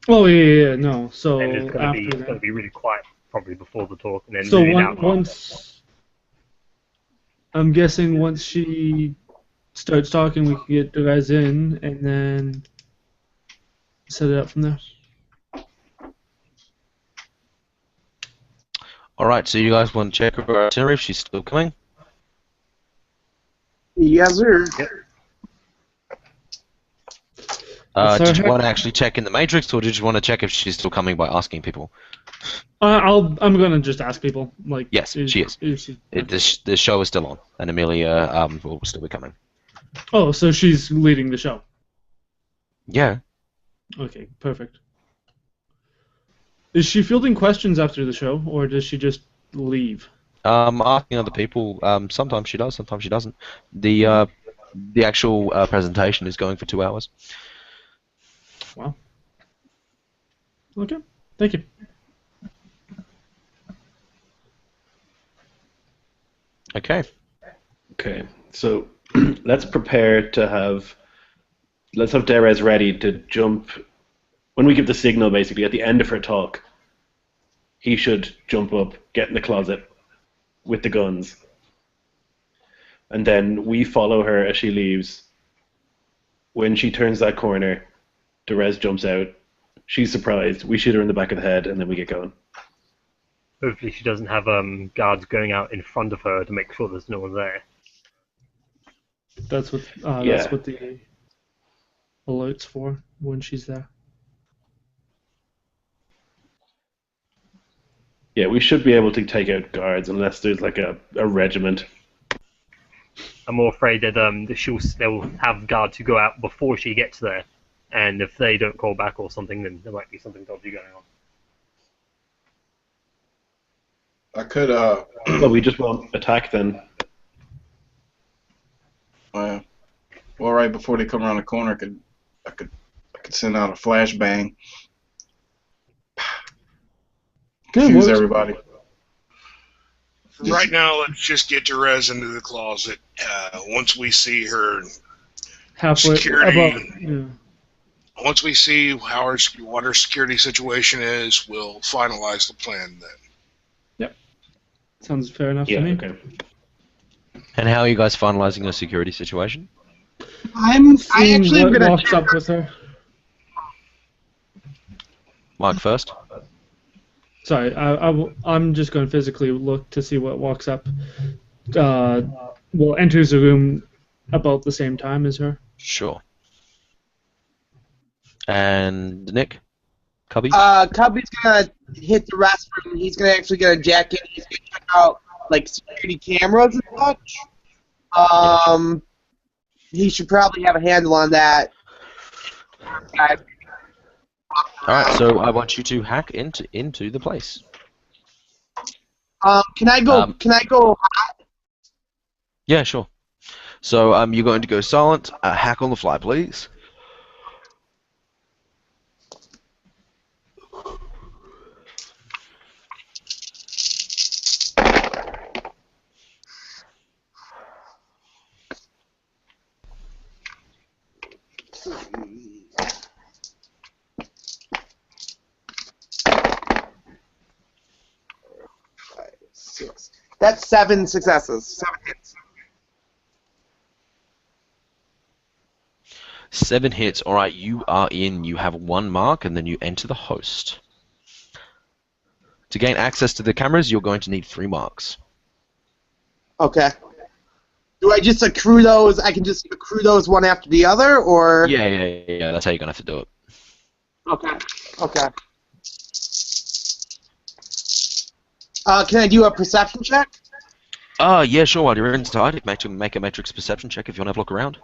Oh yeah, no. So And it's going after to that. be really quiet probably before the talk, and then So really loud after. once I'm guessing once she starts talking, we can get the guys in and then set it up from there. Alright, so you guys want to check her itinerary if she's still coming? Yes, sir. So Did you her- want to actually check in the Matrix, or did you want to check if she's still coming by asking people? I'm gonna just ask people. Like, Yes, she is. she- The show is still on, and Amelia will still be coming. Oh, so she's leading the show. Yeah. Okay, perfect. Is she fielding questions after the show, or does she just leave? Asking other people. Sometimes she does, sometimes she doesn't. The actual presentation is going for 2 hours. Wow. Okay, thank you. Okay. Okay, so let's prepare to have. Let's have Derez ready to jump. When we give the signal, basically, at the end of her talk, he should jump up, get in the closet with the guns. And then we follow her as she leaves. When she turns that corner, Derez jumps out. She's surprised. We shoot her in the back of the head, and then we get going. Hopefully she doesn't have guards going out in front of her to make sure there's no one there. That's what Yeah. that's what the alert's for when she's there. Yeah, we should be able to take out guards unless there's like a regiment. I'm more afraid that they'll have guards who go out before she gets there, and if they don't call back or something, then there might be something dodgy going on. I could, Well, we just won't attack then. well, right before they come around the corner, I could send out a flashbang, confuse works. everybody. Right now, let's just get Therese into the closet. Once we see her, Halfway. Security. Yeah. once we see what her security situation is, we'll finalize the plan then. Sounds fair enough Yeah, to me. okay. And how are you guys finalizing the security situation? I Seeing actually am what gonna walks up with her. Mike first. Sorry, I'm just going to physically look to see what walks up. Well, enters the room about the same time as her. Sure. And Nick? Cubby? Cubby's gonna hit the restroom. He's gonna actually get a jacket. He's gonna check out like security cameras and such. He should probably have a handle on that. Alright, so I want you to hack into the place. Can I go? Can I go? Yeah, sure. So you're going to go silent. Hack on the fly, please. That's 7 successes. 7 hits. 7 hits. Alright, you are in. You have 1 mark, and then you enter the host. To gain access to the cameras, you're going to need 3 marks. Okay. Do I just accrue those? I can just accrue those one after the other, or? Yeah. That's how you're going to have to do it. Okay. Okay. Can I do a perception check? Yeah, sure. While you're inside, make a matrix perception check if you want to have a look around.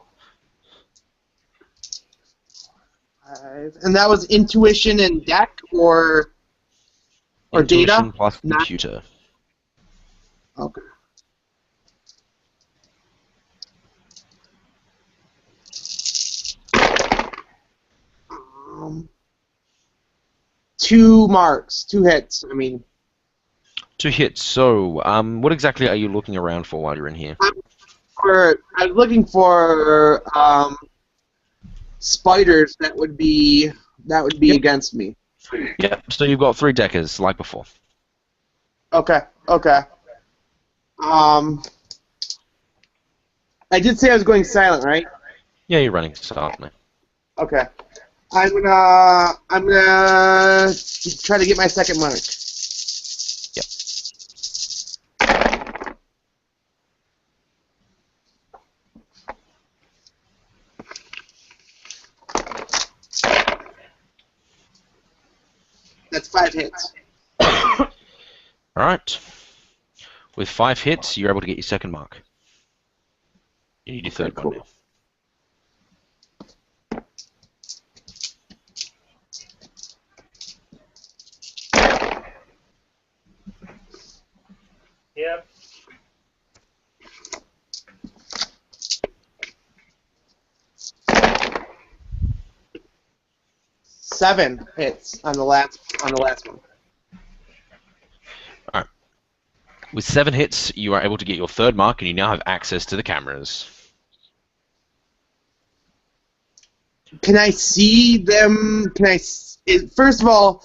5. And that was intuition and deck, or Intuition data? plus Not- computer. Okay. 2 marks, 2 hits. I mean, 2 hits. So, what exactly are you looking around for while you're in here? I was looking for spiders that would be against me. Yep. So you've got 3 deckers, like before. Okay. I did say I was going silent, right? Yeah, you're running silently. Okay. I'm gonna try to get my second mark. Yep. That's 5 hits. All right. With 5 hits, you're able to get your second mark. You need your third one now. Yep. Seven hits on the last one. All right. With 7 hits, you are able to get your third mark, and you now have access to the cameras. Can I see them? First of all,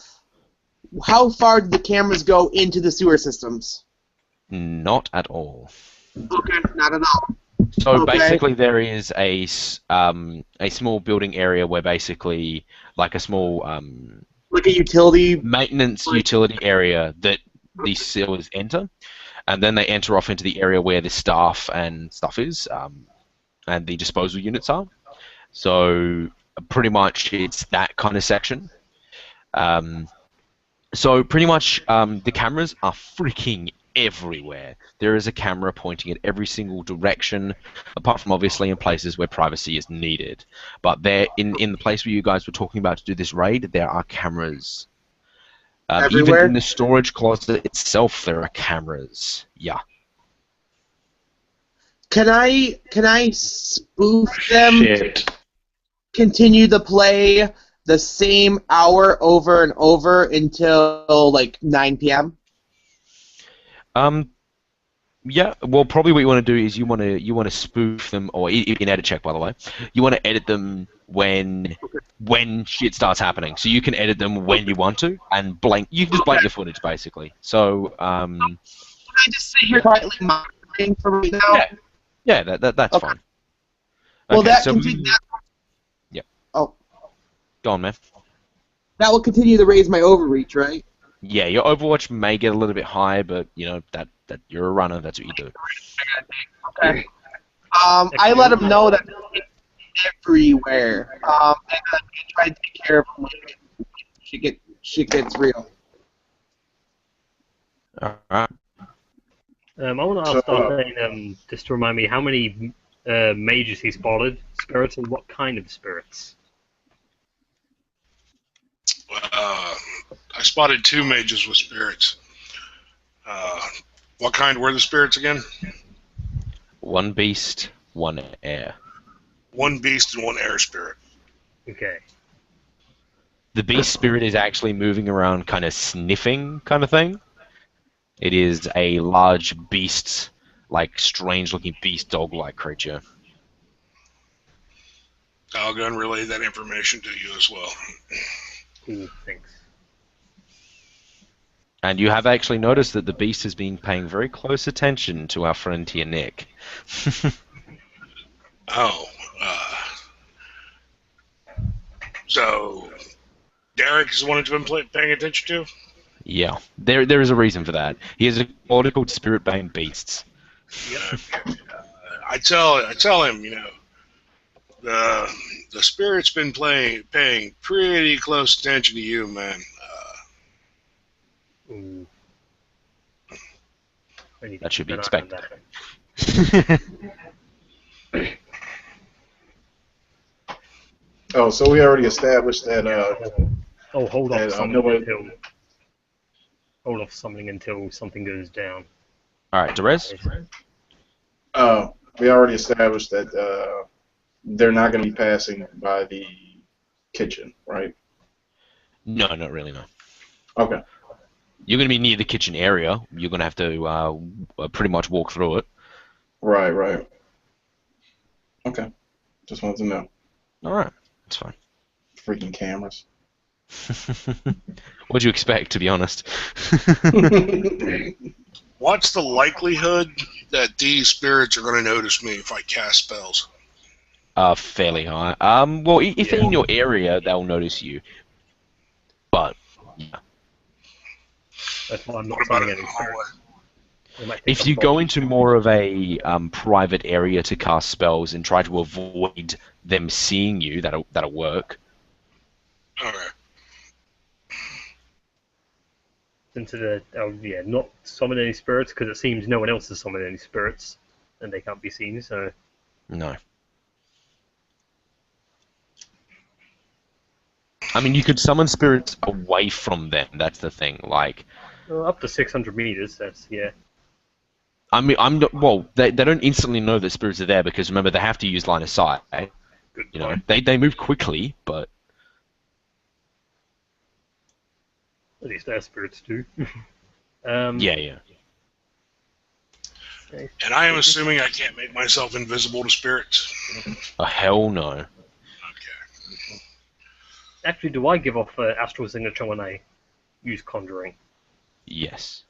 how far do the cameras go into the sewer systems? Not at all. Okay, not at all. So Okay. basically, there is a small building area where basically, like a small Like a utility. maintenance utility area that these sewers enter, and then they enter off into the area where the staff and stuff is, and the disposal units are. So pretty much it's that kind of section. So pretty much the cameras are freaking everywhere. There is a camera pointing at every single direction, apart from obviously in places where privacy is needed. But there, in the place where you guys were talking about to do this raid, there are cameras. Even Everywhere? in the storage closet itself, there are cameras. Yeah. Can I spoof them? Shit. Continue to play the same hour over and over until like 9 p.m. Yeah. Well, probably what you want to do is you want to spoof them, or you can edit check, by the way. You want to edit them when shit starts happening, so you can edit them when you want to, and blank. You can just blank the footage, basically. So. Can I just sit here quietly monitoring for right now? Yeah. That's Okay. fine. Well, Okay, that so continue. Yep. Oh, Go on, man. that will continue to raise my overreach, right? Yeah, your Overwatch may get a little bit high, but you know that you're a runner. That's what you do. Okay. I let them know that it's everywhere. And I'm gonna try to take care of them when shit gets real. All right. I want to ask Darthane, just to remind me, how many mages he spotted, spirits, and what kind of spirits? I spotted 2 mages with spirits. What kind were the spirits again? 1 beast, 1 air. 1 beast and 1 air spirit. Okay. The beast spirit is actually moving around, kind of sniffing, kind of thing. It is a large beast, like strange-looking beast dog-like creature. I'll go and relay that information to you as well. Cool. Thanks. And you have actually noticed that the beast has been paying very close attention to our friend here, Nick. Oh, so Derek is the one you've been paying attention to? Yeah, there is a reason for that. He has a order called Spirit-Bane Beasts. I tell him, you know, the spirit's been paying pretty close attention to you, man. Ooh. I need to That should be keep an eye on expected. that. Oh, so we already established that. Oh, hold off And, summoning until something goes down. All right, Derez? We already established that they're not going to be passing by the kitchen, right? No, not really, no. Okay. You're going to be near the kitchen area. You're going to have to pretty much walk through it. Right. Okay. Just wanted to know. All right, that's fine. Freaking cameras. What'd you expect, to be honest? What's the likelihood that these spirits are going to notice me if I cast spells? Fairly high. Well, if they're in your area, they'll notice you. But yeah. That's why I'm not What about summoning in any the spirits. hallway? They might think If I'm you not- go into more of a private area to cast spells and try to avoid them seeing you, that'll work. Okay. into not summon any spirits because it seems no one else has summoned any spirits and they can't be seen. So No. I mean, you could summon spirits away from them. That's the thing. Like, up to 600 meters. That's I mean, I'm not. Well, they don't instantly know that spirits are there because remember they have to use line of sight. good. You know, Point. they move quickly, but At least their spirits do. yeah. Okay. And I am assuming I can't make myself invisible to spirits. Oh, hell no. Okay. Actually, do I give off astral signature when I use conjuring? Yes.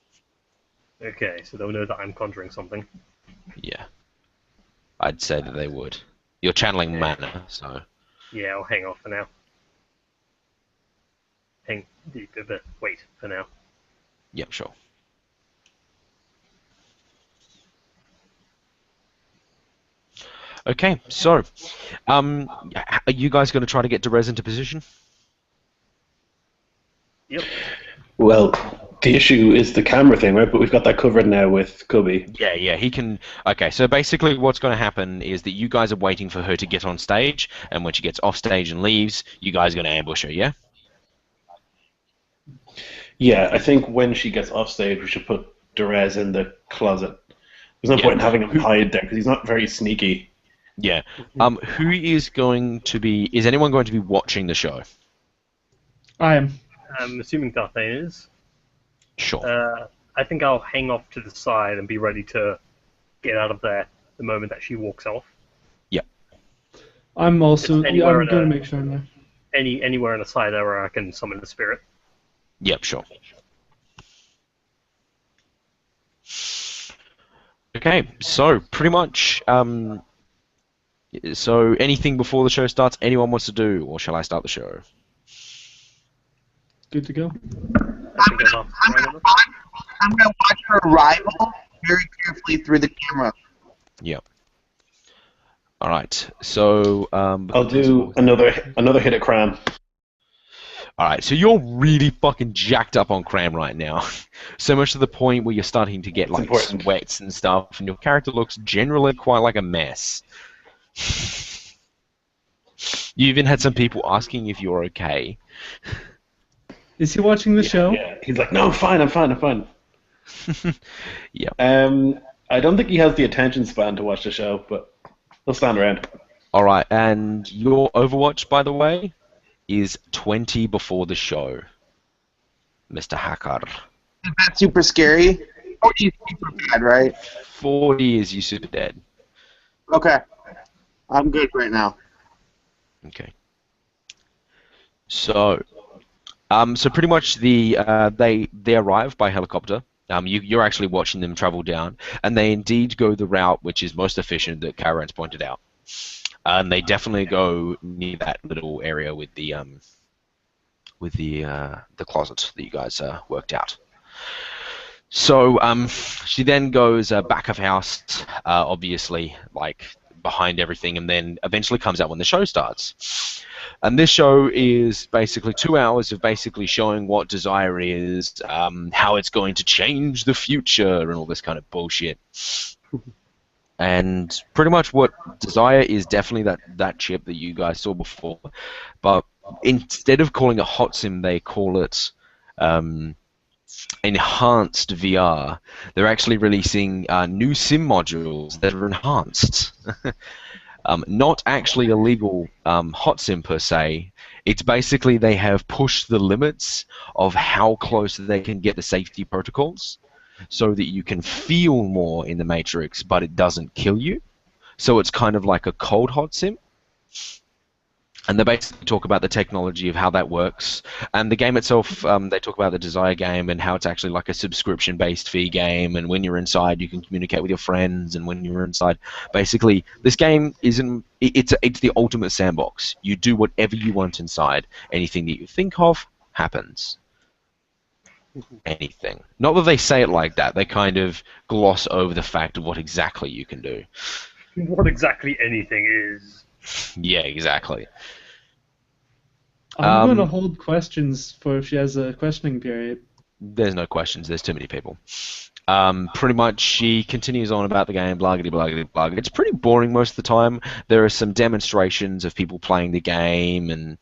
Okay, so they'll know that I'm conjuring something. Yeah. I'd say that they would. You're channeling mana, so. Yeah, I'll hang off for now. Wait for now. Yep, sure. Okay, so, are you guys going to try to get Derez into position? Yep. Well, the issue is the camera thing, right? But we've got that covered now with Cubby. Yeah, he can. Okay, so basically what's going to happen is that you guys are waiting for her to get on stage, and when she gets off stage and leaves, you guys are going to ambush her, yeah? Yeah, I think when she gets off stage, we should put Derez in the closet. There's no Yeah. point in having him hide there because he's not very sneaky. Yeah. Who is going to be... Is anyone going to be watching the show? I am. I'm assuming Darthane is. Sure. I think I'll hang off to the side and be ready to get out of there the moment that she walks off. I'm also. It's Yeah, anywhere I'm in going a- to make sure I'm there. Anywhere in a side area I can summon the spirit. Yep, sure. Okay, so pretty much... so anything before the show starts anyone wants to do, or shall I start the show? Good to go. I think I'll have to run it. I'm gonna watch her arrival very carefully through the camera. Yep. All right. So I'll do another hit at Cram. All right. So you're really fucking jacked up on cram right now, so much to the point where you're starting to get like important. sweats and stuff, and your character looks generally quite like a mess. You even had some people asking if you're okay. Is he watching the show? Yeah, he's like, no, I'm fine. Yeah. I don't think he has the attention span to watch the show, but he'll stand around. All right. And your Overwatch, by the way, is 20 before the show, Mr. Hacker. Is that super scary? 40 is super bad, right? 40 is you super dead. Okay. I'm good right now. Okay. So pretty much they arrive by helicopter. You're actually watching them travel down, and they indeed go the route which is most efficient that Karen's pointed out. And they definitely go near that little area with the closet that you guys worked out. So she then goes back of house, obviously, like behind everything, and then eventually comes out when the show starts. And this show is basically 2 hours of basically showing what Desire is, how it's going to change the future, and all this kind of bullshit. And pretty much what Desire is definitely that chip that you guys saw before, but instead of calling it hot sim, they call it enhanced VR. They're actually releasing new sim modules that are enhanced. Not actually illegal hot sim per se. It's basically they have pushed the limits of how close they can get the safety protocols so that you can feel more in the Matrix, but it doesn't kill you. So it's kind of like a cold hot sim. And they basically talk about the technology of how that works. And the game itself, they talk about the Desire game and how it's actually like a subscription-based fee game. And when you're inside, you can communicate with your friends. And when you're inside, basically, this game isn't. It's the ultimate sandbox. You do whatever you want inside. Anything that you think of happens. Anything. Not that they say it like that. They kind of gloss over the fact of what exactly you can do. What exactly anything is. Yeah, exactly. I'm going to hold questions for if she has a questioning period. There's no questions. There's too many people. Pretty much, she continues on about the game, blaggity, blaggity, blaggity. It's pretty boring most of the time. There are some demonstrations of people playing the game, and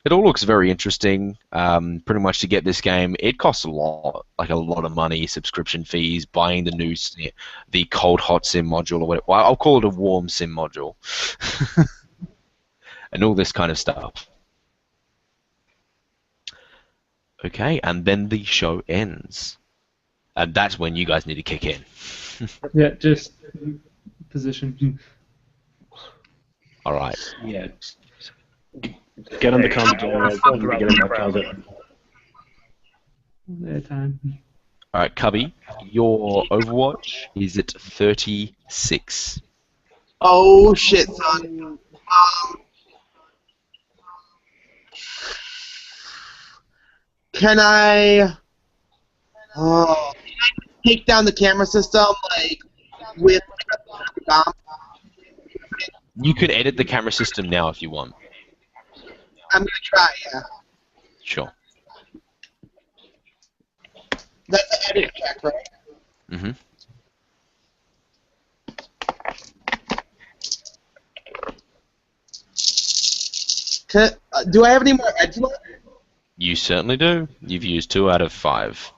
it all looks very interesting. Pretty much to get this game, it costs a lot of money, subscription fees, buying the cold hot sim module, or whatever. Well, I'll call it a warm sim module, and all this kind of stuff. Okay, and then the show ends, and that's when you guys need to kick in. Yeah, just position. All right. Yeah. Get on the commentary. Get in my closet. Yeah, time. All right, Cubby, your Overwatch is at 36. Oh shit, son. Can I take down the camera system with a bomb? You could edit the camera system now if you want. I'm gonna try, yeah. Sure. That's an edit check, right? Mm-hmm. Do I have any more edge left? You certainly do. You've used 2 out of 5.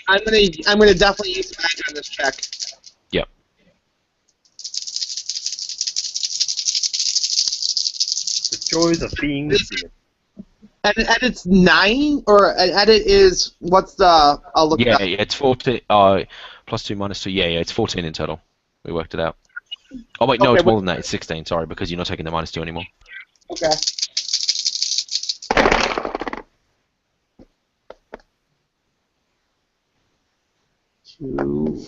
I'm gonna definitely use some edge on this check. Yep. The joys of being human. And edit's 9, or an edit is what's the? I'll look it up. Yeah, it's 14. Plus 2 minus 2. Yeah, it's 14 in total. We worked it out. Oh wait, no, Okay, it's more than that. It's 16. Sorry, because you're not taking the minus 2 anymore. Okay. Two.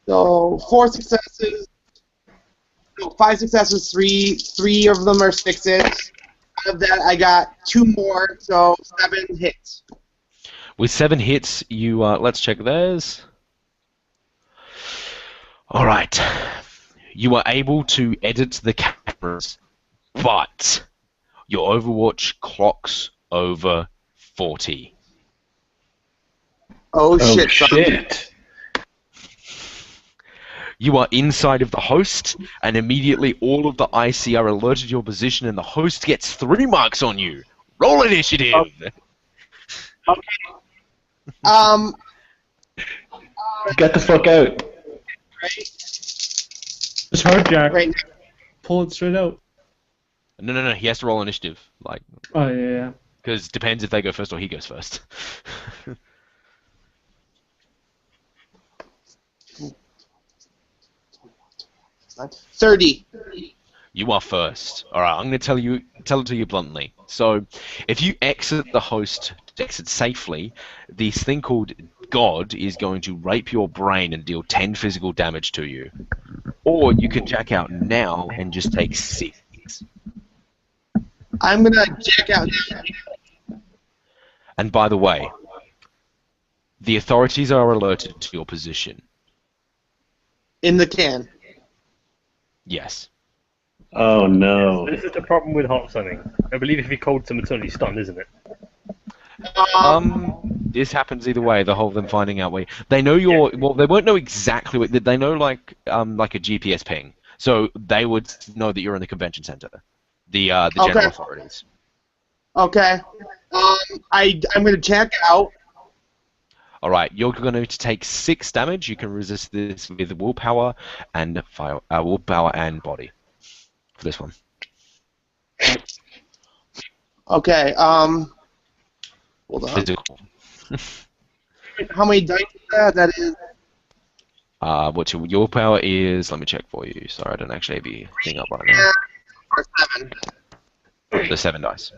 So 4 successes. No, 5 successes. Three of them are 6s. Out of that, I got 2 more, so 7 hits. With 7 hits, you let's check theirs. All right. You are able to edit the cameras, but your Overwatch clocks over 40. Oh shit! son. Shit. You are inside of the host, and immediately all of the IC are alerted to your position, and the host gets 3 marks on you. Roll initiative! Okay. Get the fuck out. Right. It's hard, Jack. Right. Pull it straight out. No. He has to roll initiative, Oh, yeah. because it depends if they go first or he goes first. 30. You are first. All right, I'm going to tell it to you bluntly. So, if you exit the host, exit safely, this thing called God is going to rape your brain and deal 10 physical damage to you. Or you can jack out now and just take 6. I'm gonna jack out now. And by the way, the authorities are alerted to your position. In the can. Yes. Oh no. This is the problem with hot sunning. I believe if you cold them, it's only stunned, isn't it? This happens either way. The whole them finding out where they know your. Well, they won't know exactly. They know like a GPS ping, so they would know that you're in the convention center. The general authorities. Okay. I'm gonna check out. All right, you're going to take 6 damage. You can resist this with willpower and willpower and body for this one. Okay. Hold on. Physical. How many dice is that? That is. What's your willpower is? Let me check for you. Sorry, I don't actually have your thing up right now. 7. The 7 dice.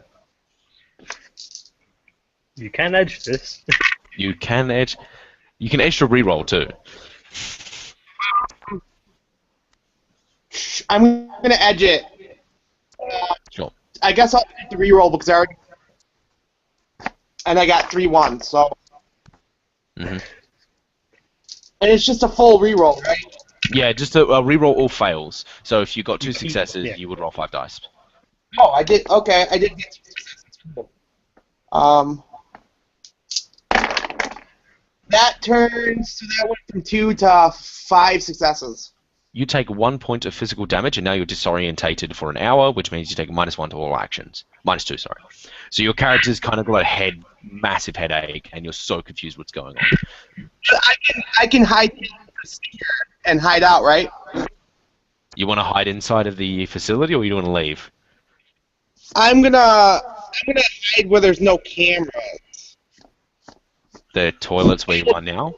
You can edge this. You can edge. You can edge to reroll too. I'm gonna edge it. Sure. I guess I'll take the reroll because I already. And I got 3-1, so. Mhm. And it's just a full reroll, right? Yeah, just a reroll all fails. So if you got 2 You keep- successes, yeah. you would roll 5 dice. Oh, I did. Okay, I did get 2 successes. That turns. So that went from 2 to 5 successes. You take 1 point of physical damage, and now you're disorientated for an hour, which means you take -1 to all actions. -2, sorry. So your character's kind of got a massive headache, and you're so confused what's going on. I can hide and hide out, right? You want to hide inside of the facility, or you want to leave? I'm gonna hide where there's no cameras. The toilets where you are now?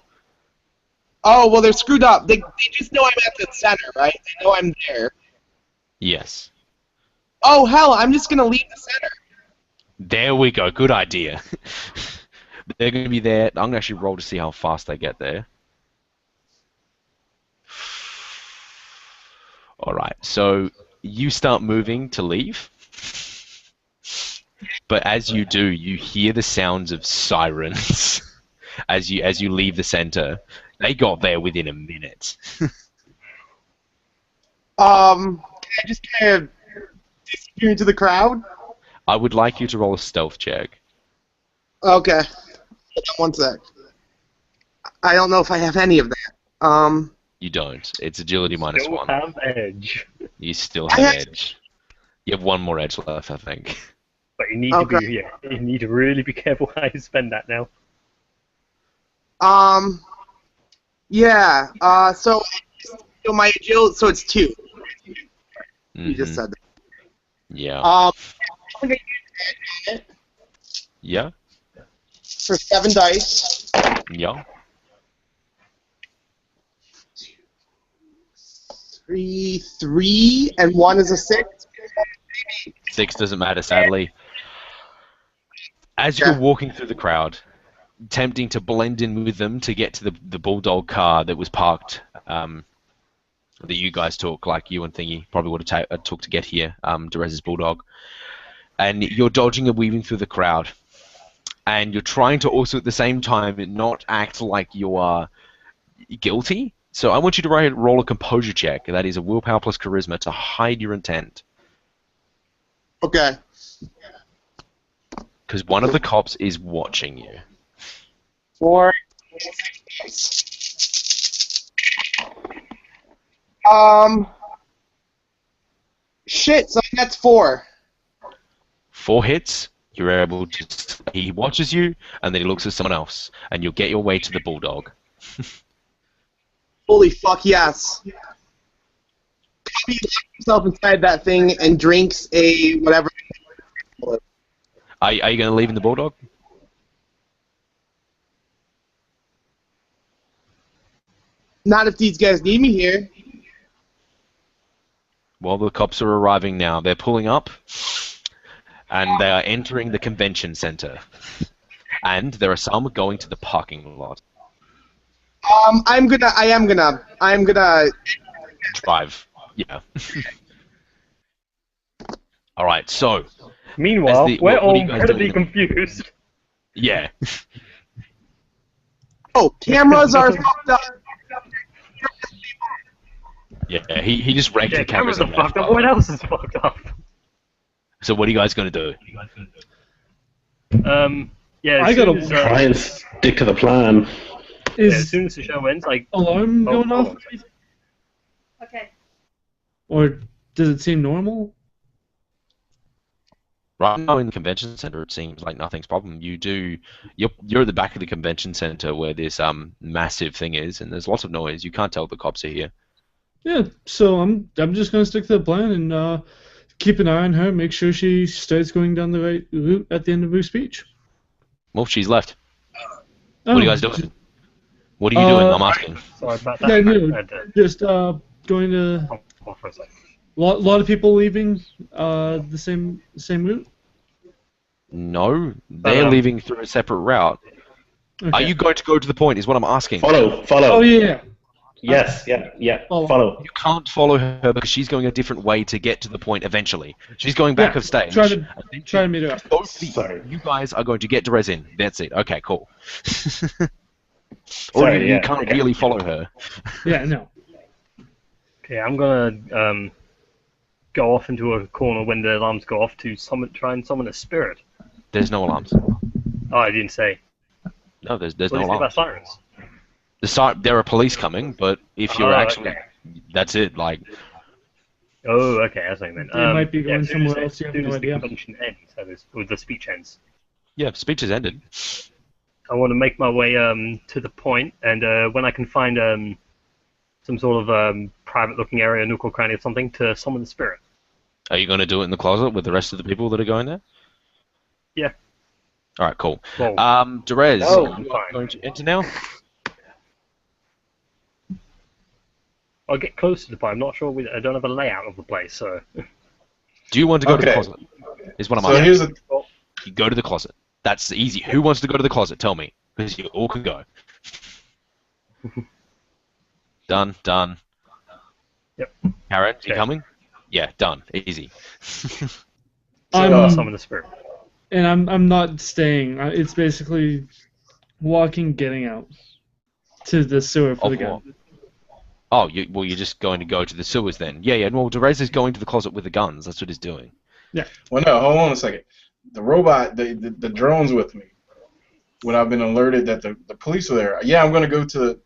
Oh well, they're screwed up. They just know I'm at the center, right? They know I'm there. Yes. Oh hell, I'm just gonna leave the center. There we go. Good idea. They're going to be there. I'm going to actually roll to see how fast they get there. Alright, so you start moving to leave. But as you do, you hear the sounds of sirens as you leave the center. They got there within a minute. Can I just kind of disappear into the crowd? I would like you to roll a stealth check. Okay. Hold on 1 sec. I don't know if I have any of that. You don't. It's agility minus Still 1. have edge. You still have edge. You have 1 more edge left, I think. But you need to be you need to really be careful how you spend that now. Yeah. So my agility. So it's 2. You just Mhm. said that. Yeah. I'm gonna use it Yeah. for 7 dice. Yeah. 3, and 1 is a 6. 6 doesn't matter, sadly. As you're walking through the crowd, attempting to blend in with them to get to the bulldog car that was parked, that you guys took, like you and Thingy probably would have took to get here, Derez's bulldog. And you're dodging and weaving through the crowd. And you're trying to also at the same time not act like you are guilty. So I want you to roll a composure check. That is a willpower plus charisma to hide your intent. Okay. Because one of the cops is watching you. 4. Shit, so that's 4. 4 hits, you're able to... He watches you, and then he looks at someone else, and you'll get your way to the bulldog. Holy fuck, yes. He locks himself inside that thing and drinks a whatever. Are you going to leave in the bulldog? Not if these guys need me here. Well, the cops are arriving now. They're pulling up, and they are entering the convention center. And there are some going to the parking lot. I'm gonna Drive. Yeah. All right. So. Meanwhile, we're what are all you guys incredibly doing? confused. Yeah. Oh, cameras are fucked up. Yeah. He just wrecked Yeah, the cameras. cameras are fucked up. What else is fucked up? So what are you guys going to do? Yeah. I As gotta soon as, Try and stick to the plan. yeah, as Is soon as the show ends, like alarm Oh, going hold off? on. Okay. Or does it seem normal? Right now in the convention center, it seems like nothing's problem. You're at the back of the convention center where this massive thing is, and there's lots of noise. You can't tell the cops are here. Yeah, so I'm just gonna stick to the plan and keep an eye on her, make sure she starts going down the right route at the end of her speech. Well, she's left. Oh, What are you guys doing? What are you doing? I'm asking. Sorry about that. Yeah, no, I did. just going to Hold on for a second. lot of people leaving the same route. No, they're leaving through a separate route. Okay. Are you going to go to the point? Is what I'm asking. Follow. Oh yeah. Yes, yeah. Follow. Follow. You can't follow her because she's going a different way to get to the point eventually. She's going back of stage. Try to meet her up. Sorry. You guys are going to get Derez in. That's it. Okay, cool. Or Sorry, you yeah, can't okay. really follow her. Yeah, no. Okay, I'm gonna go off into a corner when the alarms go off to try and summon a spirit. There's no alarms. Oh, I didn't say. No, there's What do no you think about alarms. sirens? There are police coming, but if you're actually, okay. that's it. Like, Oh, okay, that's what I meant. They might be going as soon as somewhere else, you have soon no as idea. the convention ends, or the speech ends, yeah, speech has ended. I want to make my way to the point, and when I can find some sort of private-looking area, nook or cranny or something, to summon the spirit. Are you going to do it in the closet with the rest of the people that are going there? Yeah. All right, cool. Well, Derez, no, you I'm are fine. going to enter now. I'll get close to the point. I'm not sure. I don't have a layout of the place, so. Do you want to go to the Okay. closet? Is what I'm So asking. here's the You go to the closet. That's easy. Who wants to go to the closet? Tell me, because you all can go. Done. Yep. Karen, you Okay. coming? Yeah, done. Easy. I'm Summon the spirit. and I'm not staying. It's basically walking, getting out to the sewer for Of the gun. what? Oh, you're just going to go to the sewers then? Yeah. Well, Derez is going to the closet with the guns. That's what he's doing. well, no, hold on a second. The robot, the drone's with me. When I've been alerted that the police are there, yeah, I'm going to go to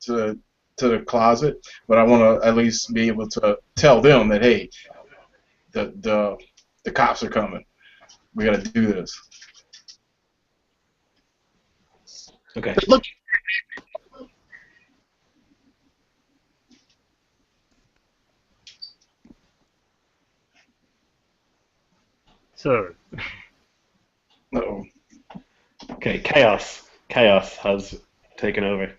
the closet, but I want to at least be able to tell them that hey, the cops are coming. We got to do this. Okay. Look, So, Uh-oh. Okay. Chaos has taken over.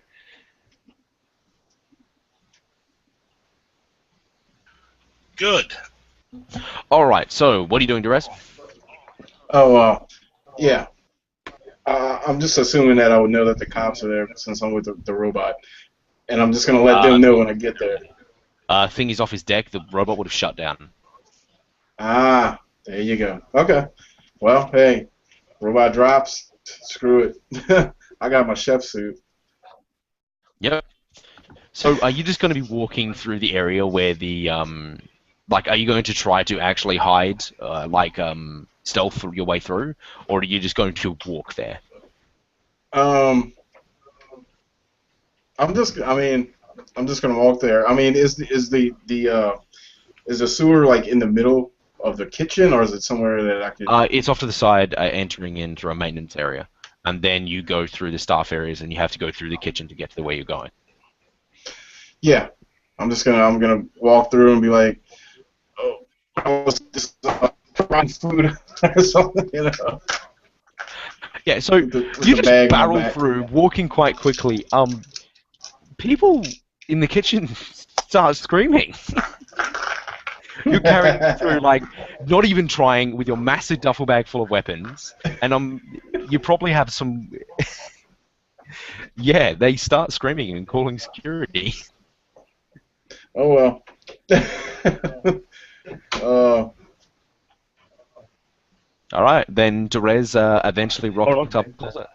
Good. All right. So, what are you doing, Derez? Oh, yeah. I'm just assuming that I would know that the cops are there since I'm with the robot, and I'm just gonna let them know when I get there. Thing is off his deck. The robot would have shut down. Ah, there you go. Okay. Well, hey, robot drops. Screw it. I got my chef suit. Yep. So, are you just going to be walking through the area where the like, are you going to try to actually hide, stealth your way through, or are you just going to walk there? I'm just gonna walk there. I mean, is the sewer like in the middle of the kitchen, or is it somewhere that I could? It's off to the side, entering in through a maintenance area, and then you go through the staff areas, and you have to go through the kitchen to get to the way you're going. Yeah, I'm gonna walk through and be like, oh, this frying food or something, you know. Yeah, so With you the just bag on the barrel back. through, walking quite quickly. People in the kitchen start screaming. You're carrying through, like, not even trying with your massive duffel bag full of weapons, and you probably have some. Yeah, they start screaming and calling security. Oh well. All right, then Derez eventually rocked up the closet.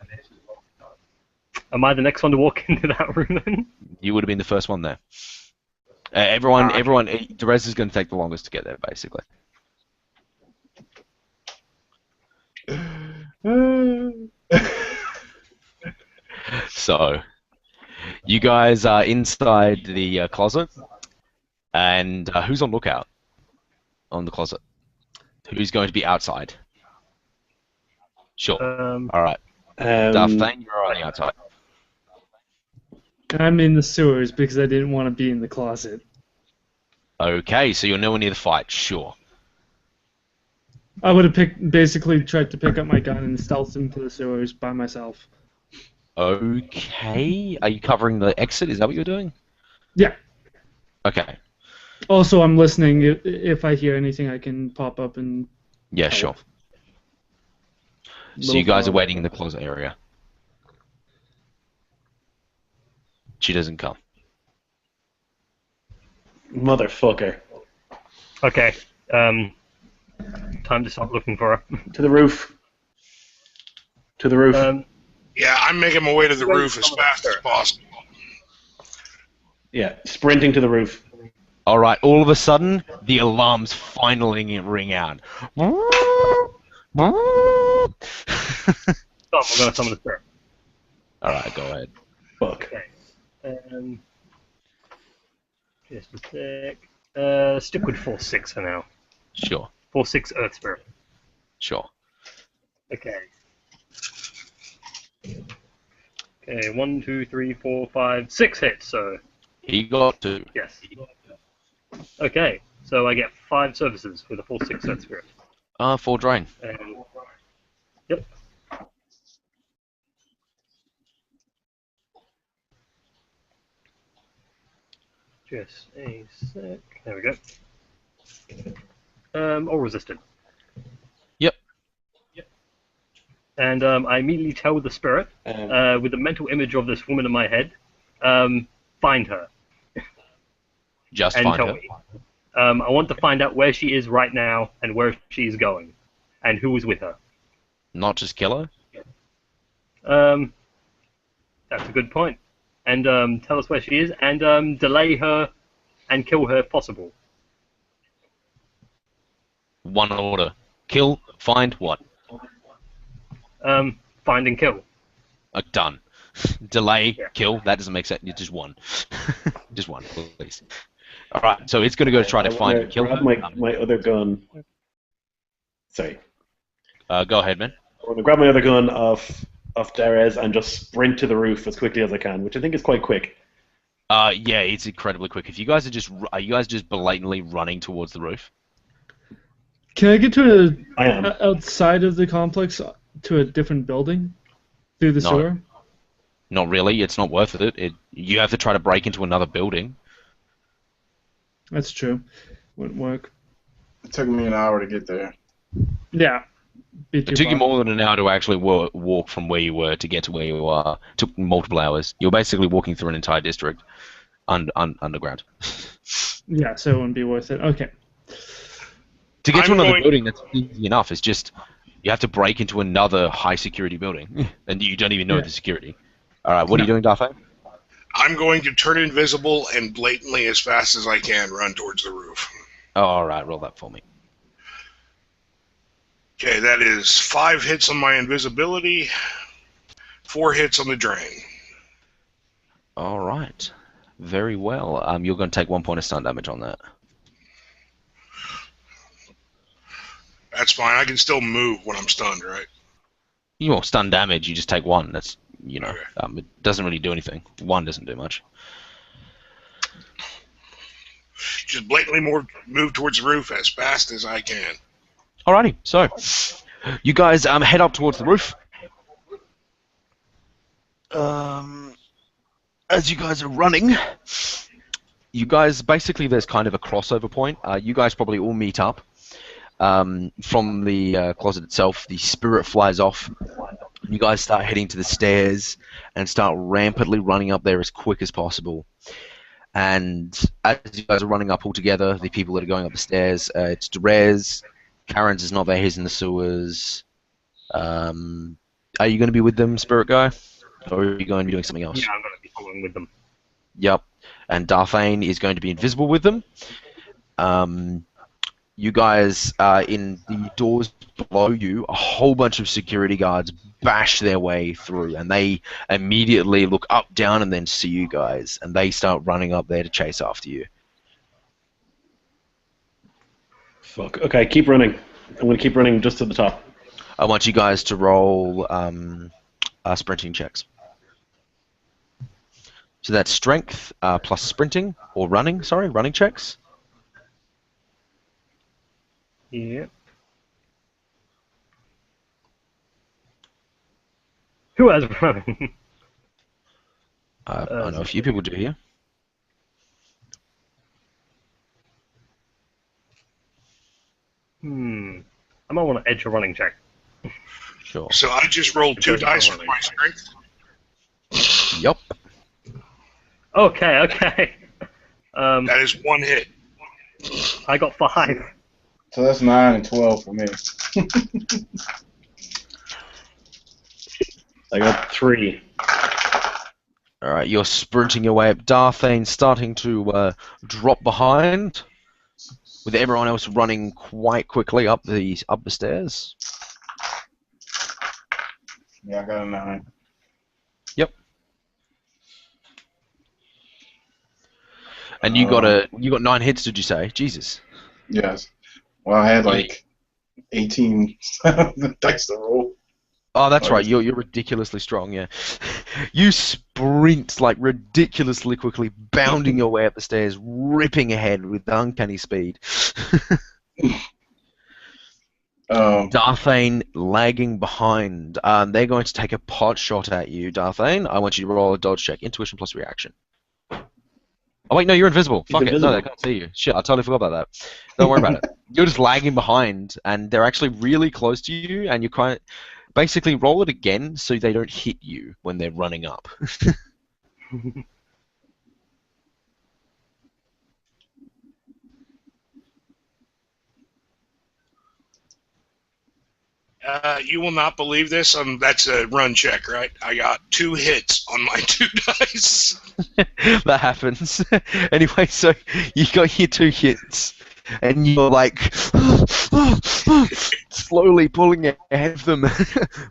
am I the next one to walk into that room then? You would have been the first one there. Everyone, Derez is going to take the longest to get there, basically. So, you guys are inside the closet, and who's on lookout on the closet? Who's going to be outside? Sure. Um, All right. Darthane, you're on the outside. I'm in the sewers because I didn't want to be in the closet. Okay, so you're nowhere near the fight. Sure. I would have basically tried to pick up my gun and stealth into the sewers by myself. Okay. Are you covering the exit? Is that what you're doing? Yeah. Okay. Also, I'm listening. If I hear anything, I can pop up and. Yeah, sure. So you guys are waiting in the closet area. She doesn't come. Motherfucker. okay. Time to stop looking for her. To the roof. To the roof. Yeah, I'm making my way to the roof as fast as possible. Yeah, sprinting to the roof. All right. All of a sudden, the alarms finally ring out. Stop, we're going to summon the spirit. All right, go ahead. Fuck. Okay. Just a sec. Stick with Force 6 for now. Sure. Force 6 Earth Spirit. Sure. Okay. Okay, 1, 2, 3, 4, 5, 6 hits, so He got 2. yes. Okay, so I get 5 services with a Force 6 Earth Spirit. 4 drain. And, yep. Just a sec. There we go. All resisted. Yep. And I immediately tell the spirit, with the mental image of this woman in my head, find her. Just And find tell her. me. I want to find out where she is right now and where she is going, and who is with her. Not just kill her? That's a good point. And tell us where she is, and delay her and kill her if possible. One order. Kill, find, what? Find and kill. Done. Delay, Yeah. kill, that doesn't make sense. Just one. Just one, please. Alright, so it's going to go try to find and kill grab her. my other gun. Sorry. Go ahead, man. I'm going to grab my other gun off Derez and just sprint to the roof as quickly as I can, which I think is quite quick. Yeah, it's incredibly quick. If you guys are you guys just blatantly running towards the roof? Can I get to I am. outside of the complex to a different building through the No. sewer? Not really. It's not worth it. You have to try to break into another building. That's true. Wouldn't work. It took me an hour to get there. Yeah. It took you more than an hour to actually walk from where you were to get to where you are. It took multiple hours. You're basically walking through an entire district underground. Yeah, so it wouldn't be worth it. Okay. To get to I'm another going- building, that's easy enough. It's just you have to break into another high security building, and you don't even know Yeah. the security. All right, what are you doing, Darfay? I'm going to turn invisible and blatantly, as fast as I can, run towards the roof. Oh, all right, roll that for me. Okay, that is 5 hits on my invisibility, 4 hits on the drain. All right, very well. You're going to take 1 point of stun damage on that. That's fine. I can still move when I'm stunned, right? You want stun damage? You just take 1. That's Okay. it doesn't really do anything. 1 doesn't do much. Just blatantly move towards the roof as fast as I can. Alrighty, so you guys head up towards the roof. As you guys are running, you guys basically there's kind of a crossover point. You guys probably all meet up from the closet itself. The spirit flies off. You guys start heading to the stairs and start rampantly running up there as quick as possible. And as you guys are running up all together, the people that are going up the stairs, it's Derez. Karen's is not there, he's in the sewers. Are you going to be with them, Spirit Guy? Or are you going to be doing something else? Yeah, I'm going to be following with them. Yep. And Darthane is going to be invisible with them. You guys are in the doors below you. A whole bunch of security guards bash their way through, and they immediately look up, down, and then see you guys, and they start running up there to chase after you. Fuck. Okay, keep running. I'm going to keep running just to the top. I want you guys to roll sprinting checks. So that's strength plus sprinting, or running, sorry, running checks. Yeah. Who has running? I know a few people do here. I might want to edge a running check. Sure. So I just rolled 2 dice for my strength. Yep. Okay. That is 1 hit. I got 5. So that's 9 and 12 for me. I got 3. All right, you're sprinting your way up. Darthane's starting to drop behind, with everyone else running quite quickly up the stairs. Yeah, I got a 9. Yep. And you got 9 hits, did you say? Jesus. Yes. Well, I had like 18 dice to roll. Oh, that's right. You're ridiculously strong. Yeah. You sprint like ridiculously quickly, bounding your way up the stairs, ripping ahead with uncanny speed. Darthane lagging behind. They're going to take a pot shot at you, Darthane. I want you to roll a dodge check. Intuition plus reaction. Oh wait, no, you're invisible. Fuck it. No, they can't see you. Shit, I totally forgot about that. Don't worry about it. You're just lagging behind, and they're actually really close to you, and you kind of basically roll it again so they don't hit you when they're running up. You will not believe this. That's a run check, right? I got 2 hits on my 2 dice. That happens. Anyway, so you got your 2 hits, and you're like slowly pulling ahead of them,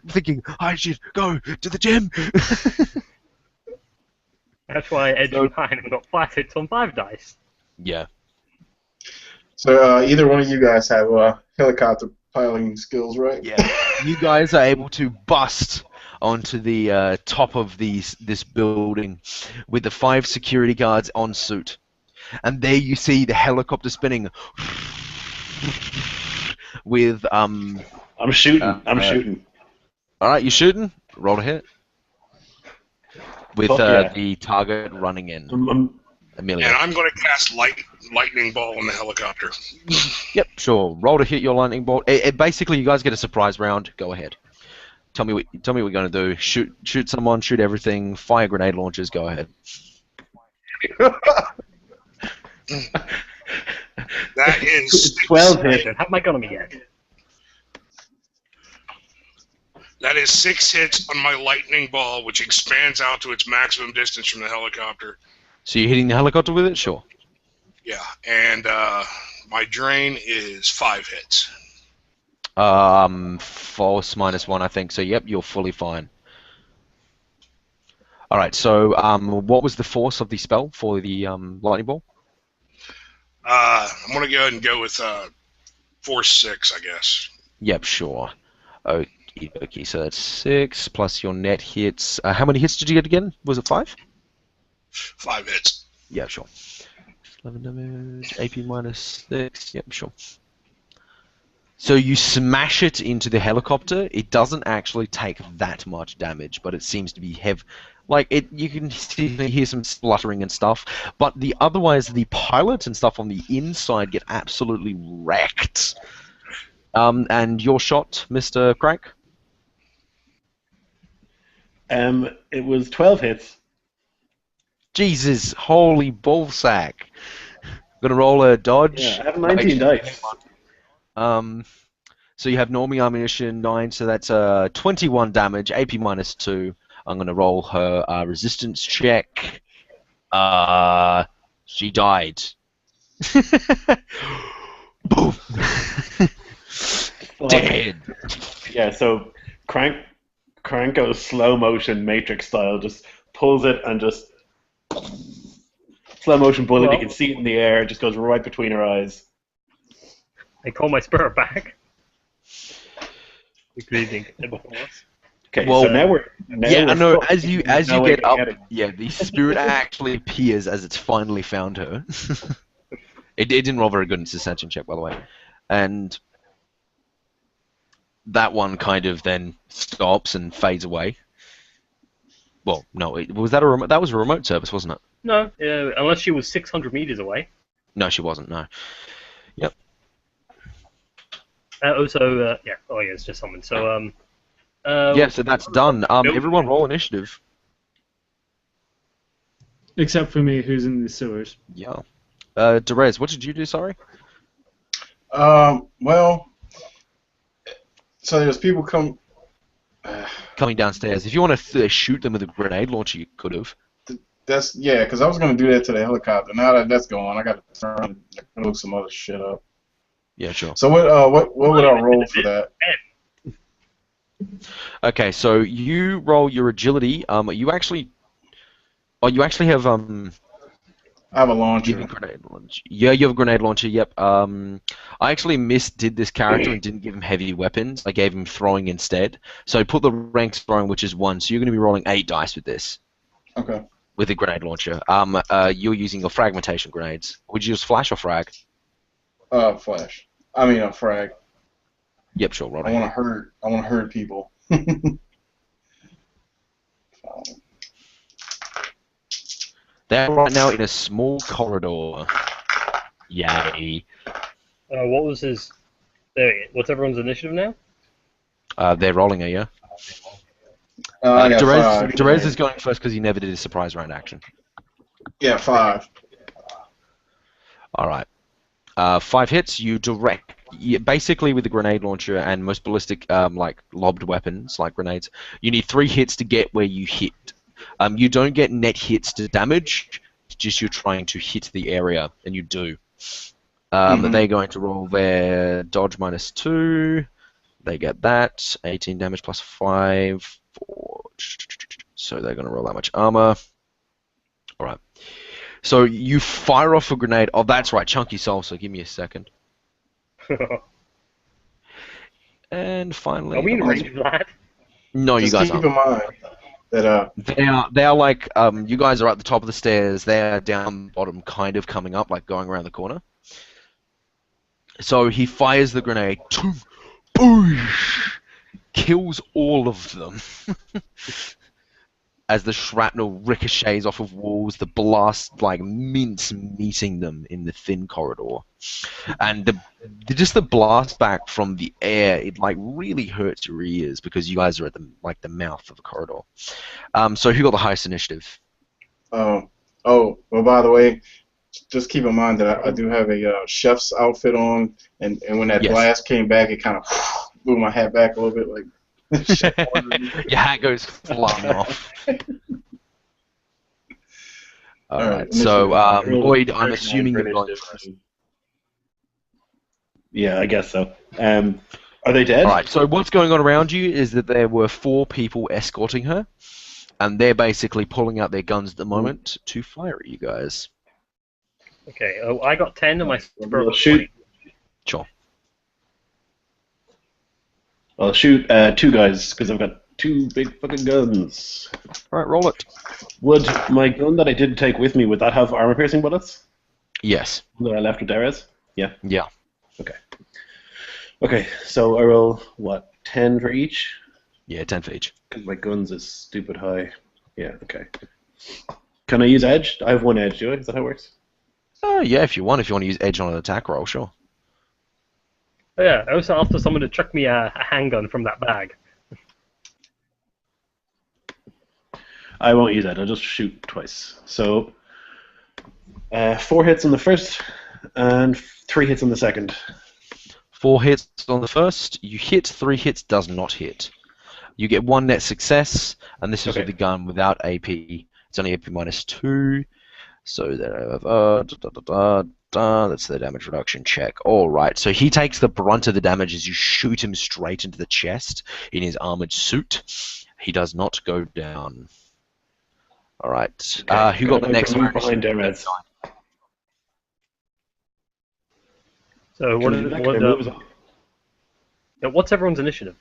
thinking, I should go to the gym. That's why I edged behind and got 5 hits on 5 dice. Yeah. So either one of you guys have helicopter piloting skills, right? Yeah. You guys are able to bust onto the top of this building with the 5 security guards en suite. And there you see the helicopter spinning with I'm shooting. I'm shooting. Alright, you shooting? Roll a hit. With yeah. the target running in. Amelia. And I'm going to cast lightning ball on the helicopter. Yep, sure. Roll to hit your lightning bolt. Basically, you guys get a surprise round. Go ahead. Tell me what you're going to do. Shoot someone. Shoot everything. Fire grenade launchers. Go ahead. That is 12 I hits. don't have my gun on me yet. That is 6 hits on my lightning ball, which expands out to its maximum distance from the helicopter. So you're hitting the helicopter with it? Sure. Yeah, and my drain is 5 hits. False -1, I think. So yep, you're fully fine. All right. So what was the force of the spell for the lightning ball? I'm going to go ahead and go with force 6, I guess. Yep, sure. Okay, so that's 6 plus your net hits. How many hits did you get again? Was it 5? 5 hits. Yeah, sure. 11 damage, AP -6. Yep, sure. So you smash it into the helicopter. It doesn't actually take that much damage, but it seems to be heavy. Like you can hear some spluttering and stuff. But otherwise, the pilot and stuff on the inside get absolutely wrecked. And your shot, Mr. Crank? It was 12 hits. Jesus, holy ballsack. Gonna roll a dodge. Yeah, I have 19 dice. So you have normal ammunition, 9, so that's 21 damage, AP -2. I'm gonna roll her resistance check. She died. Boom. Dead. Yeah, so Crank goes slow motion Matrix style, just pulls it and just slow motion bullet. Well, you can see it in the air, it just goes right between her eyes. I call my spirit back. Good evening. Okay, Well, so now we're yeah, I know. fucked. As you No way get to up, get it. yeah, the spirit actually appears as it's finally found her. It didn't roll very good. It's a ascension check, by the way, and that one kind of then stops and fades away. Well, no, was that a remote? That was a remote service, wasn't it? No, unless she was 600 meters away. No, she wasn't. No. Yep. Also, yeah. Oh, yeah, it's just someone. So, Yeah, so that's done. Everyone roll initiative. Except for me, who's in the sewers. Yeah. Derez, what did you do? Sorry. Well, so there's people Coming downstairs. If you want to shoot them with a grenade launcher, you could have. That's yeah, because I was gonna do that to the helicopter. Now that that's gone, I got to turn and look some other shit up. Yeah, sure. So what would I roll for that? Okay, so you roll your agility. You actually have I have a launcher. grenade launcher. Yeah, you have a grenade launcher. Yep. I actually misdid this character and didn't give him heavy weapons. I gave him throwing instead. So put the ranks throwing, which is 1. So you're going to be rolling 8 dice with this. Okay. With a grenade launcher. You're using your fragmentation grenades. Would you use flash or frag? Flash. I mean a frag. Yep, sure. Roll. I want to hurt people. They're right now in a small corridor. Yay. what was his? What's everyone's initiative now? They're rolling, are you? I got 5. Derez is going first because he never did a surprise round action. Yeah, 5. All right. 5 hits. You direct. Basically, with the grenade launcher and most ballistic, like lobbed weapons, like grenades, you need 3 hits to get where you hit. You don't get net hits to damage. It's just you're trying to hit the area, and you do. They're going to roll their dodge -2. They get that. 18 damage plus 5. 4. So they're going to roll that much armor. All right. So you fire off a grenade. Oh, that's right. Chunky soul. So give me a second. And finally, Are we in range of that? no, you Just guys keep aren't. in mind that They are like you guys are at the top of the stairs. They're down the bottom, kind of coming up, like going around the corner. So he fires the grenade. Boosh! Kills all of them. As the shrapnel ricochets off of walls, the blast like mince meeting them in the thin corridor, and just the blast back from the air, it like really hurts your ears because you guys are at the mouth of the corridor. So who got the highest initiative? well, by the way, just keep in mind that I do have a chef's outfit on, and when that Yes. blast came back, it kind of blew my hat back a little bit, like. Your hat goes flying off. All right. So Lloyd, I'm assuming you're going first. Yeah, I guess so. Are they dead? All right. So what's going on around you is that there were 4 people escorting her, and they're basically pulling out their guns at the moment to fire at you guys. Okay. Oh, I got 10 and my spirit We'll was shoot. 20. Sure. I'll shoot 2 guys because I've got 2 big fucking guns. All right. Roll it. Would my gun that I did take with me, would that have armor-piercing bullets Yes. that I left with Derez? Yeah. Yeah. Okay, so I roll, what, 10 for each? Yeah. 10 for each. Because my guns is stupid high. Yeah, okay. Can I use edge? I have 1 edge, do I? Is that how it works? Yeah. If you want to use edge on an attack roll, sure. Oh, yeah. I also asked for someone to chuck me a handgun from that bag. I won't use that, I'll just shoot twice. So, 4 hits on the first, and 3 hits on the second. 4 hits on the first. You hit. 3 hits does not hit. You get 1 net success, and this is Okay. with the gun without AP. It's only AP -2. So that's the damage reduction check. All right. So he takes the brunt of the damage as you shoot him straight into the chest in his armored suit. He does not go down. All right. Who got the next one? Behind Derez. So what's everyone's initiative?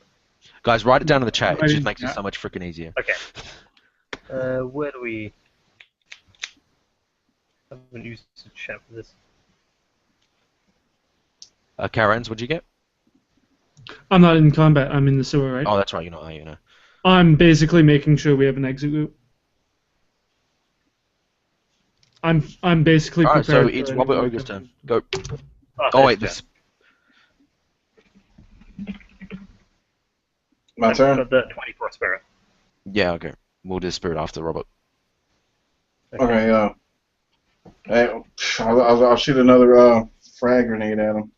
Guys, write it down in the chat. It just Writing- makes it yeah. so much freaking easier. Okay. Where do we? I haven't used the chat for this. Karens, what'd you get? I'm not in combat. I'm in the sewer, right? Oh, that's right. You're not, are you? No. I'm basically making sure we have an exit route. I'm basically Alright, prepared. so it's for Robert anyone Ogre's to come turn. in. Go. Oh, Oh, wait, that's this. My I've turn. got the 24 spirit. Yeah, okay. We'll do Spirit after Robert. Okay. Hey, I'll shoot another frag grenade at him.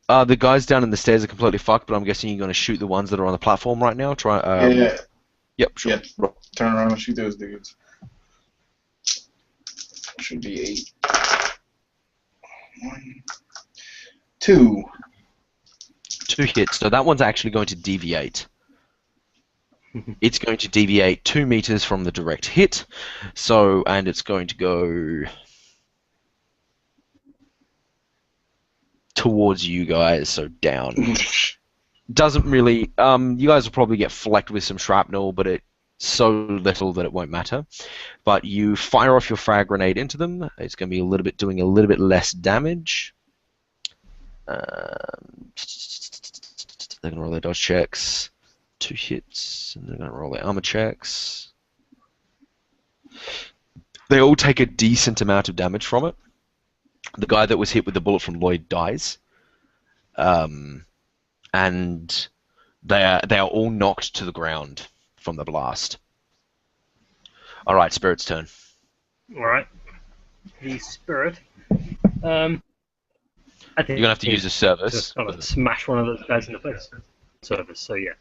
The guys down in the stairs are completely fucked, but I'm guessing you're going to shoot the ones that are on the platform right now. Try. Yeah. Yep, sure. Yeah. Turn around and shoot those dudes. Should be 8. 1, 2. 2 hits. So that one's actually going to deviate. It's going to deviate 2 meters from the direct hit. So, and it's going to go towards you guys, so down. Doesn't really. You guys will probably get flecked with some shrapnel, but it's so little that it won't matter. But you fire off your frag grenade into them. It's going to be doing a little bit less damage. They're going to roll their dodge checks. 2 hits, and they're going to roll their armor checks. They all take a decent amount of damage from it. The guy that was hit with the bullet from Lloyd dies. And they are all knocked to the ground from the blast. Alright, Spirit's turn. Alright. The spirit. I think You're going to have to use a service. Just kind of smash one of those guys in the face. Service, so yeah.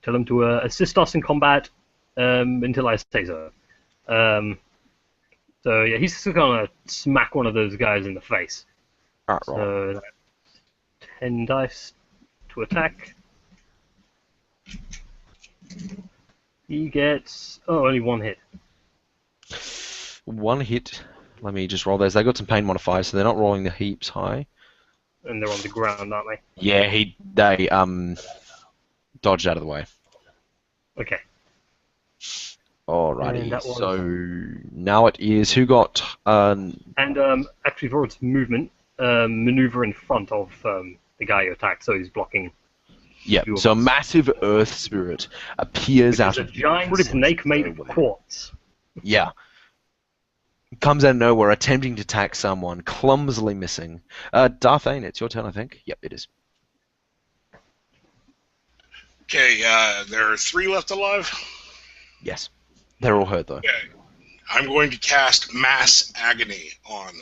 Tell him to assist us in combat until I say so. So yeah, he's just gonna smack one of those guys in the face. Alright, roll. So that's 10 dice to attack. He gets only 1 hit. 1 hit. Let me just roll those. They got some pain modifiers, so they're not rolling the heaps high. And they're on the ground, aren't they? Yeah, they dodged out of the way. Okay. Alrighty, And that was- so now it is who got And actually for its movement, maneuver in front of the guy you attacked, so he's blocking. yeah. Few of So a us. massive earth spirit appears out It's a of giant snake made of quartz. yeah. Comes out of nowhere, attempting to attack someone, clumsily missing. Darthane, it's your turn, I think. Yep, it is. Okay, there are 3 left alive. Yes, they're all hurt though. Okay. I'm going to cast Mass Agony on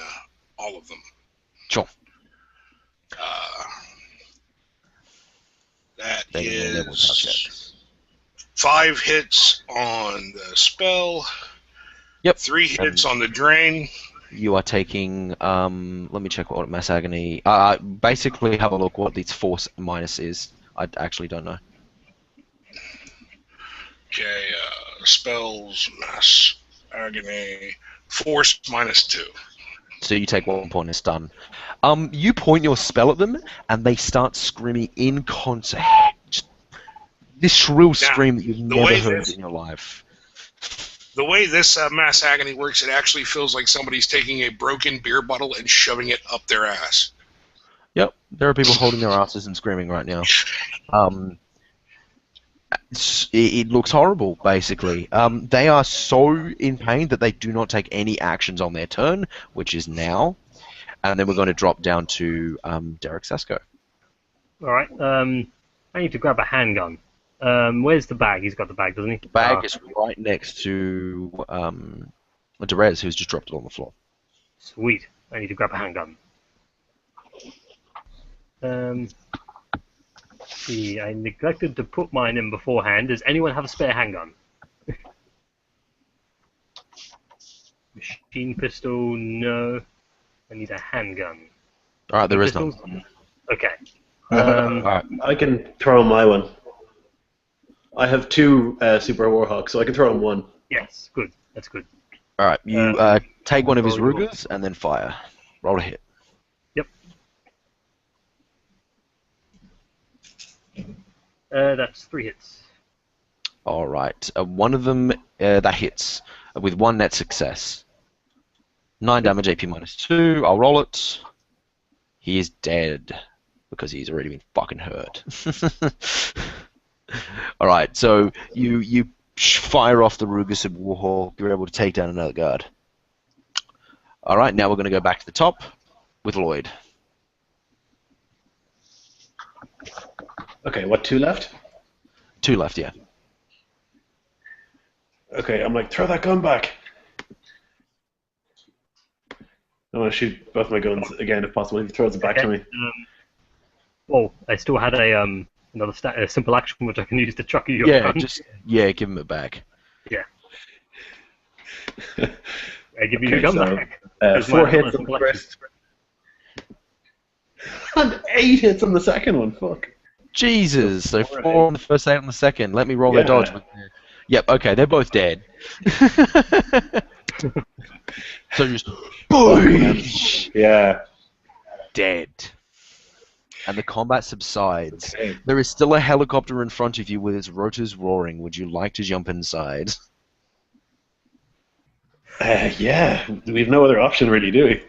all of them. Sure. That They can roll level is checks. 5 hits on the spell. Yep. 3 hits on the drain. You are taking. Let me check what mass agony. Basically, have a look what its force minus is. I actually don't know. Okay, spells, Mass Agony, Force -2. So you take 1 point and stun. You point your spell at them, and they start screaming in concert. Just this shrill scream that you've the never way heard this- in your life. The way this Mass Agony works, it actually feels like somebody's taking a broken beer bottle and shoving it up their ass. Yep, there are people holding their asses and screaming right now. It looks horrible, basically. They are so in pain that they do not take any actions on their turn, which is now. And then we're going to drop down to Derek Sasko. Alright, I need to grab a handgun. Where's the bag? He's got the bag, doesn't he? The bag is right next to Derez, who's just dropped it on the floor. Sweet. I need to grab a handgun. See, I neglected to put mine in beforehand. Does anyone have a spare handgun? Machine pistol, no. I need a handgun. Alright, there is none. Pistols? Okay. Alright, I can throw on my one. I have 2 Super Warhawks, so I can throw on 1. Yes, good. That's good. alright, you take one of his roll. Rugers and then fire. Roll a hit. Yep. That's 3 hits. All right. One of them that hits with 1 net success. 9 damage, AP -2. I'll roll it. He is dead because he's already been fucking hurt. All right. So you fire off the Rugus of Warhawk. You're able to take down another guard. All right. Now we're going to go back to the top with Lloyd. Okay, what, 2 left? 2 left. Yeah. Okay, I'm like, throw that gun back. I want to shoot both my guns again if possible. He throws it back to me. Well, I still had a a simple action which I can use to chuck you your Yeah. gun. Give him it back. Yeah. I give you Okay, your gun so, back. 4 hits on the first. And 8 hits on the second one. Fuck. Jesus. So 4 on the first, 8 on the second. Let me roll their dodge. Yep. Okay. They're both dead. So just boosh, Yeah. dead. And the combat subsides. Okay. There is still a helicopter in front of you with its rotors roaring. Would you like to jump inside? Yeah. We have no other option, really, do we?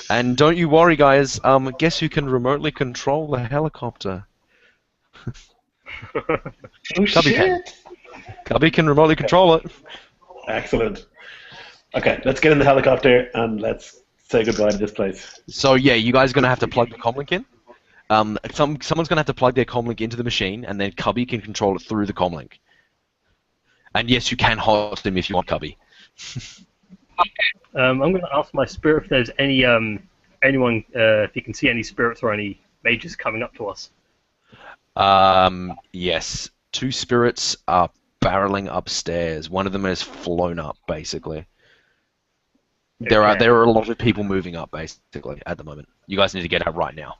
And don't you worry, guys. Guess who can remotely control the helicopter? Oh, Cubby can. Cubby can remotely control it. Excellent. Okay, let's get in the helicopter and let's say goodbye to this place. So yeah, you guys are gonna have to plug the comlink in. Someone's gonna have to plug their comlink into the machine, and then Cubby can control it through the comlink. And yes, you can host him if you want, Cubby. I'm going to ask my spirit if there's any anyone if you can see any spirits or any mages coming up to us. Yes, 2 spirits are barreling upstairs. One of them has flown up, basically. There are a lot of people moving up, basically, at the moment. You guys need to get out right now.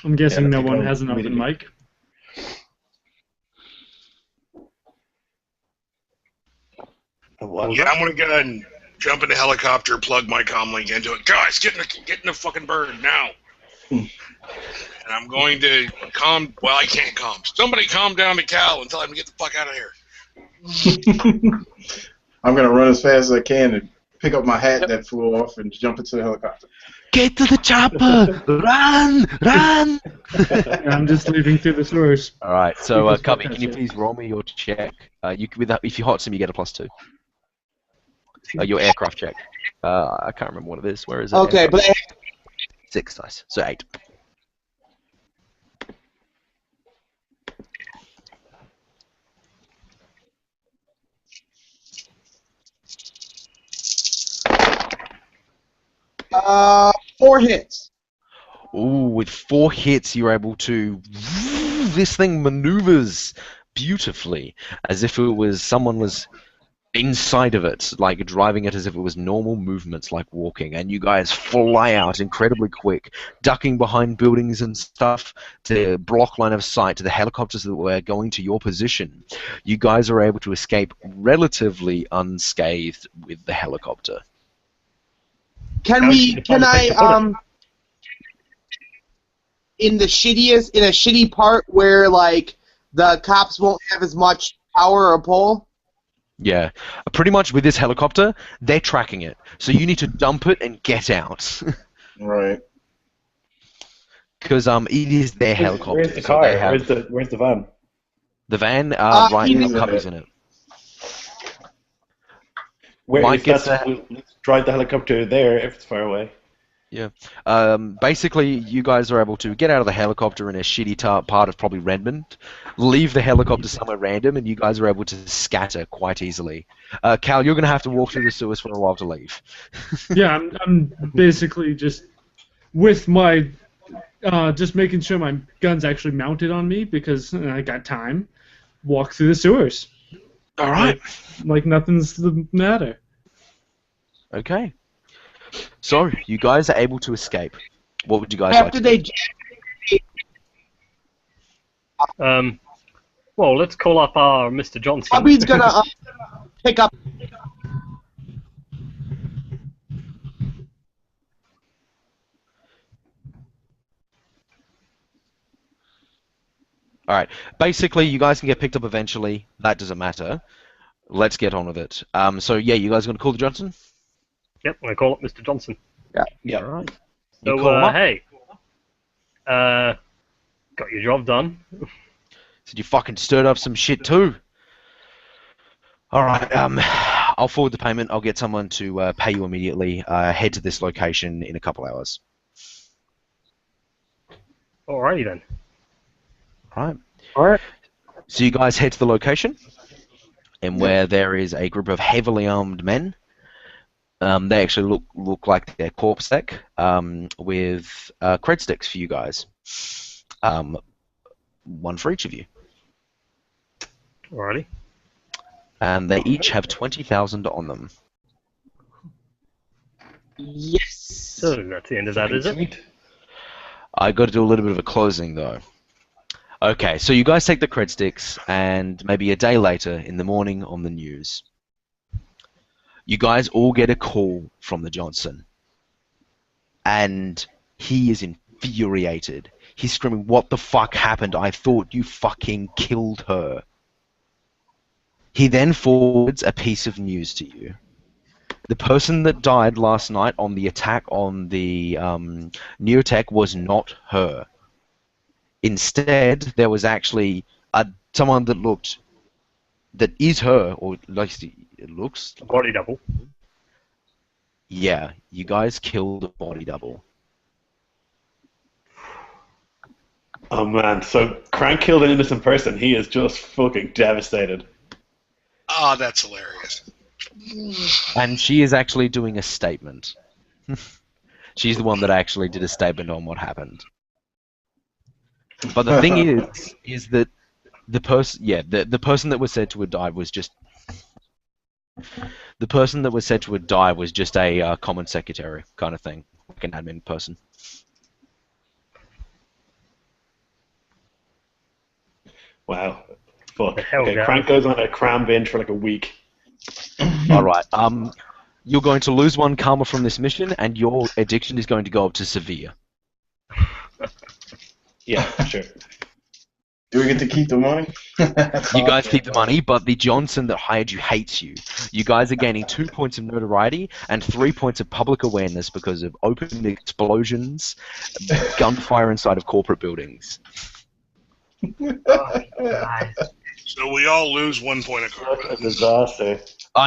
I'm guessing Yeah, no let's one go has an open immediately. mic. What? Yeah, I'm gonna go ahead and jump in the helicopter, plug my comlink into it. Guys, get in the fucking bird now. And I'm going to calm. Well, I can't calm. Somebody calm down the cow and tell him to get the fuck out of here. I'm gonna run as fast as I can and pick up my hat that flew off and jump into the helicopter. Get to the chopper! Run! Run! I'm just leaving through the sewers. All right. So, Because Cubby, fuck can you that please roll me your check? If you hot sim, you get a +2. Your aircraft check. I can't remember what it is. Where is it? Okay, Aircraft. but 6 dice. So 8. uh, 4 hits. Ooh, with 4 hits, you're able to. This thing maneuvers beautifully, as if it was someone was inside of it, like driving it as if it was normal movements, like walking. And you guys fly out incredibly quick, ducking behind buildings and stuff to block line of sight to the helicopters that were going to your position. You guys are able to escape relatively unscathed with the helicopter. Can I in a shitty part where like the cops won't have as much power or pull? Yeah, pretty much with this helicopter, they're tracking it. So you need to dump it and get out. Right. Because it is their helicopter. Where's the so car? they have- Where's the van? The van, right he's now, in Cubby's in it. Where Mike if gets that's, we'll drive the helicopter there if it's far away. Basically, you guys are able to get out of the helicopter in a shitty part of probably Redmond, leave the helicopter somewhere random, and you guys are able to scatter quite easily. Cal, you're going to have to walk through the sewers for a while to leave. Yeah, I'm basically just with my just making sure my gun's actually mounted on me because I got time. Walk through the sewers. All right. Like nothing's the matter. Okay. So, you guys are able to escape. What would you guys After like to they Well, let's call up our Mr. Johnson. Bobby's gonna pick up. All right. Basically, you guys can get picked up eventually. That doesn't matter. Let's get on with it. So yeah, you guys going to call the Johnson? Yep, I call up Mr. Johnson. Yeah. All right. You So, call him up. hey, got your job done. Said you fucking stirred up some shit too. All right. I'll forward the payment. I'll get someone to pay you immediately. Head to this location in a couple hours. Alrighty then. All All right. So you guys head to the location, and where there is a group of heavily armed men. They actually look like they're corpse deck with cred sticks for you guys. One for each of you. Alrighty. And they each have 20,000 on them. Yes. So that's the end of that, is it? Sweet. I got to do a little bit of a closing though. Okay, so you guys take the cred sticks, and maybe a day later in the morning on the news, you guys all get a call from the Johnson. And he is infuriated. He's screaming, "What the fuck happened? I thought you fucking killed her." He then forwards a piece of news to you. The person that died last night on the attack on the Neotech was not her. Instead, there was actually someone that is her, or at least it looks. Body double. Yeah, you guys killed a body double. Oh man, so Crank killed an innocent person. He is just fucking devastated. Ah, that's hilarious. And she is actually doing a statement. She's the one that actually did a statement on what happened. But the thing is that the person, the person that was said to have died was just the person that was said to have died was just a common secretary kind of thing, like an admin person. Wow. Fuck. The hell, Okay, guys. Crank goes on a cram binge for like a week. All right. You're going to lose one karma from this mission, and your addiction is going to go up to severe. Yeah, sure. Do we get to keep the money? You guys keep the money, but the Johnson that hired you hates you. You guys are gaining 2 points of notoriety and 3 points of public awareness because of open explosions, gunfire inside of corporate buildings. So we all lose 1 point of Such karma. a disaster.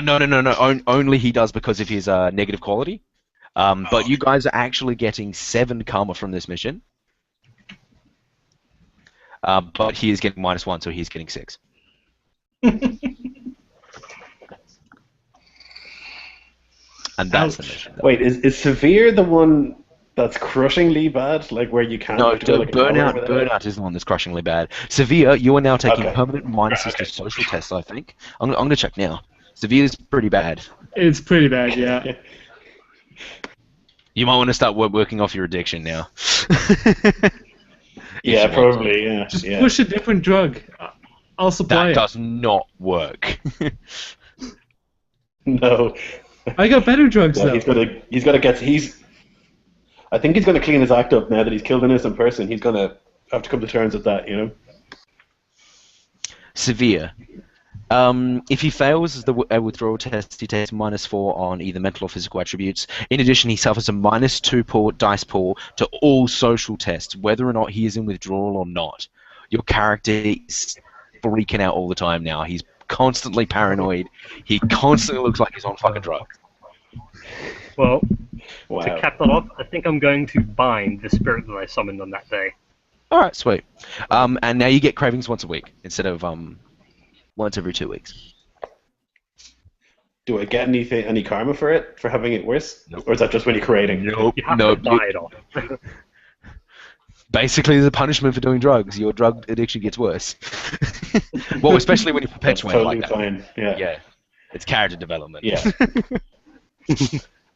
No. Only he does because of his negative quality. But you guys are actually getting 7 karma from this mission. But he is getting -1, so he's getting 6. And that's the mission. Wait, is Severe the one that's crushingly bad? Like where you can't No, do like an hour without- burnout is the one that's crushingly bad. Severe, you are now taking Okay. permanent minuses to social tests, I think. I'm going to check now. Severe is pretty bad. It's pretty bad, yeah. You might want to start working off your addiction now. Yeah, you want probably. Yeah. Just yeah. push a different drug. I'll supply That it. does not work. No. I got better drugs Yeah, though. he's got to get. I think he's going to clean his act up now that he's killed an innocent person. He's going to have to come to terms with that, you know. Severe. If he fails the withdrawal test, he takes -4 on either mental or physical attributes. In addition, he suffers a -2 dice pool to all social tests, whether or not he is in withdrawal or not. Your character is freaking out all the time now. He's constantly paranoid. He constantly looks like he's on fucking drugs. Well, Wow. to cap that off, I think I'm going to bind the spirit that I summoned on that day. All right, sweet. And now you get cravings once a week instead of once every 2 weeks. Do I get any karma for it, for having it worse? Nope. Or is that just when you're creating? Nope. You have Nope. to buy it off. Basically, as a punishment for doing drugs, your drug addiction gets worse. Well, especially when you That's perpetuate totally like that. fine. Yeah. Yeah, it's character development. Yeah.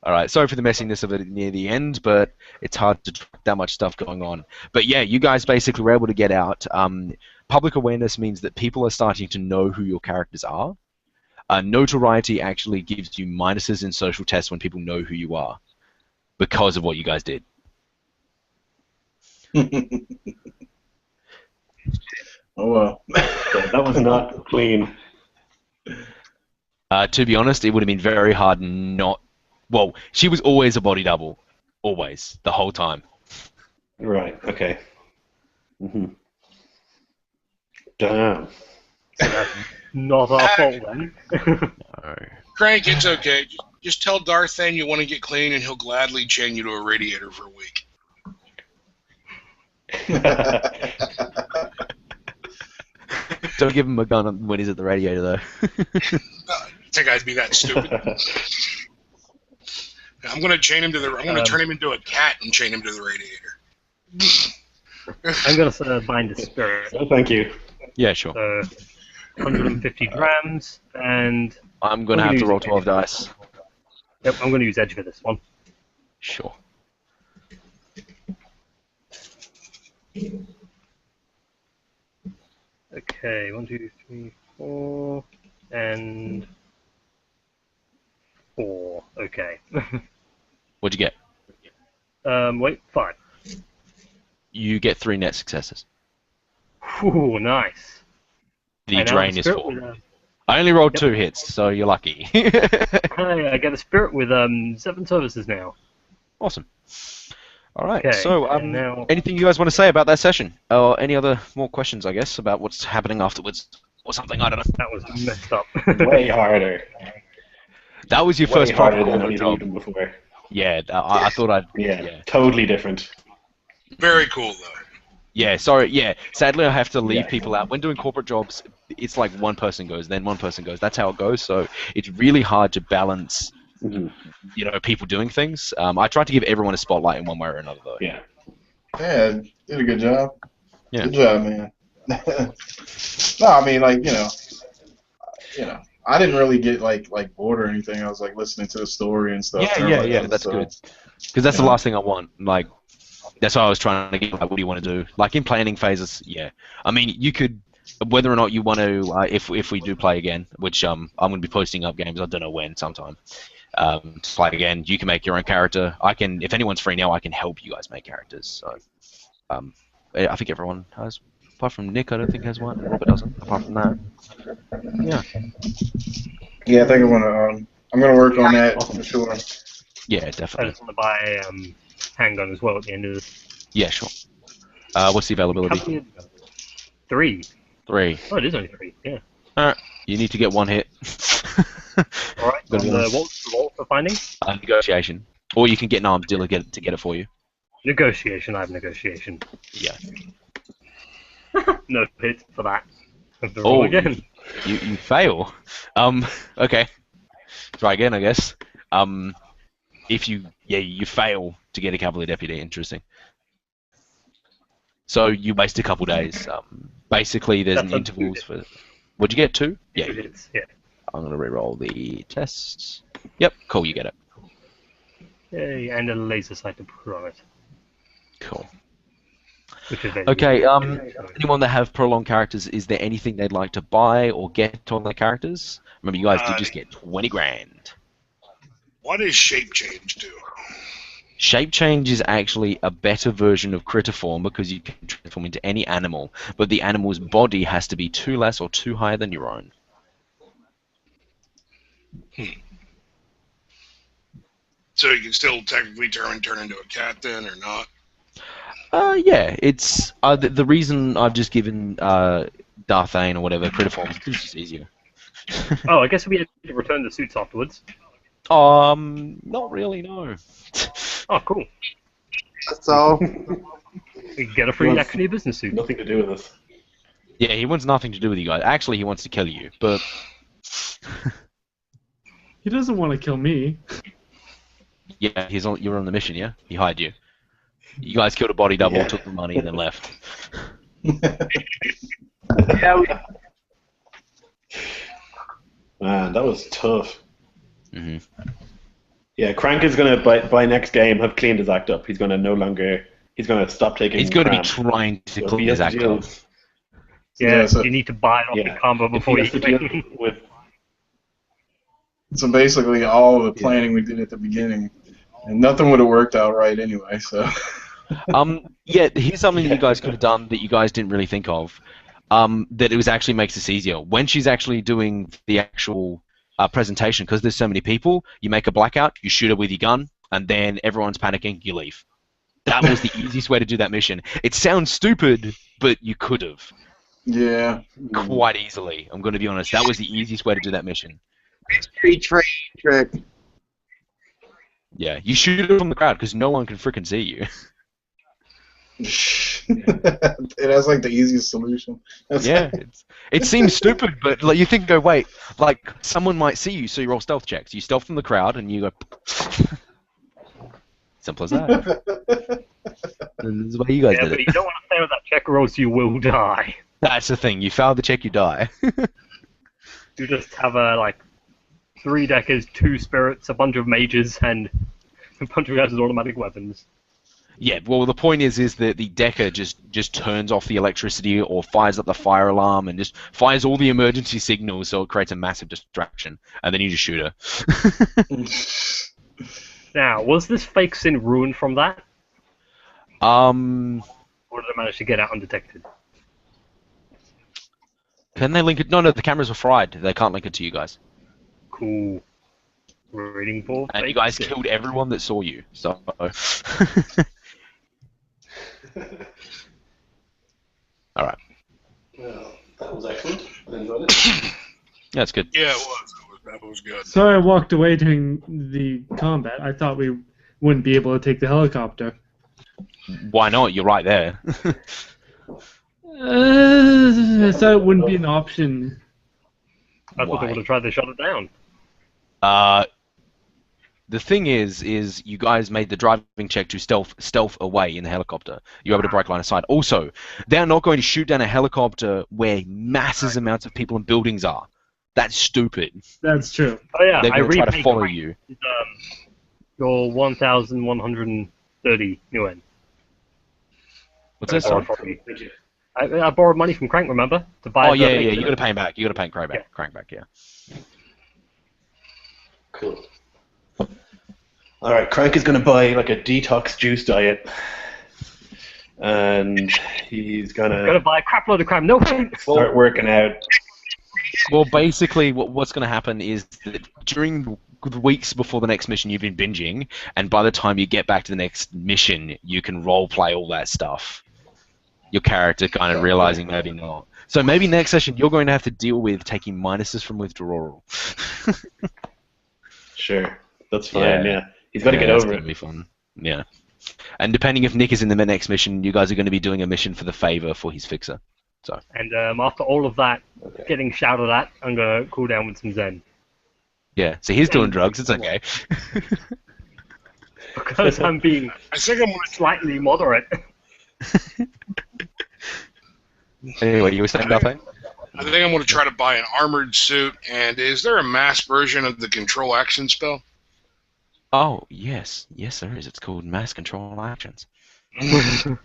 All right, sorry for the messiness of it near the end, but it's hard to track that much stuff going on. But yeah, you guys basically were able to get out. Public awareness means that people are starting to know who your characters are. Notoriety actually gives you minuses in social tests when people know who you are because of what you guys did. Oh well. So that was not clean. To be honest, it would have been very hard not. Well, she was always a body double, always, the whole time. Right. Okay. Damn. So that's not our fault then. No. Crank, it's okay. Just tell Darthane you want to get clean, and he'll gladly chain you to a radiator for a week. Don't give him a gun when he's at the radiator, though. You think I'd be that stupid? I'm gonna chain him to the. I'm gonna turn him into a cat and chain him to the radiator. I'm gonna bind a spirit. Oh, thank you. Yeah, sure. 150 grams, and I'm going to have to roll 12 dice. yep, I'm gonna use edge for this one. Sure. Okay, 1, 2, 3, 4, and 4. Okay. What'd you get? Wait, 5. You get 3 net successes. Ooh, nice. The I now drain have a is spirit 4. with, I only rolled Yep. 2 hits, so you're lucky. I get a spirit with 7 services now. Awesome. All right. Okay, So, and now anything you guys want to say about that session, or any other more questions, I guess, about what's happening afterwards, or something? I don't know. that was messed up. Way harder. That was your Way first harder proper than corporate anything job. you've done before. Yeah, I thought I'd. Yeah, totally different. Very cool though. Yeah, sorry. Yeah, sadly I have to leave Yeah. people out. When doing corporate jobs, it's like one person goes, then one person goes. That's how it goes. So it's really hard to balance, people doing things. I tried to give everyone a spotlight in one way or another, though. Yeah. Yeah, did a good job. Yeah. Good job, man. No, I mean, like, I didn't really get like bored or anything. I was like listening to the story and stuff. Yeah. That's good. Because that's the last thing I want. Like, that's why I was trying to get. Like, what do you want to do? Like in planning phases, yeah. I mean, you could, whether or not you want to, if we do play again, which I'm going to be posting up games. I don't know when, sometime. To play again, you can make your own character. I can, if anyone's free now, I can help you guys make characters. So, I think everyone has, apart from Nick. I don't think has one. Robert doesn't. Apart from that, yeah. Yeah, I think I'm gonna work on that for sure. Yeah, I definitely. just want to buy a handgun as well at the end of this. Yeah, sure. What's the availability? How many? 3. 3. Oh, it is only 3. Yeah. Alright. You need to get 1 hit. All right. Gotta be And, honest. what's the roll for finding? Negotiation. Or you can get an armed dealer to get it for you. Negotiation. I have negotiation. Yeah. No hit for that. Have to roll again. You fail. Okay. Try again, I guess. If you fail to get a cavalry deputy. Interesting. So you waste a couple days. Basically, there's That's an intervals for. What'd you get? 2? Yeah. 2 hits. Yeah. I'm gonna re-roll the tests. Yep. Cool. You get it. Yay, and a laser sight to put on it. Cool. Which is Okay. Anyone that have prolonged characters, is there anything they'd like to buy or get on their characters? Remember, you guys did just get 20 grand. What does shape change do? Shape change is actually a better version of critter form because you can transform into any animal, but the animal's body has to be 2 less or 2 higher than your own. So you can still technically turn into a cat then, or not? Yeah, it's the reason I've just given Darthane or whatever critter form is because it's just easier. Oh, I guess we had to return the suits afterwards. Not really, no. Oh, cool. So, We get a free actually business suit. Nothing to do with this. Yeah, he wants nothing to do with you guys. Actually, he wants to kill you, but He doesn't want to kill me. yeah, you're on the mission, yeah? He hired you. You guys killed a body double, Yeah. took the money, and then left. yeah, Man, that was tough. Hmm. Yeah, Crank is gonna by next game have cleaned his act up. He's gonna stop taking. He's going to be cram. trying to So if clean he has his to act deal- up. Yeah, so- you need to buy it off Yeah. the combo if he before you has to deal can. with So basically, all the planning we did at the beginning, and nothing would have worked out right anyway. So Yeah, here's something that you guys could have done that you guys didn't really think of. that it was actually makes this easier. When she's actually doing the actual presentation, because there's so many people, you make a blackout, you shoot her with your gun, and then everyone's panicking, you leave. That was the easiest way to do that mission. It sounds stupid, but you could have. Yeah. Quite easily, I'm going to be honest. That was the easiest way to do that mission. Pre-train trick. Yeah, you shoot it from the crowd because no one can freaking see you. That's like the easiest solution. Yeah, it seems stupid, but like you think, go wait, like someone might see you, so you roll stealth checks. You stealth from the crowd, and you go. Simple as that. And this is what you guys Yeah, did but it. you don't want to fail that check, or else you will die. That's the thing. You fail the check, you die. You just have like 3 deckers, 2 spirits, a bunch of mages, and a bunch of guys with automatic weapons. Yeah, well, the point is that the decker just turns off the electricity or fires up the fire alarm and just fires all the emergency signals, so it creates a massive distraction, and then you just shoot her. Now, was this fake sin ruined from that? Or did it manage to get out undetected? Can they link it? No, the cameras were fried. They can't link it to you guys. Cool. Reading for And you fake guys sin. killed everyone that saw you, so... Alright. Well, that was excellent. I enjoyed it. Yeah, that's good. Yeah, it was. That was good. Sorry I walked away during the combat. I thought we wouldn't be able to take the helicopter. Why not? You're right there. I thought it wouldn't be an option. I thought they would have tried to shut it down. The thing is you guys made the driving check to stealth away in the helicopter. You're able to break line of sight. Also, they're not going to shoot down a helicopter where massive amounts of people and buildings are. That's stupid. That's true. Oh yeah, They're I going to try to repaid follow you. your 1,130 UN. What's that? Sorry. Sorry? Thank you. I borrowed money from Crank, remember? To buy Oh the yeah, thing. yeah. You got to pay him back. You got to pay Crank back. Yeah. Crank back. Yeah. Cool. Alright, Crank is going to buy like a detox juice diet. And he's going Gotta to buy a crap load of crap. No way! start working out. Well, basically, what's going to happen is that during the weeks before the next mission, you've been binging, and by the time you get back to the next mission, you can role play all that stuff. Your character kind of realizing maybe not. So maybe next session you're going to have to deal with taking minuses from withdrawal. Sure, that's fine, yeah. He's got to get that's over gonna it. be fun. Yeah. And depending if Nick is in the next mission, you guys are going to be doing a mission for the favor for his fixer. So. And after all of that, Okay. getting shouted at, I'm gonna cool down with some Zen. Yeah. So he's doing drugs. It's okay. Because I'm being I think I'm gonna. slightly moderate. Anyway, you were saying nothing? I think I'm going to try to buy an armored suit. And is there a mass version of the control action spell? Oh, yes. Yes, there is. It's called Mass Control Actions. Well,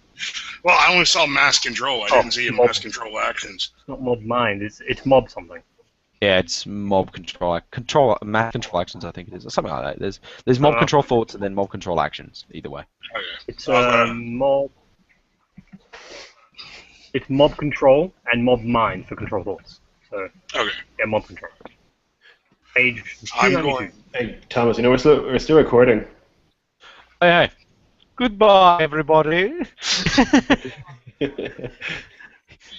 I only saw mass control. I didn't see a mass control actions. It's not mob mind, it's mob something. Yeah, it's mob mass control actions, I think it is, or something like that. There's mob control thoughts and then mob control actions, either way. Okay. It's mob. It's mob control and mob mind for control thoughts. So Okay. yeah, mob control. Page. I'm 292. going. Hey, Thomas, you know we're still recording. Hey. Goodbye, everybody.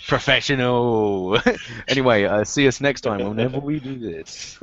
Professional. Anyway, see us next time whenever we do this.